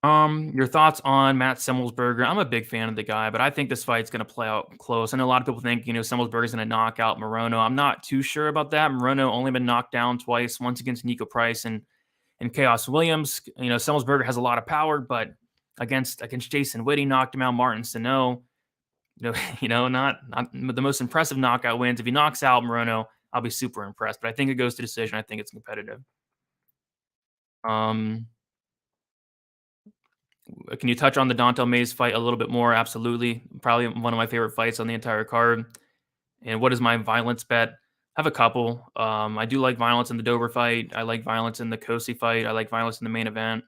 Your thoughts on Matt Semelsberger? I'm a big fan of the guy, but I think this fight's going to play out close. I know a lot of people think, Semelsberger's going to knock out Morono. I'm not too sure about that. Morono only been knocked down twice, once against Nico Price and Chaos Williams. Semelsberger has a lot of power, but against Jason Witt, knocked him out. Martin Sano, not the most impressive knockout wins. If he knocks out Morono, I'll be super impressed. But I think it goes to decision. I think it's competitive. Can you touch on the Dontel Mays fight a little bit more? Absolutely. Probably one of my favorite fights on the entire card. And what is my violence bet? I have a couple. I do like violence in the Dober fight. I like violence in the Cosi fight. I like violence in the main event.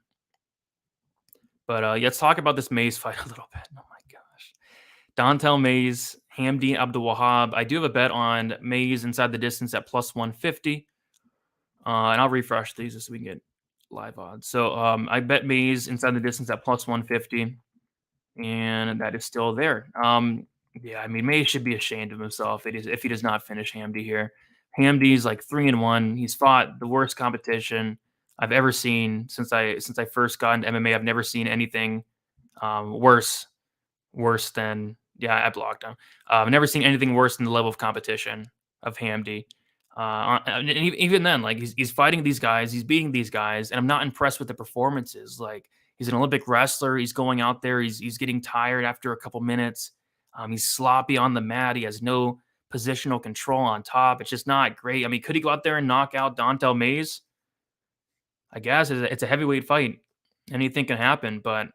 But let's talk about this Mays fight a little bit. Oh my gosh. Dontel Mays, Hamdi Abdul-Wahab. I do have a bet on Mays inside the distance at plus 150. And I'll refresh these so we can get live odds. So I bet Mays inside the distance at plus 150. And that is still there. Mays should be ashamed of himself if he does not finish Hamdi here. Hamdi's like 3-1. He's fought the worst competition I've ever seen since I first got into MMA. I've never seen anything worse than I blocked him. I've never seen anything worse than the level of competition of Hamdi. And even then, like he's fighting these guys, he's beating these guys, and I'm not impressed with the performances. Like he's an Olympic wrestler. He's going out there. He's getting tired after a couple minutes. He's sloppy on the mat. He has no positional control on top. It's just not great. I mean, could he go out there and knock out Dontel Mays? I guess it's a heavyweight fight. Anything can happen, but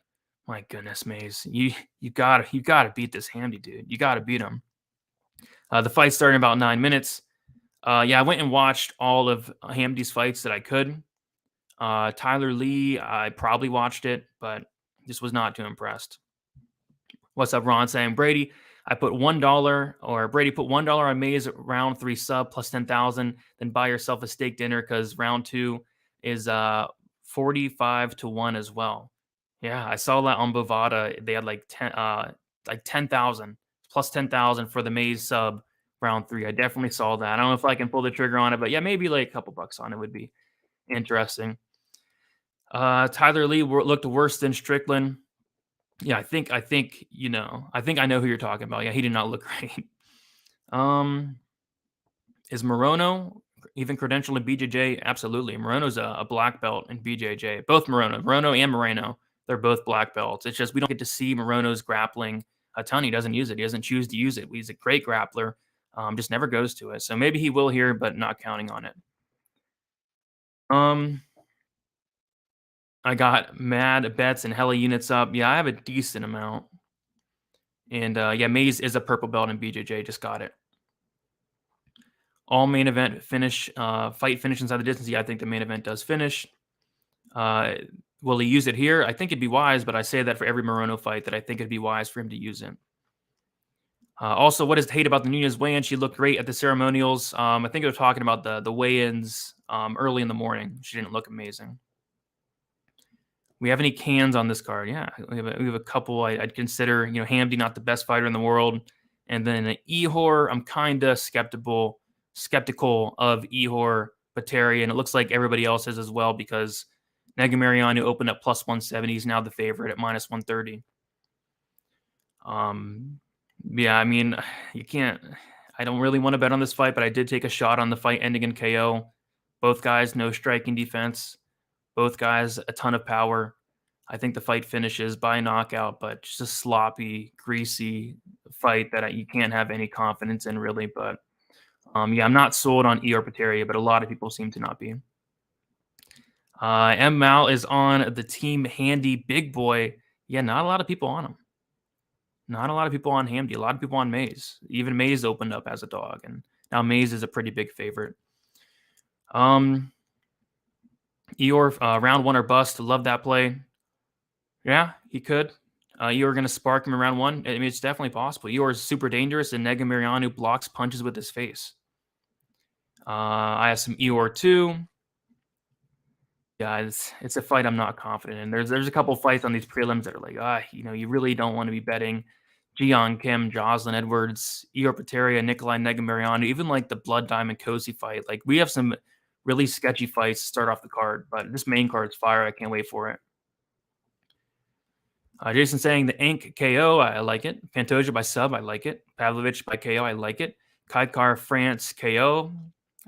my goodness, Mays, you gotta beat this Hamdi dude. You gotta beat him. The fight started in about 9 minutes. I went and watched all of Hamdi's fights that I could. Tyler Lee, I probably watched it, but just was not too impressed. What's up, Ron? Saying Brady, Brady put $1 on Mays round 3 sub plus 10,000. Then buy yourself a steak dinner because round 2 is 45-1 as well. Yeah, I saw that on Bovada. They had like 10,000 plus 10,000 for the Mays sub round 3. I definitely saw that. I don't know if I can pull the trigger on it, but yeah, maybe like a couple bucks on it would be interesting. Tyler Lee looked worse than Strickland. Yeah, I think I know who you're talking about. Yeah, he did not look great. Is Morono even credentialed in BJJ? Absolutely. Morono's a black belt in BJJ. Both Morono and Moreno, they're both black belts. It's just we don't get to see Morono's grappling a ton. He doesn't use it. He doesn't choose to use it. He's a great grappler. Just never goes to it. So maybe he will here, but not counting on it. I got mad bets and hella units up. Yeah, I have a decent amount. And Mays is a purple belt in BJJ. Just got it. All main event finish, fight finish inside the distance. Yeah, I think the main event does finish. Will he use it here? I think it'd be wise, but I say that for every Morono fight that I think it'd be wise for him to use it. Also, what is the hate about the Nunez weigh-in? She looked great at the ceremonials. I think they were talking about the weigh-ins early in the morning. She didn't look amazing. We have any cans on this card? Yeah, we have a couple. I'd consider, Hamdi not the best fighter in the world, and then Ihor. I'm kind of skeptical of Ihor Poteria, and it looks like everybody else is as well because Mariano opened up plus 170. He's now the favorite at minus 130. You can't. I don't really want to bet on this fight, but I did take a shot on the fight ending in KO. Both guys, no striking defense. Both guys, a ton of power. I think the fight finishes by knockout, but just a sloppy, greasy fight that you can't have any confidence in, really. But I'm not sold on Ihor Poteria, but a lot of people seem to not be. M. Mal is on the team Handy Big Boy. Yeah, not a lot of people on him. Not a lot of people on Hamdi. A lot of people on Mays. Even Mays opened up as a dog, and now Mays is a pretty big favorite. Ihor, round 1 or bust. Love that play. Yeah, he could. You are going to spark him in round 1. I mean, it's definitely possible. You are super dangerous, and Mariano blocks punches with his face. I have some Eeyore 2. Yeah, it's a fight I'm not confident in. There's a couple fights on these prelims that are like, you really don't want to be betting Jian Kim, Jocelyn Edwards, Eeyore Poteria, Nikolai Negamariano, even like the Blood Diamond Cosi fight. Like, we have some really sketchy fights to start off the card, but this main card's fire. I can't wait for it. Jason saying the Ank KO, I like it. Pantoja by sub, I like it. Pavlovich by KO, I like it. Kaikar France KO,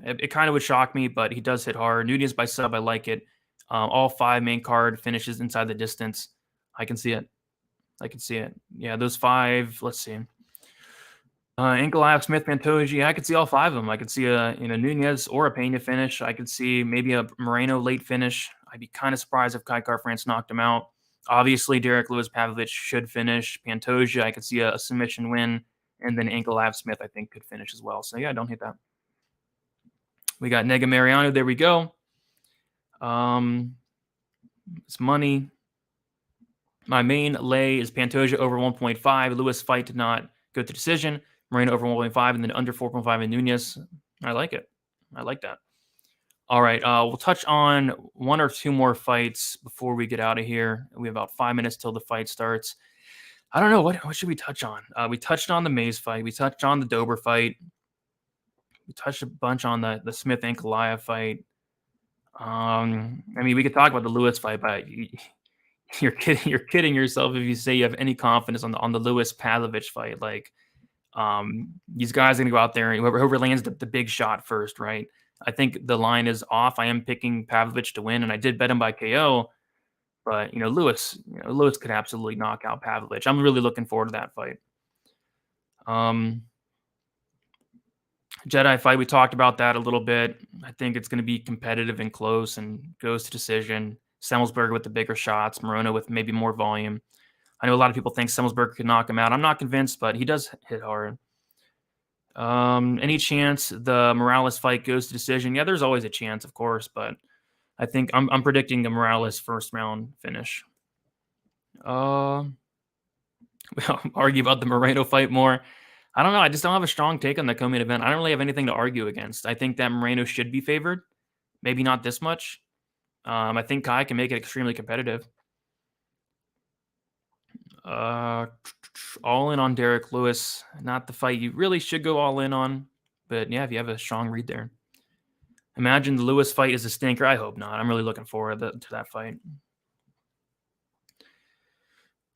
it kind of would shock me, but he does hit hard. Nunez by sub, I like it. All 5 main card finishes inside the distance. I can see it. Yeah, those 5. Let's see. Ankalaev, Smith, Pantoja. I could see all 5 of them. I could see a Nunez or a Pena finish. I could see maybe a Moreno late finish. I'd be kind of surprised if Kaikar France knocked him out. Obviously, Derek Lewis Pavlovich should finish. Pantoja, I could see a submission win. And then Ankalaev Smith, I think, could finish as well. So, yeah, don't hate that. We got Negamariano. There we go. It's money. My main lay is Pantoja over 1.5. Lewis fight did not go to decision. Moreno over 1.5 and then under 4.5 in Nunez. I like it. I like that. All right. We'll touch on 1 or 2 more fights before we get out of here. We have about 5 minutes till the fight starts. I don't know. What should we touch on? We touched on the Mays fight. We touched on the Dober fight. We touched a bunch on the Smith Ankalaev fight. I mean, we could talk about the Lewis fight, but you're kidding yourself if you say you have any confidence on the Lewis Pavlovich fight. Like, these guys are gonna go out there and whoever lands the big shot first, right? I think the line is off. I am picking Pavlovich to win, and I did bet him by KO. But Lewis could absolutely knock out Pavlovich. I'm really looking forward to that fight. Jedi fight, we talked about that a little bit. I think it's going to be competitive and close and goes to decision. Semelsberger with the bigger shots, Morono with maybe more volume. I know a lot of people think Semelsberger could knock him out. I'm not convinced, but he does hit hard. Any chance the Morales fight goes to decision? Yeah, there's always a chance, of course, but I think I'm predicting a Morales first round finish. We'll argue about the Moreno fight more. I don't know. I just don't have a strong take on the co-main event. I don't really have anything to argue against. I think that Moreno should be favored. Maybe not this much. I think Kai can make it extremely competitive. All in on Derek Lewis. Not the fight you really should go all in on. But yeah, if you have a strong read there. Imagine the Lewis fight is a stinker. I hope not. I'm really looking forward to that fight.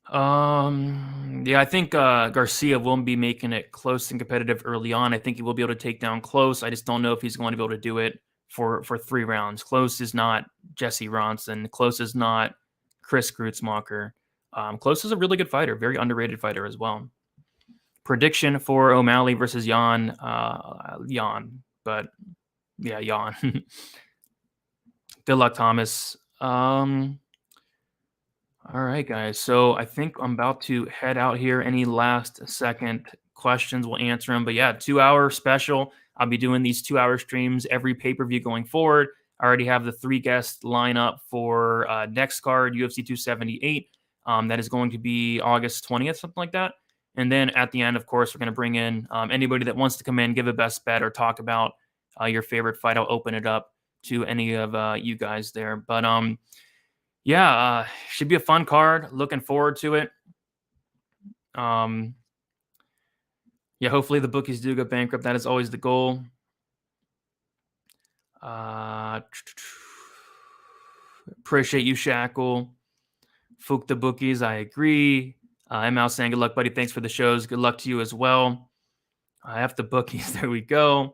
Yeah, I think Garcia won't be making it close and competitive early on. I think he will be able to take down Close. I just don't know if he's going to be able to do it for 3 rounds. Close is not Jesse Ronson. Close is not Chris Grutzmacher. Close is a really good fighter, very underrated fighter as well. Prediction for O'Malley versus Jan. But yeah, Jan. Good luck, Thomas. All right, guys. So I think I'm about to head out here. Any last second questions, we'll answer them. But yeah, 2-hour special. I'll be doing these 2-hour streams every pay-per-view going forward. I already have the 3 guest lineup for next card, UFC 278. That is going to be August 20th, something like that. And then at the end, of course, we're going to bring in anybody that wants to come in, give a best bet, or talk about your favorite fight. I'll open it up to any of you guys there. But yeah, should be a fun card. Looking forward to it. Yeah, hopefully the bookies do go bankrupt. That is always the goal. Appreciate you, Shackle. Fook the bookies, I agree. ML saying good luck, buddy. Thanks for the shows. Good luck to you as well. F the bookies. There we go.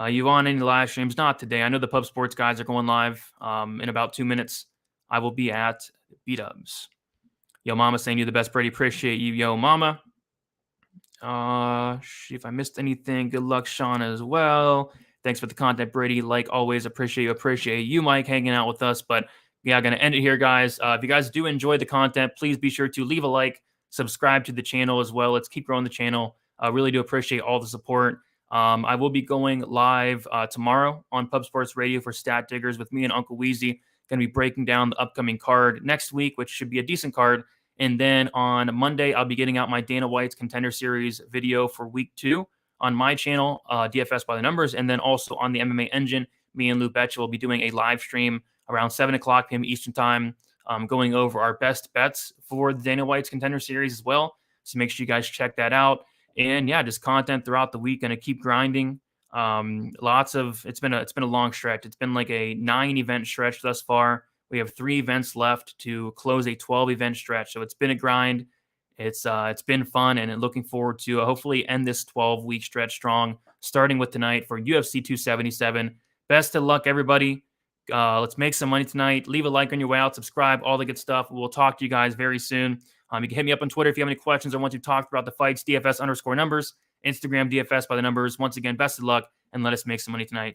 You on any live streams? Not today. I know the Pub Sports guys are going live in about 2 minutes. I will be at B-Dubs. Yo Mama saying you're the best, Brady. Appreciate you, Yo Mama. If I missed anything, good luck, Sean, as well. Thanks for the content, Brady. Like always, appreciate you, Mike, hanging out with us. But yeah, going to end it here, guys. If you guys do enjoy the content, please be sure to leave a like, subscribe to the channel as well. Let's keep growing the channel. I really do appreciate all the support. I will be going live tomorrow on Pub Sports Radio for Stat Diggers with me and Uncle Weezy. Going to be breaking down the upcoming card next week, which should be a decent card. And then on Monday, I'll be getting out my Dana White's Contender Series video for week 2 on my channel, DFS by the Numbers. And then also on the MMA Engine, me and Lou Betcha will be doing a live stream around 7 o'clock p.m. Eastern Time, going over our best bets for the Dana White's Contender Series as well. So make sure you guys check that out. And yeah, just content throughout the week. Gonna keep grinding. It's been a long stretch. It's been like a 9 event stretch thus far. We have 3 events left to close a 12 event stretch. So it's been a grind. It's been fun, and looking forward to hopefully end this 12-week stretch strong, starting with tonight for UFC 277. Best of luck, everybody. Let's make some money tonight. Leave a like on your way out. Subscribe, all the good stuff. We'll talk to you guys very soon. You can hit me up on Twitter if you have any questions or want to talk about the fights, DFS_numbers, Instagram, DFS by the Numbers. Once again, best of luck, and let us make some money tonight.